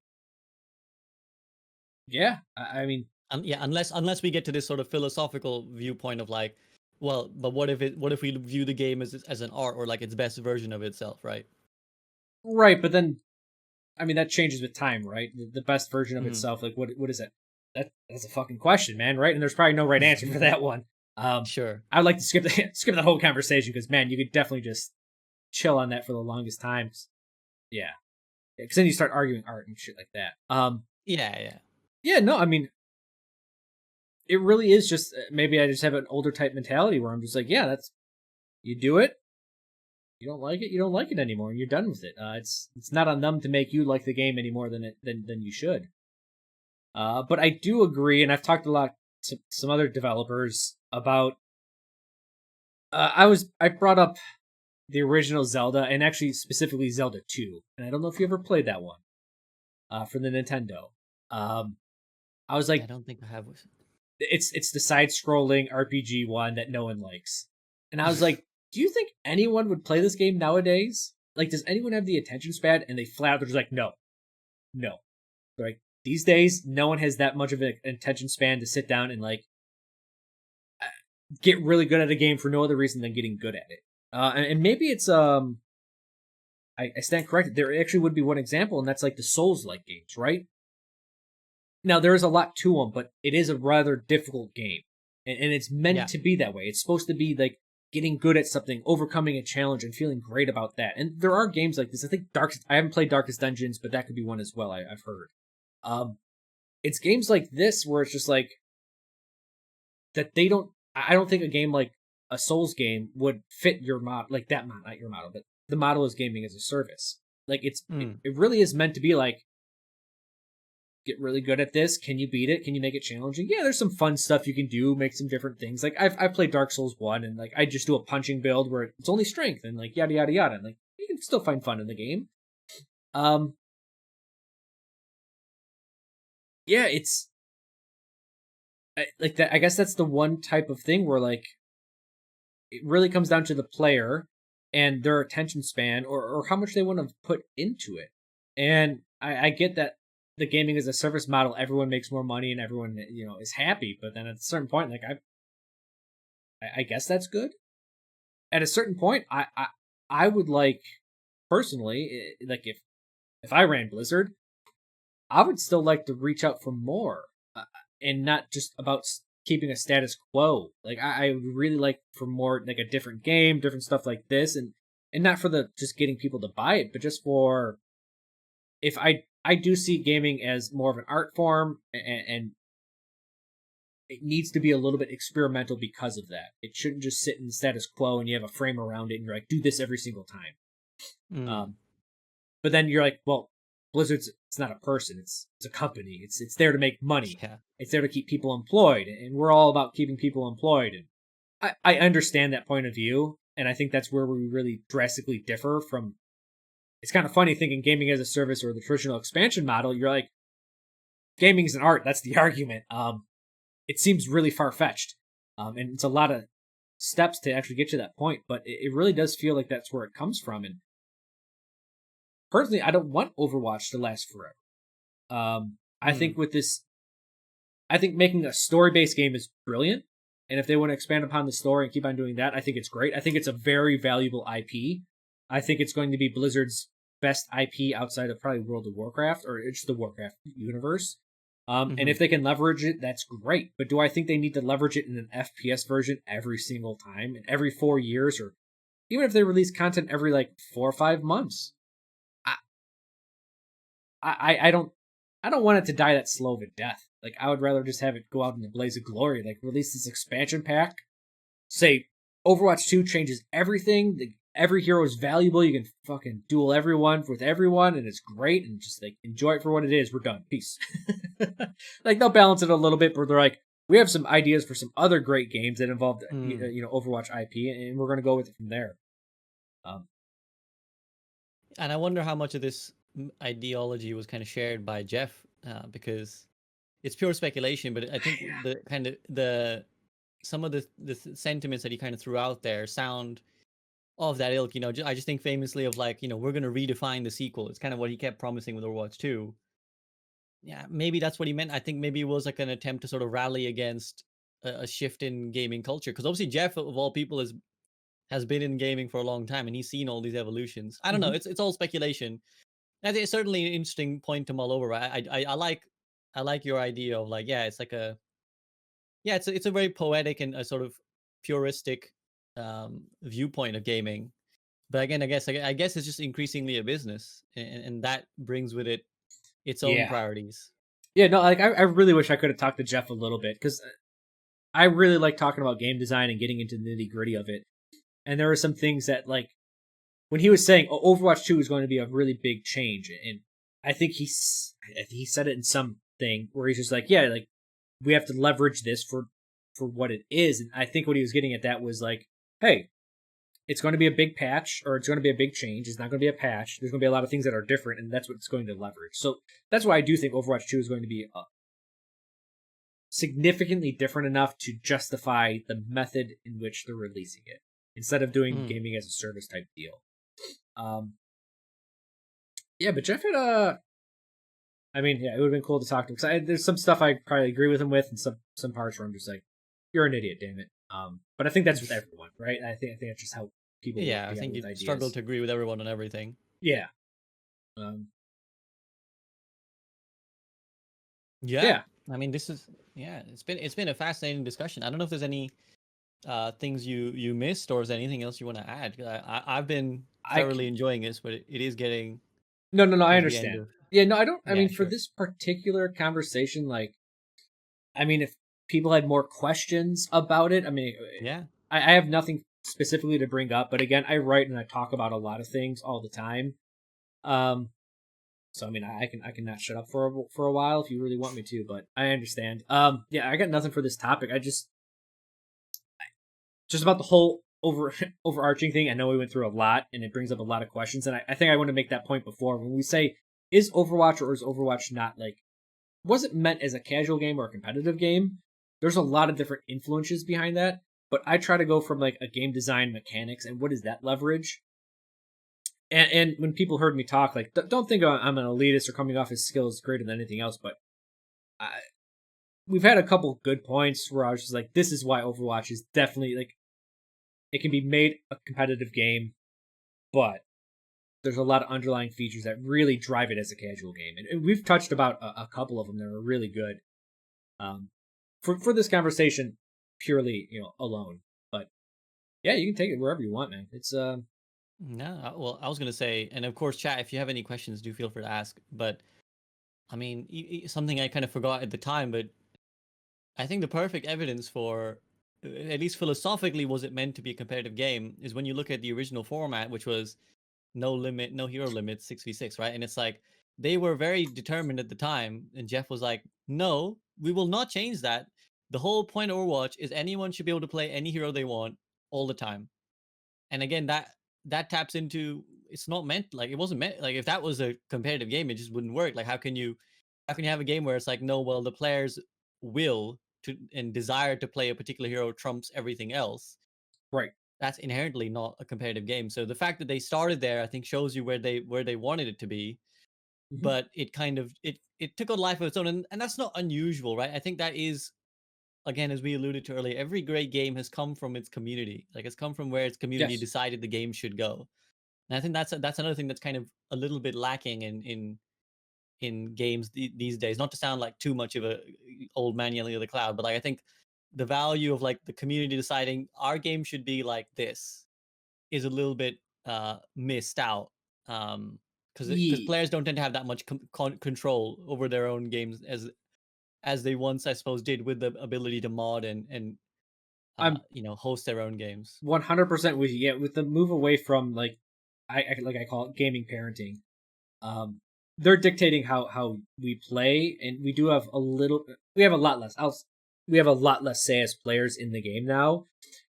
[SPEAKER 1] yeah, I mean,
[SPEAKER 2] Yeah, unless we get to this sort of philosophical viewpoint of like, well, but what if we view the game as an art or like its best version of itself, right?
[SPEAKER 1] right, but then I mean that changes with time, right? The best version of
[SPEAKER 2] Mm-hmm.
[SPEAKER 1] itself, like what is it? That's a fucking question, man, right? And there's probably no right answer for that one.
[SPEAKER 2] Sure.
[SPEAKER 1] I'd like to skip the skip the whole conversation because man, you could definitely just chill on that for the longest times. Yeah, because then you start arguing art and shit like that.
[SPEAKER 2] Yeah, yeah.
[SPEAKER 1] Yeah, no, I mean, it really is just maybe I just have an older type mentality where I'm just like, yeah, that's you do it. You don't like it, you don't like it anymore, and you're done with it. It's not on them to make you like the game any more than you should. But I do agree, and I've talked a lot to some other developers about. I brought up the original Zelda, and actually specifically Zelda 2, and I don't know if you ever played that one for the Nintendo. I was
[SPEAKER 2] Yeah, I
[SPEAKER 1] like,
[SPEAKER 2] don't think I have.
[SPEAKER 1] it's the side-scrolling RPG one that no one likes, and I was like, do you think anyone would play this game nowadays? Like, does anyone have the attention span? And they flat out they're just like, no, no. They're like, these days, no one has that much of an attention span to sit down and like get really good at a game for no other reason than getting good at it. And maybe it's I stand corrected. There actually would be one example, and that's like the Souls-like games, right? Now there is a lot to them, but it is a rather difficult game, and it's meant
[SPEAKER 2] Yeah.
[SPEAKER 1] to be that way. It's supposed to be like getting good at something, overcoming a challenge, and feeling great about that. And there are games like this. I think I haven't played Darkest Dungeons, but that could be one as well. I've heard. Um, it's games like this where it's just like that they don't. I don't think a game like a Souls game would fit your mod like that mod, not your model, but the model is gaming as a service. Like
[SPEAKER 2] Mm.
[SPEAKER 1] it really is meant to be like get really good at this. Can you beat it? Can you make it challenging? Yeah, there's some fun stuff you can do, make some different things. Like I played Dark Souls 1 and like I just do a punching build where it's only strength and like yada yada yada. And like you can still find fun in the game. Um yeah, it's like that I guess that's the one type of thing where like it really comes down to the player and their attention span or how much they want to put into it. And I get that the gaming as a service model, everyone makes more money and everyone is happy. But then at a certain point, like I guess that's good. At a certain point, I would like personally like if I ran Blizzard, I would still like to reach out for more and not just about keeping a status quo. Like I would really like for more like a different game, different stuff like this, and not for the just getting people to buy it, but just for if I do see gaming as more of an art form and it needs to be a little bit experimental because of that. It shouldn't just sit in the status quo and you have a frame around it and you're like, do this every single time.
[SPEAKER 2] Mm.
[SPEAKER 1] But then you're like, well, Blizzard's it's not a person, it's a company. It's there to make money.
[SPEAKER 2] Yeah.
[SPEAKER 1] It's there to keep people employed, and we're all about keeping people employed. And I understand that point of view, and I think that's where we really drastically differ from. It's kind of funny thinking gaming as a service or the traditional expansion model. You're like, gaming is an art. That's the argument. It seems really far fetched, and it's a lot of steps to actually get to that point. But it really does feel like that's where it comes from. And personally, I don't want Overwatch to last forever. I think with this, I think making a story based game is brilliant. And if they want to expand upon the story and keep on doing that, I think it's great. I think it's a very valuable IP. I think it's going to be Blizzard's best IP outside of probably World of Warcraft or just the Warcraft universe. And if they can leverage it, that's great. But do I think they need to leverage it in an FPS version every single time and every 4 years, or even if they release content every like 4 or 5 months? I don't want it to die that slow of a death. Like, I would rather just have it go out in a blaze of glory. Like, release this expansion pack. Say, Overwatch 2 changes everything. Every hero is valuable. You can fucking duel everyone with everyone, and it's great. And just, like, enjoy it for what it is. We're done. Peace. Like, they'll balance it a little bit, but they're like, we have some ideas for some other great games that involve, Overwatch IP, and we're going to go with it from there.
[SPEAKER 2] And I wonder how much of this ideology was kind of shared by Jeff, because it's pure speculation, but I think some of the sentiments that he kind of threw out there sound of that ilk. I just think famously of like, we're going to redefine the sequel. It's kind of what he kept promising with Overwatch 2. Yeah, maybe that's what he meant. I think maybe it was like an attempt to sort of rally against a shift in gaming culture, because obviously Jeff, of all people, has been in gaming for a long time, and he's seen all these evolutions. I don't know. It's all speculation. I think it's certainly an interesting point to mull over. Right? I like your idea of like, it's like it's a very poetic and a sort of puristic viewpoint of gaming. But again, I guess it's just increasingly a business, and that brings with it its own priorities.
[SPEAKER 1] Yeah, no, like I really wish I could have talked to Jeff a little bit, because I really like talking about game design and getting into the nitty gritty of it. And there are some things that, like, when he was saying Overwatch 2 is going to be a really big change, and I think he said it in something where he's just like, yeah, like, we have to leverage this for what it is. And I think what he was getting at that was like, hey, it's going to be a big patch, or it's going to be a big change. It's not going to be a patch. There's going to be a lot of things that are different, and that's what it's going to leverage. So that's why I do think Overwatch 2 is going to be significantly different enough to justify the method in which they're releasing it, instead of doing gaming as a service type deal. Yeah, but Jeff had it would have been cool to talk to him, because there's some stuff I probably agree with him with, and some parts where I'm just like, you're an idiot, damn it. But I think that's with everyone, right? I think that's just how people.
[SPEAKER 2] Yeah, I think you struggle to agree with everyone on everything.
[SPEAKER 1] Yeah.
[SPEAKER 2] Yeah. I mean, it's been a fascinating discussion. I don't know if there's any things you missed, or is there anything else you want to add? I've been thoroughly enjoying this, but it is getting
[SPEAKER 1] no, I understand. Yeah, no, I don't. I mean,
[SPEAKER 2] sure.
[SPEAKER 1] for this particular conversation, like, I mean, if people had more questions about it, I mean, I have nothing specifically to bring up, but again, I write and I talk about a lot of things all the time. So I mean, I can not shut up for a while if you really want me to, but I understand. Yeah, I got nothing for this topic. I just about the whole overarching thing. I know we went through a lot, and it brings up a lot of questions, and I think I want to make that point before when we say, is Overwatch or is Overwatch not, like, was it meant as a casual game or a competitive game? There's a lot of different influences behind that, but I try to go from like a game design mechanics and what is that leverage. And when people heard me talk, like, don't think I'm an elitist or coming off as skills greater than anything else, but we've had a couple good points where I was just like, this is why Overwatch is definitely, like, it can be made a competitive game, but there's a lot of underlying features that really drive it as a casual game. And we've touched about a couple of them that are really good for this conversation purely, alone. But yeah, you can take it wherever you want, man. It's
[SPEAKER 2] No, well, I was gonna say, and of course, chat, if you have any questions, do feel free to ask. But I mean, something I kind of forgot at the time, but I think the perfect evidence for, at least philosophically, was it meant to be a competitive game, is when you look at the original format, which was no limit, no hero limit, 6v6, right? And it's like, they were very determined at the time, and Jeff was like, no, we will not change that. The whole point of Overwatch is anyone should be able to play any hero they want all the time. And again, that taps into, it's not meant, like, it wasn't meant, like, if that was a competitive game, it just wouldn't work. Like, how can you how can you have a game where it's like, no, well, the players will to and desire to play a particular hero trumps everything else?
[SPEAKER 1] Right.
[SPEAKER 2] That's inherently not a competitive game. So the fact that they started there, I think, shows you where they wanted it to be.
[SPEAKER 1] Hmm.
[SPEAKER 2] But it kind of it took a life of its own, and that's not unusual, right? I think that is, again, as we alluded to earlier, every great game has come from its community. Like, it's come from where its community
[SPEAKER 1] Yes.
[SPEAKER 2] decided the game should go. And I think that's another thing that's kind of a little bit lacking in games these days. Not to sound like too much of a old man yelling at the cloud, but like, I think the value of like the community deciding our game should be like this is a little bit missed out. Because
[SPEAKER 1] Ye
[SPEAKER 2] players don't tend to have that much control over their own games as they once, I suppose, did with the ability to mod and
[SPEAKER 1] I'm
[SPEAKER 2] host their own games.
[SPEAKER 1] 100% with you. Yeah, with the move away from like I call it gaming parenting. They're dictating how we play, and we do have a little. We have a lot less. We have a lot less say as players in the game now,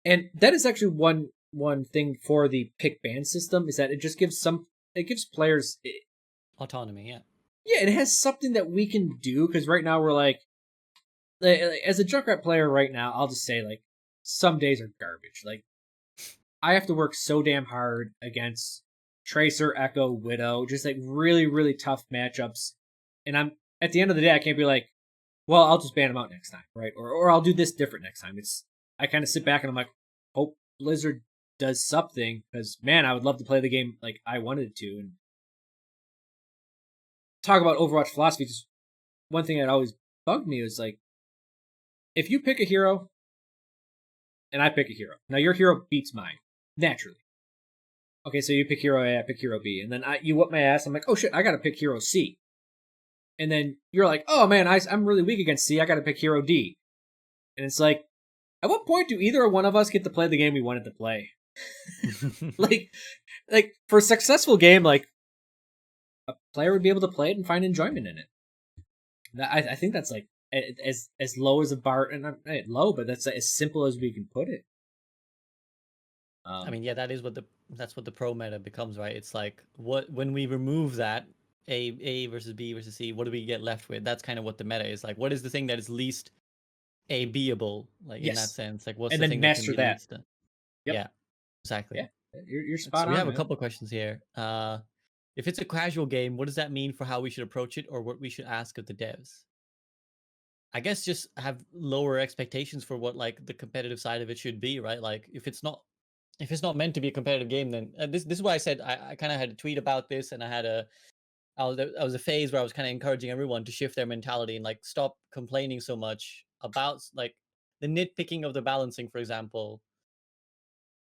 [SPEAKER 1] and that is actually one thing for the pick ban system is that it gives players
[SPEAKER 2] Autonomy, yeah.
[SPEAKER 1] yeah, it has something that we can do because right now we're like as a Junkrat player right now, I'll just say like some days are garbage. Like I have to work so damn hard against Tracer, Echo, Widow, just like really, really tough matchups. And I'm at the end of the day, I can't be like, well, I'll just ban them out next time, right? Or I'll do this different next time. It's I kind of sit back and I'm like, hope Blizzard does something because man, I would love to play the game like I wanted to. And talk about Overwatch philosophy. Just one thing that always bugged me was like, if you pick a hero and I pick a hero, now your hero beats mine naturally. Okay, so you pick hero A, I pick hero B, and then you whip my ass. I'm like, oh shit, I gotta pick hero C. And then you're like, oh man, I'm really weak against C. I gotta pick hero D. And it's like, at what point do either one of us get to play the game we wanted to play? like, like for a successful game, like a player would be able to play it and find enjoyment in it. I think that's like as low as a bar, and not low, but that's as simple as we can put it.
[SPEAKER 2] I mean, yeah, that's what the pro meta becomes, right? It's like, what when we remove that A versus B versus C, what do we get left with? That's kind of what the meta is like. What is the thing that is least A Bable, like, in that
[SPEAKER 1] Yes,
[SPEAKER 2] sense? Like, what's
[SPEAKER 1] and
[SPEAKER 2] the
[SPEAKER 1] then
[SPEAKER 2] thing that can
[SPEAKER 1] master
[SPEAKER 2] be
[SPEAKER 1] that.
[SPEAKER 2] least done?
[SPEAKER 1] Yep.
[SPEAKER 2] Yeah, exactly.
[SPEAKER 1] Yeah, you're
[SPEAKER 2] So
[SPEAKER 1] spot
[SPEAKER 2] we
[SPEAKER 1] on,
[SPEAKER 2] have a
[SPEAKER 1] man.
[SPEAKER 2] couple of questions here. If it's a casual game, what does that mean for how we should approach it, or what we should ask of the devs? I guess just have lower expectations for what like the competitive side of it should be, right? Like, if it's not meant to be a competitive game, then this is why I said I kind of had a tweet about this, and I was a phase where I was kind of encouraging everyone to shift their mentality and like stop complaining so much about like the nitpicking of the balancing, for example.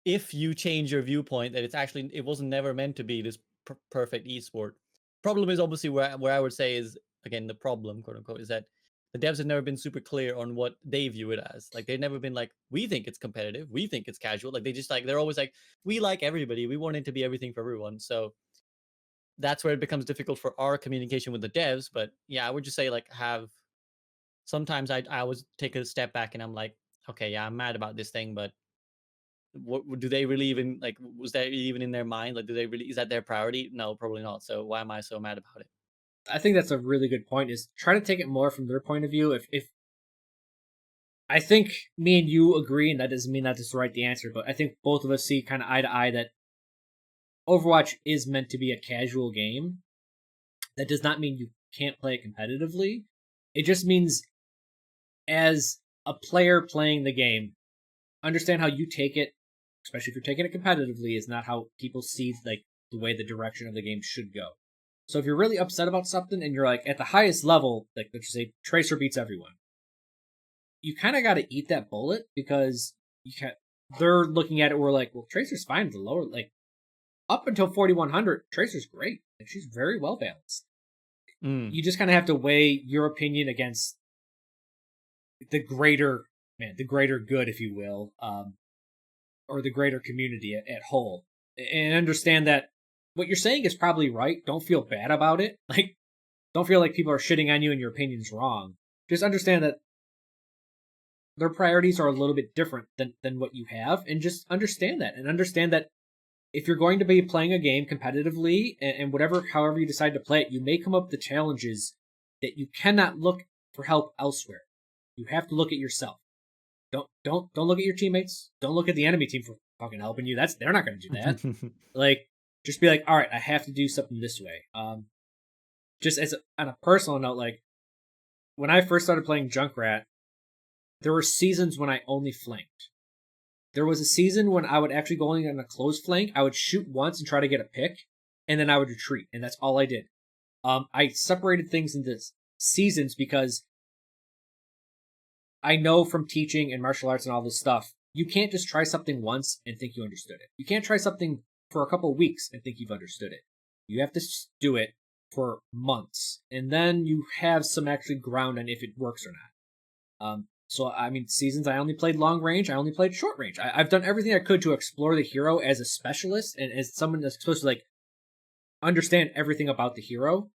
[SPEAKER 2] If you change your viewpoint that it wasn't never meant to be this perfect esport. Problem is obviously where I would say is, again, the problem, quote unquote, is that the devs have never been super clear on what they view it as. Like, they've never been like, we think it's competitive, we think it's casual. Like, they just like, they're always like, we like everybody, we want it to be everything for everyone. So that's where it becomes difficult for our communication with the devs. But yeah, I would just say like, have sometimes I always take a step back and I'm like, okay, yeah, I'm mad about this thing, but what do they really even like? Was that even in their mind? Like, do they really, is that their priority? No, probably not. So why am I so mad about it?
[SPEAKER 1] I think that's a really good point. Is try to take it more from their point of view. If I think me and you agree, and that doesn't mean that is the right answer, but I think both of us see kind of eye to eye that Overwatch is meant to be a casual game. That does not mean you can't play it competitively. It just means as a player playing the game, understand how you take it, especially if you're taking it competitively, is not how people see like the way the direction of the game should go. So if you're really upset about something and you're like at the highest level, like let's just say Tracer beats everyone, you kind of got to eat that bullet because you can't. They're looking at it. We're like, well, Tracer's fine at the lower, like up until 4100, Tracer's great. Like she's very well balanced.
[SPEAKER 2] Mm.
[SPEAKER 1] You just kind of have to weigh your opinion against the greater the greater good, if you will, or the greater community at whole, and understand that what you're saying is probably right. Don't feel bad about it. Like, don't feel like people are shitting on you and your opinion's wrong. Just understand that their priorities are a little bit different than what you have, and just understand that. And understand that if you're going to be playing a game competitively and whatever, however you decide to play it, you may come up with the challenges that you cannot look for help elsewhere. You have to look at yourself. Don't look at your teammates. Don't look at the enemy team for fucking helping you. They're not going to do that. Like, just be like, all right, I have to do something this way. Just on a personal note, like when I first started playing Junkrat, there were seasons when I only flanked. There was a season when I would actually go only on a close flank. I would shoot once and try to get a pick, and then I would retreat, and that's all I did. I separated things into seasons because I know from teaching and martial arts and all this stuff, you can't just try something once and think you understood it. You can't try something for a couple of weeks and think you've understood it. You have to do it for months, and then you have some actually ground on if it works or not. So, I mean, seasons, I only played long range, I only played short range. I've done everything I could to explore the hero as a specialist and as someone that's supposed to, like, understand everything about the hero.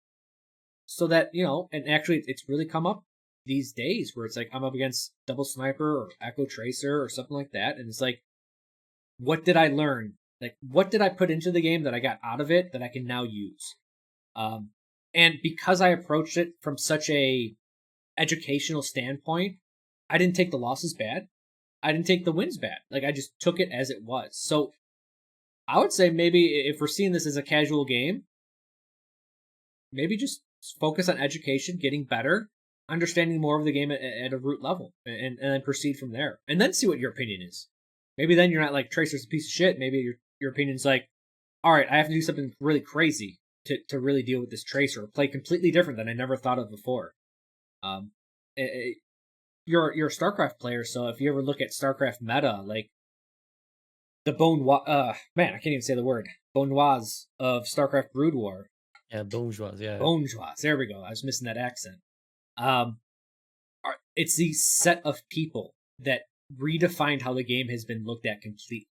[SPEAKER 1] So that, and actually it's really come up these days where it's like I'm up against Double Sniper or Echo Tracer or something like that, and it's like, what did I learn? Like, what did I put into the game that I got out of it that I can now use? And because I approached it from such a educational standpoint, I didn't take the losses bad. I didn't take the wins bad. Like, I just took it as it was. So I would say maybe if we're seeing this as a casual game, maybe just focus on education, getting better, understanding more of the game at a root level, and then proceed from there. And then see what your opinion is. Maybe then you're not like, Tracer's a piece of shit. Maybe your opinion's like, all right, I have to do something really crazy to really deal with this Tracer, or play completely different than I never thought of before. You're a StarCraft player, so if you ever look at StarCraft meta, like the man, I can't even say the word. Bonnois of StarCraft Brood War.
[SPEAKER 2] Yeah, Bonjour, yeah.
[SPEAKER 1] Bonjour, there we go. I was missing that accent. It's the set of people that redefined how the game has been looked at completely.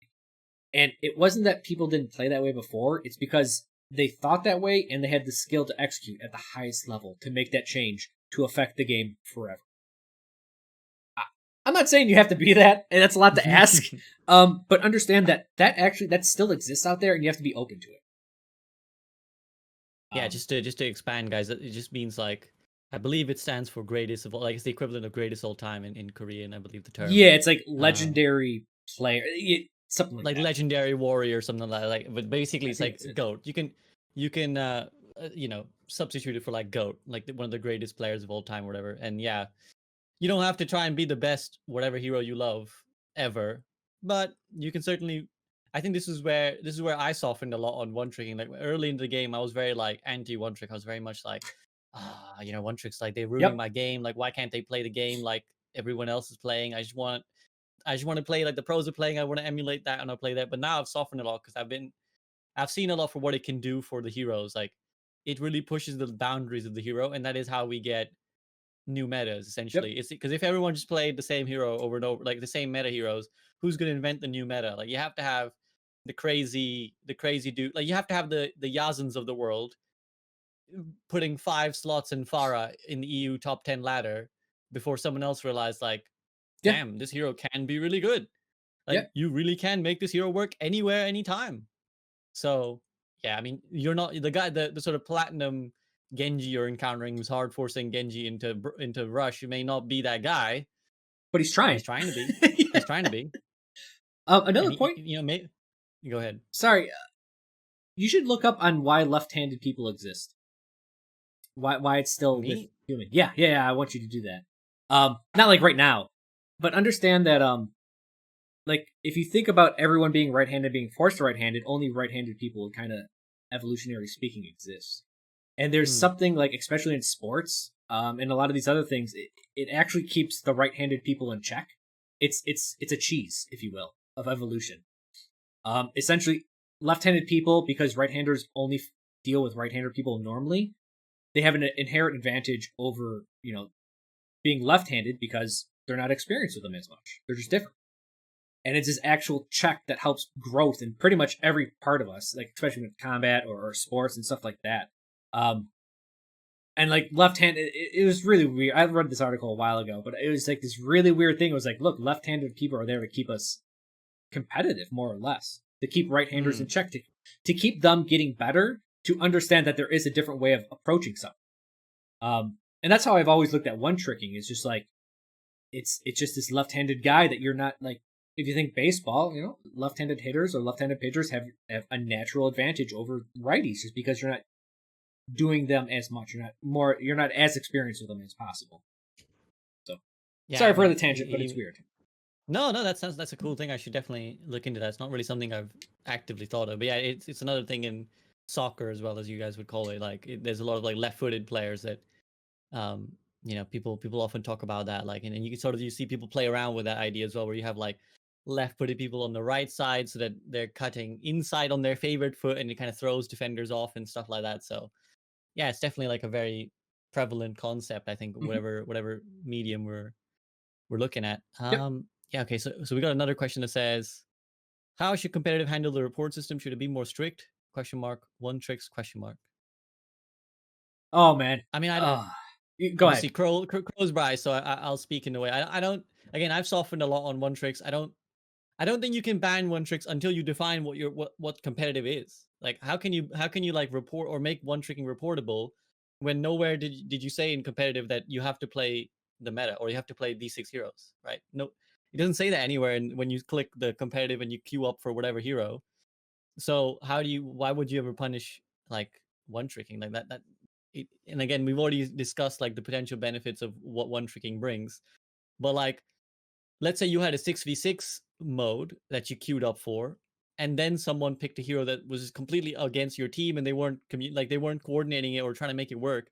[SPEAKER 1] And it wasn't that people didn't play that way before, it's because they thought that way and they had the skill to execute at the highest level to make that change to affect the game forever. I'm not saying you have to be that, and that's a lot to ask, but understand that still exists out there, and you have to be open to it.
[SPEAKER 2] Yeah, just to expand, guys, it just means, like, I believe it stands for greatest of all, like, it's the equivalent of greatest all time in Korean, I believe the term.
[SPEAKER 1] Yeah, it's like legendary player, something like that.
[SPEAKER 2] Legendary warrior or something like that. Like, but basically it's like GOAT. You can substitute it for like GOAT, like one of the greatest players of all time or whatever. And yeah, you don't have to try and be the best whatever hero you love ever, but you can certainly. I think this is where I softened a lot on one tricking. Like early in the game, I was very like anti one trick. I was very much like, one trick's like they're ruining my game. Like, why can't they play the game like everyone else is playing? I just want to play like the pros are playing. I want to emulate that and I'll play that. But now I've softened a lot because I've seen a lot for what it can do for the heroes. Like, it really pushes the boundaries of the hero, and that is how we get new metas essentially. It's because if everyone just played the same hero over and over, like the same meta heroes, who's going to invent the new meta? Like, you have to have the crazy dude. Like, you have to have the Yazans of the world putting 5 slots in Pharah in the EU top 10 ladder before someone else realized, like, damn, this hero can be really good. Like, you really can make this hero work anywhere, anytime. So yeah, I mean, you're not the guy, the sort of platinum Genji you're encountering who's hard forcing Genji into rush. You may not be that guy,
[SPEAKER 1] but he's trying.
[SPEAKER 2] He's trying to be. He's trying to be.
[SPEAKER 1] Another point.
[SPEAKER 2] Go ahead.
[SPEAKER 1] Sorry, you should look up on why left-handed people exist. Why it's still with human. Yeah. I want you to do that. Not like right now, but understand that like, if you think about everyone being right-handed, being forced to right-handed, only right-handed people, kind of evolutionary speaking, exist. And there's something, like, especially in sports, and a lot of these other things, it actually keeps the right-handed people in check. It's a cheese, if you will, of evolution. Essentially, left-handed people, because right-handers only deal with right-handed people normally, they have an inherent advantage over, being left-handed because they're not experienced with them as much. They're just different. And it's this actual check that helps growth in pretty much every part of us, like especially with combat or sports and stuff like that. And like left-handed, it was really weird. I read this article a while ago, but it was like this really weird thing. It was like, look, left-handed people are there to keep us competitive, more or less, to keep right-handers in check, to keep them getting better, to understand that there is a different way of approaching something. And that's how I've always looked at one tricking. It's just like it's just this left-handed guy that you're not like. If you think baseball, left-handed hitters or left-handed pitchers have a natural advantage over righties just because you're not doing them as much. You're not as experienced with them as possible. So
[SPEAKER 2] Yeah,
[SPEAKER 1] sorry
[SPEAKER 2] I
[SPEAKER 1] for
[SPEAKER 2] mean,
[SPEAKER 1] the tangent, but it's weird.
[SPEAKER 2] No, that's a cool thing. I should definitely look into that. It's not really something I've actively thought of, but yeah, it's another thing in soccer as well, as you guys would call it. Like there's a lot of like left-footed players that um people often talk about that, like, and you can sort of you see people play around with that idea as well, where you have like left-footed people on the right side so that they're cutting inside on their favorite foot and it kind of throws defenders off and stuff like that. So yeah, it's definitely like a very prevalent concept, I think,
[SPEAKER 1] Mhm.
[SPEAKER 2] whatever medium we're looking at.
[SPEAKER 1] Yep.
[SPEAKER 2] Yeah, okay, so we got another question that says, how should competitive handle the report system? Should it be more strict? Question mark. One tricks? Question mark.
[SPEAKER 1] Oh man.
[SPEAKER 2] I mean, I
[SPEAKER 1] Go ahead.
[SPEAKER 2] obviously Crow's Bryce, so I'll speak in a way. I don't. Again, I've softened a lot on one tricks. I don't think you can ban one tricks until you define what competitive is. Like, how can you like report or make one tricking reportable when nowhere did you say in competitive that you have to play the meta or you have to play these 6 heroes, right? No, it doesn't say that anywhere. And when you click the competitive and you queue up for whatever hero, so why would you ever punish like one tricking like that? And again, we've already discussed like the potential benefits of what one tricking brings, but like, let's say you had a 6v6 mode that you queued up for, and then someone picked a hero that was completely against your team and they weren't they weren't coordinating it or trying to make it work.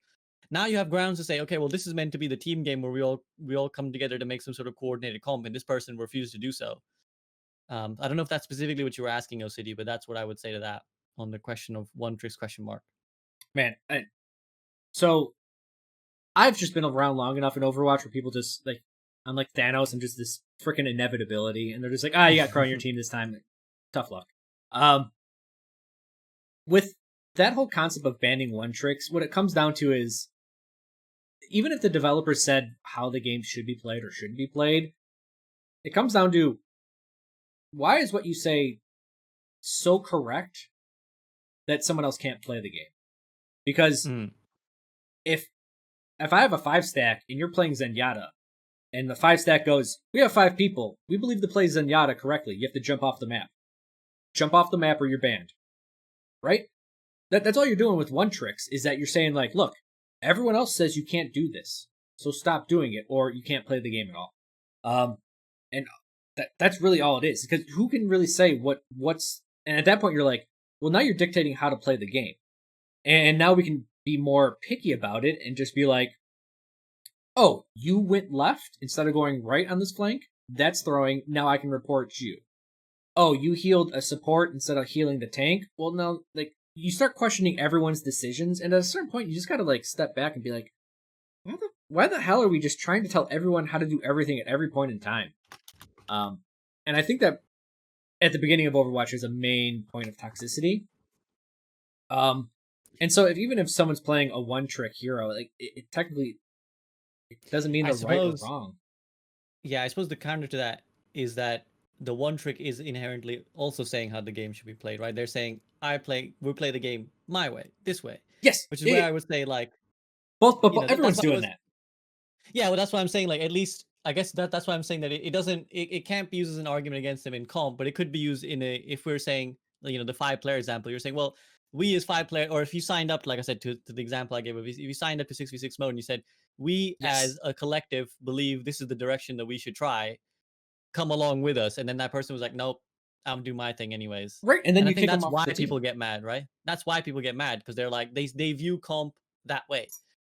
[SPEAKER 2] Now you have grounds to say, okay, well, this is meant to be the team game where we all come together to make some sort of coordinated comp, and this person refused to do so. I don't know if that's specifically what you were asking, OCD, but that's what I would say to that on the question of one tricks question mark.
[SPEAKER 1] Man, so I've just been around long enough in Overwatch where people just like, I'm like Thanos and just this freaking inevitability, and they're just like, you got Crow on your team this time. Tough luck. Um, with that whole concept of banning one tricks, what it comes down to is even if the developers said how the game should be played or shouldn't be played, it comes down to why is what you say so correct that someone else can't play the game? Because
[SPEAKER 2] Mm.
[SPEAKER 1] if I have a 5 stack and you're playing Zenyatta, and the 5 stack goes, we have 5 people. We believe to play Zenyatta correctly. You have to jump off the map. Jump off the map or you're banned. Right? That's all you're doing with one tricks, is that you're saying, like, look, everyone else says you can't do this. So stop doing it, or you can't play the game at all. And that's really all it is. Because who can really say what's... And at that point, you're like, well, now you're dictating how to play the game. And now we can be more picky about it and just be like, oh, you went left instead of going right on this flank? That's throwing. Now I can report you. Oh, you healed a support instead of healing the tank? Well, no, like, you start questioning everyone's decisions, and at a certain point, you just gotta, like, step back and be like, why the hell are we just trying to tell everyone how to do everything at every point in time? And I think that at the beginning of Overwatch is a main point of toxicity. And so even if someone's playing a one-trick hero, like, it technically... It doesn't mean
[SPEAKER 2] I
[SPEAKER 1] they're right or
[SPEAKER 2] suppose,
[SPEAKER 1] wrong.
[SPEAKER 2] yeah, I suppose the counter to that is that the one trick is inherently also saying how the game should be played, right? They're saying we play the game my way, this way,
[SPEAKER 1] Yes,
[SPEAKER 2] which is where I would say like,
[SPEAKER 1] but
[SPEAKER 2] that's
[SPEAKER 1] everyone's
[SPEAKER 2] why I
[SPEAKER 1] doing
[SPEAKER 2] was,
[SPEAKER 1] that.
[SPEAKER 2] yeah, well, that's why I'm saying, like, at least I guess that's why I'm saying that it doesn't, it can't be used as an argument against them in comp, but it could be used in a, if we're saying, the 5 player example, you're saying, well, we as 5 player, or if you signed up, like I said, to the example I gave, if you signed up to 6v6 mode and you said, we
[SPEAKER 1] Yes.
[SPEAKER 2] as a collective believe this is the direction that we should try, come along with us. And then that person was like, nope, I'm do my thing anyways.
[SPEAKER 1] Right, and then
[SPEAKER 2] And I
[SPEAKER 1] you
[SPEAKER 2] think
[SPEAKER 1] kick them
[SPEAKER 2] that's
[SPEAKER 1] off
[SPEAKER 2] why
[SPEAKER 1] the
[SPEAKER 2] people
[SPEAKER 1] team.
[SPEAKER 2] get mad, right? That's why people get mad, because they're like, they view comp that way,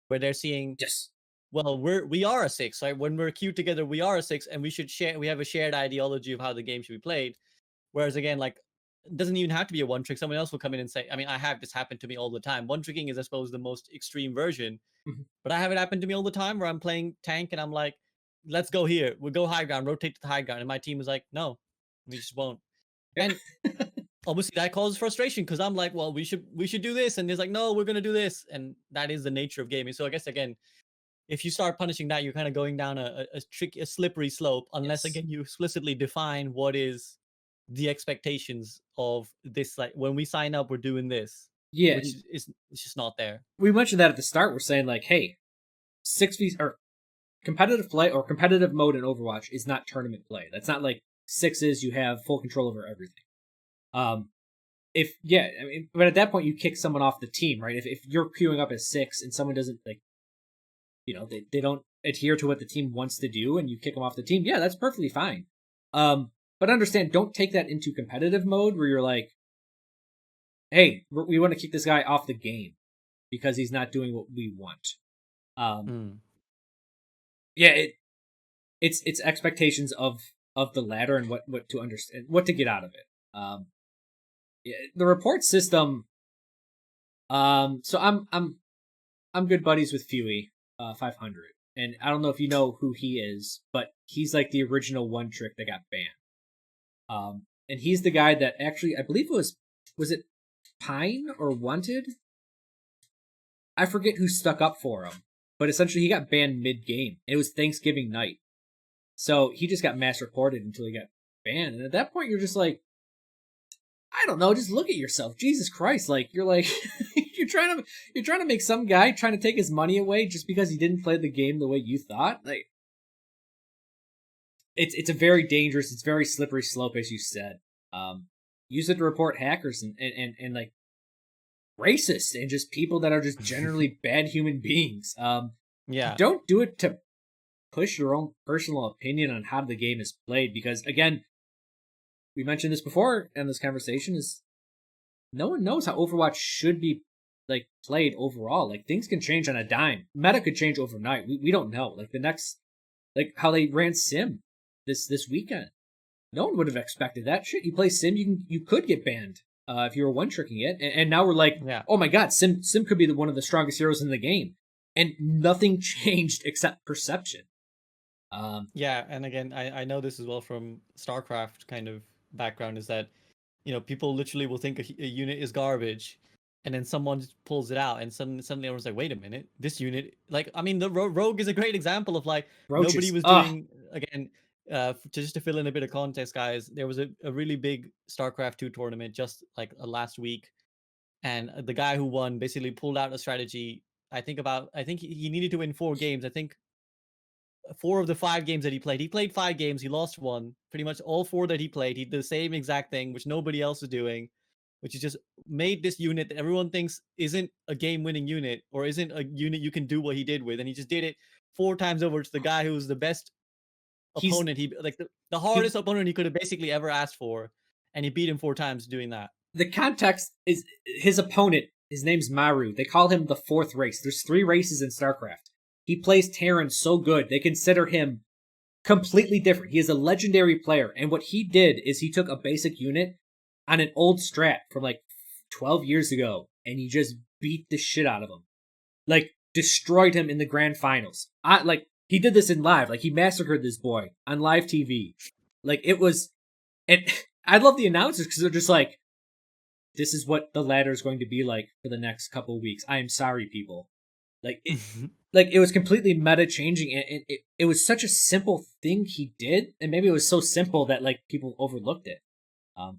[SPEAKER 2] where they're seeing,
[SPEAKER 1] Yes.
[SPEAKER 2] well, we are a 6, right? When we're queued together, we are a 6, and we have a shared ideology of how the game should be played. Whereas again, like, it doesn't even have to be a one trick. Someone else will come in and say, I mean, I have this happen to me all the time. One tricking is, I suppose, the most extreme version,
[SPEAKER 1] Mhm.
[SPEAKER 2] but I have it happen to me all the time where I'm playing tank and I'm like, let's go here. We'll go high ground, rotate to the high ground. And my team is like, no, we just won't.
[SPEAKER 1] Yeah.
[SPEAKER 2] And obviously that causes frustration because I'm like, well, we should do this. And there's like, no, we're gonna do this. And that is the nature of gaming. So I guess again, if you start punishing that, you're kind of going down a slippery slope, unless
[SPEAKER 1] Yes.
[SPEAKER 2] again you explicitly define what is the expectations of this. Like, when we sign up, we're doing this,
[SPEAKER 1] Yeah,
[SPEAKER 2] which
[SPEAKER 1] and
[SPEAKER 2] is it's just not there.
[SPEAKER 1] we mentioned that at the start. We're saying, like, hey, 6v or competitive play or competitive mode in Overwatch is not tournament play. That's not like sixes. You have full control over everything. If yeah, I mean, but at that point you kick someone off the team, right? If you're queuing up as six and someone doesn't like, they don't adhere to what the team wants to do, and you kick them off the team, yeah, that's perfectly fine. But understand, don't take that into competitive mode where you're like, hey, we want to kick this guy off the game because he's not doing what we want. Yeah, it's expectations of the ladder and what to understand, what to get out of it. Yeah, the report system. So I'm good buddies with Fuey, 500, and I don't know if you know who he is, but he's like the original one trick that got banned. And he's the guy that actually, I believe it was it Pine or Wanted? I forget who stuck up for him, but essentially he got banned mid game. It was Thanksgiving night, so he just got mass reported until he got banned. And at that point, you're just like, I don't know, just look at yourself. Jesus Christ, like you're like you're trying to make some guy trying to take his money away just because he didn't play the game the way you thought. Like it's a very dangerous, it's very slippery slope, as you said. Use it to report hackers and like racists and just people that are just generally bad human beings.
[SPEAKER 2] Yeah.
[SPEAKER 1] Don't do it to push your own personal opinion on how the game is played, because again, we mentioned this before in this conversation, is no one knows how Overwatch should be like played overall. Like things can change on a dime. Meta could change overnight. We don't know. Like the next, like how they ran Sim this weekend. No one would have expected that shit. You play Sim, you could get banned if you were one tricking it. And now we're like,
[SPEAKER 2] Yeah.
[SPEAKER 1] oh my god, Sim could be one of the strongest heroes in the game, and nothing changed except perception.
[SPEAKER 2] Yeah, and again, I know this as well from StarCraft kind of background, is that people literally will think a unit is garbage, and then someone just pulls it out, and suddenly everyone's like, wait a minute, this unit, like, I mean, the Rogue is a great example of like nobody
[SPEAKER 1] Roaches.
[SPEAKER 2] was doing, again, just to fill in a bit of context, guys, there was a really big StarCraft 2 tournament just like last week, and the guy who won basically pulled out a strategy. I think he needed to win 4 games. I think 4 of the 5 games that he played 5 games, he lost one. Pretty much all 4 that he played, he did the same exact thing, which nobody else is doing, which is just made this unit that everyone thinks isn't a game-winning unit or isn't a unit you can do what he did with, and he just did it 4 times over to the guy who was the best
[SPEAKER 1] He's
[SPEAKER 2] opponent, he like the
[SPEAKER 1] he
[SPEAKER 2] hardest opponent he could have basically ever asked for, and he beat him 4 times doing that.
[SPEAKER 1] The context is his opponent. His name's Maru. They call him the fourth race. There's 3 races in StarCraft. He plays Terran so good, they consider him completely different. He is a legendary player, and what he did is he took a basic unit on an old strat from like 12 years ago, and he just beat the shit out of him. Like, destroyed him in the grand finals. He did this in live. Like, he massacred this boy on live TV. Like, it was, and I love the announcers because they're just like, this is what the ladder is going to be like for the next couple of weeks. I am sorry, people. Like, it was completely meta changing, and it was such a simple thing he did, and maybe it was so simple that like people overlooked it.
[SPEAKER 2] Yeah,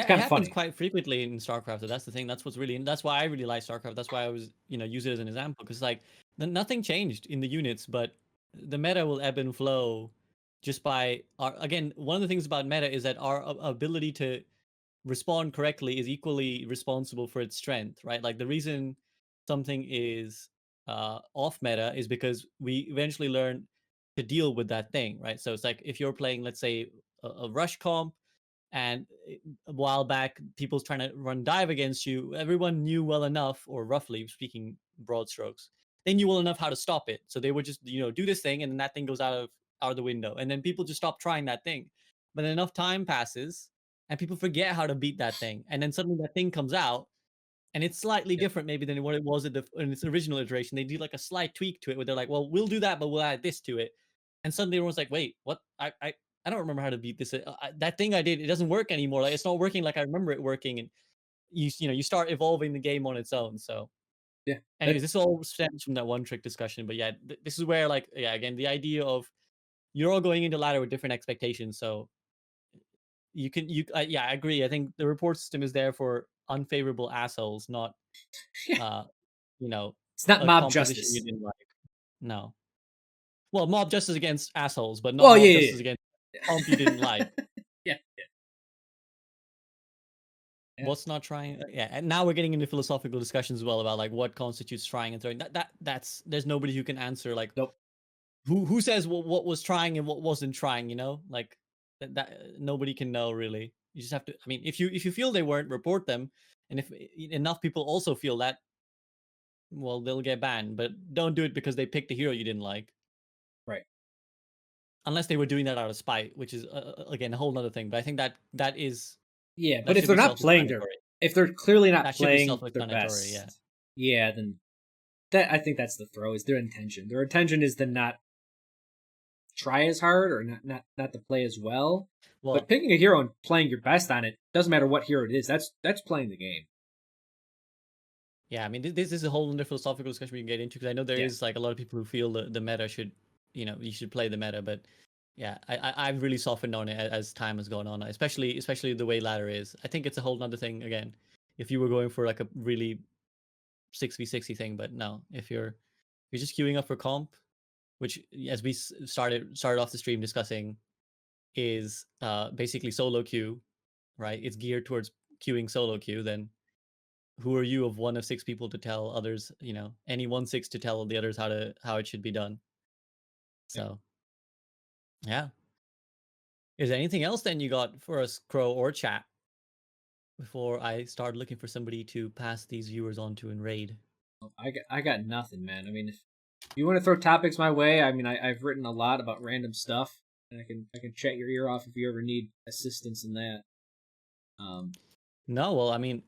[SPEAKER 1] It's
[SPEAKER 2] it
[SPEAKER 1] kind of
[SPEAKER 2] happens
[SPEAKER 1] funny.
[SPEAKER 2] quite frequently in StarCraft. So that's the thing. That's why I really like StarCraft. That's why I was, use it as an example, because like nothing changed in the units, but the meta will ebb and flow just by our. Again, one of the things about meta is that our ability to respond correctly is equally responsible for its strength, right? Like the reason something is off meta is because we eventually learn to deal with that thing, right? So it's like if you're playing, let's say, a rush comp, and a while back people's trying to run dive against you, everyone knew well enough, or roughly speaking, broad strokes, they knew well enough how to stop it, so they would just do this thing, and then that thing goes out of the window, and then people just stop trying that thing. But enough time passes and people forget how to beat that thing, and then suddenly that thing comes out, and it's slightly
[SPEAKER 1] Yep.
[SPEAKER 2] different maybe than what it was in its original iteration. They do like a slight tweak to it where they're like, well, we'll do that, but we'll add this to it. And suddenly everyone's like, wait, what? I don't remember how to beat this. That thing I did, it doesn't work anymore. Like it's not working like I remember it working. And you start evolving the game on its own. So,
[SPEAKER 1] Yeah.
[SPEAKER 2] anyways, this all stems from that one trick discussion. But yeah, this is where, like, yeah, again, the idea of you're all going into ladder with different expectations. So yeah, I agree. I think the report system is there for unfavorable assholes, not
[SPEAKER 1] Yeah.
[SPEAKER 2] uh, you know,
[SPEAKER 1] It's not
[SPEAKER 2] a
[SPEAKER 1] mob
[SPEAKER 2] composition you
[SPEAKER 1] justice.
[SPEAKER 2] didn't like. No. Well, mob justice against assholes, but not
[SPEAKER 1] Well,
[SPEAKER 2] mob
[SPEAKER 1] yeah,
[SPEAKER 2] justice
[SPEAKER 1] yeah,
[SPEAKER 2] against comp you didn't like.
[SPEAKER 1] yeah, yeah.
[SPEAKER 2] What's not trying? Yeah, and now we're getting into philosophical discussions as well about like what constitutes trying and throwing. That's there's nobody who can answer like
[SPEAKER 1] Nope.
[SPEAKER 2] who says what was trying and what wasn't trying. You know, like that nobody can know really. You just have to. I mean, if you feel they weren't, report them, and if enough people also feel that, well, they'll get banned. But don't do it because they picked a hero you didn't like.
[SPEAKER 1] Right.
[SPEAKER 2] Unless they were doing that out of spite, which is again a whole other thing. But I think that is
[SPEAKER 1] Yeah, but
[SPEAKER 2] that
[SPEAKER 1] if
[SPEAKER 2] should
[SPEAKER 1] they're
[SPEAKER 2] be
[SPEAKER 1] not playing their,
[SPEAKER 2] self-explanatory.
[SPEAKER 1] if they're clearly not
[SPEAKER 2] That should be
[SPEAKER 1] playing their
[SPEAKER 2] self-explanatory. Yeah.
[SPEAKER 1] best, yeah, then that I think that's the throw is their intention. Their intention is to not try as hard or not to play as well. But
[SPEAKER 2] Well,
[SPEAKER 1] picking a hero and playing your best on it doesn't matter what hero it is. That's playing the game.
[SPEAKER 2] yeah. I mean, this is a whole other philosophical discussion we can get into because I know there
[SPEAKER 1] Yeah.
[SPEAKER 2] is like a lot of people who feel the meta should, you should play the meta. But yeah, I've really softened on it as time has gone on, especially the way ladder is. I think it's a whole other thing again. If you were going for like a really 6v60 thing, but no, if you're just queuing up for comp, which as we started off the stream discussing is basically solo queue, right? It's geared towards queuing solo queue. Then who are you of one of six people to tell others, any 1/6 to tell the others how it should be done?
[SPEAKER 1] Yeah.
[SPEAKER 2] So yeah. Is there anything else then you got for us, Crow or chat, before I start looking for somebody to pass these viewers on to in raid?
[SPEAKER 1] I got nothing, man. I mean, if you want to throw topics my way, I mean, I've written a lot about random stuff, and I can chat your ear off if you ever need assistance in that.
[SPEAKER 2] No, well, I mean,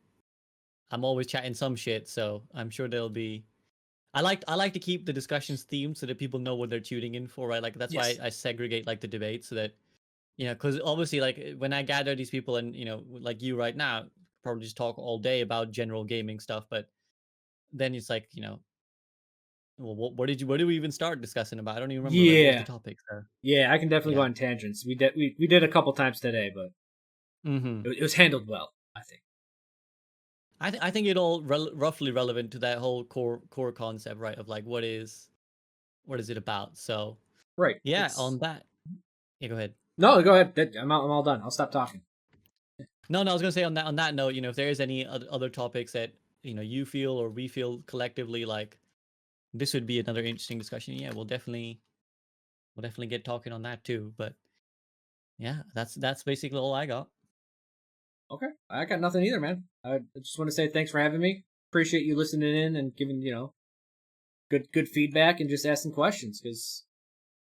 [SPEAKER 2] I'm always chatting some shit, so I'm sure there'll be. I like to keep the discussions themed so that people know what they're tuning in for, right? Like that's why
[SPEAKER 1] Yes.
[SPEAKER 2] I segregate like the debate so that because obviously like when I gather these people and like you right now probably just talk all day about general gaming stuff, but then it's like well, what did we even start discussing about? I don't even remember like what was the
[SPEAKER 1] Yeah.
[SPEAKER 2] topic there.
[SPEAKER 1] Yeah, I can definitely go
[SPEAKER 2] Yeah.
[SPEAKER 1] on tangents. We did a couple times today, but
[SPEAKER 2] Mm-hmm.
[SPEAKER 1] it was handled well, I think.
[SPEAKER 2] I think it all roughly relevant to that whole core concept, right? Of like what is it about? So
[SPEAKER 1] Right.
[SPEAKER 2] yeah,
[SPEAKER 1] It's
[SPEAKER 2] on that. Yeah, go ahead.
[SPEAKER 1] no, go ahead. I'm all done. I'll stop talking.
[SPEAKER 2] No, I was gonna say on that note, if there is any other topics that you feel or we feel collectively like this would be another interesting discussion. Yeah, we'll definitely get talking on that too. But yeah, that's basically all I got.
[SPEAKER 1] Okay. I got nothing either, man. I just want to say thanks for having me. Appreciate you listening in and giving, good feedback and just asking questions because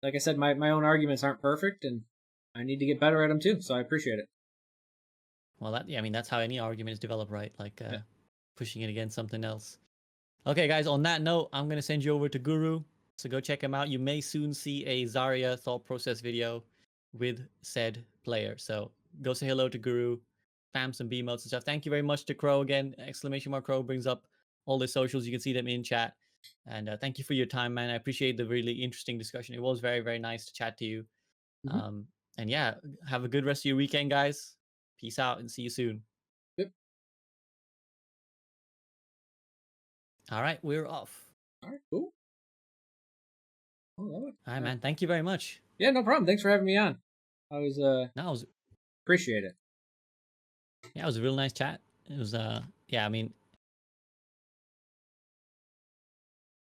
[SPEAKER 1] like I said, my own arguments aren't perfect and I need to get better at them too. So I appreciate it.
[SPEAKER 2] Well, I mean that's how any argument is developed, right? Like
[SPEAKER 1] Yeah.
[SPEAKER 2] pushing it against something else. Okay, guys. On that note, I'm gonna send you over to Guru, so go check him out. You may soon see a Zarya thought process video with said player. So go say hello to Guru, spam some B modes and stuff. Thank you very much to Crow again. Exclamation mark Crow brings up all the socials. You can see them in chat. And thank you for your time, man. I appreciate the really interesting discussion. It was very, very nice to chat to you.
[SPEAKER 1] Mm-hmm.
[SPEAKER 2] Um, and yeah, have a good rest of your weekend, guys. Peace out and see you soon.
[SPEAKER 1] Yep.
[SPEAKER 2] All right, we're off.
[SPEAKER 1] All right. Cool.
[SPEAKER 2] All right, man. Thank you very much.
[SPEAKER 1] Yeah, no problem. Thanks for having me on. I was
[SPEAKER 2] No, it was
[SPEAKER 1] appreciate it.
[SPEAKER 2] yeah, it was a real nice chat. It was yeah, I mean,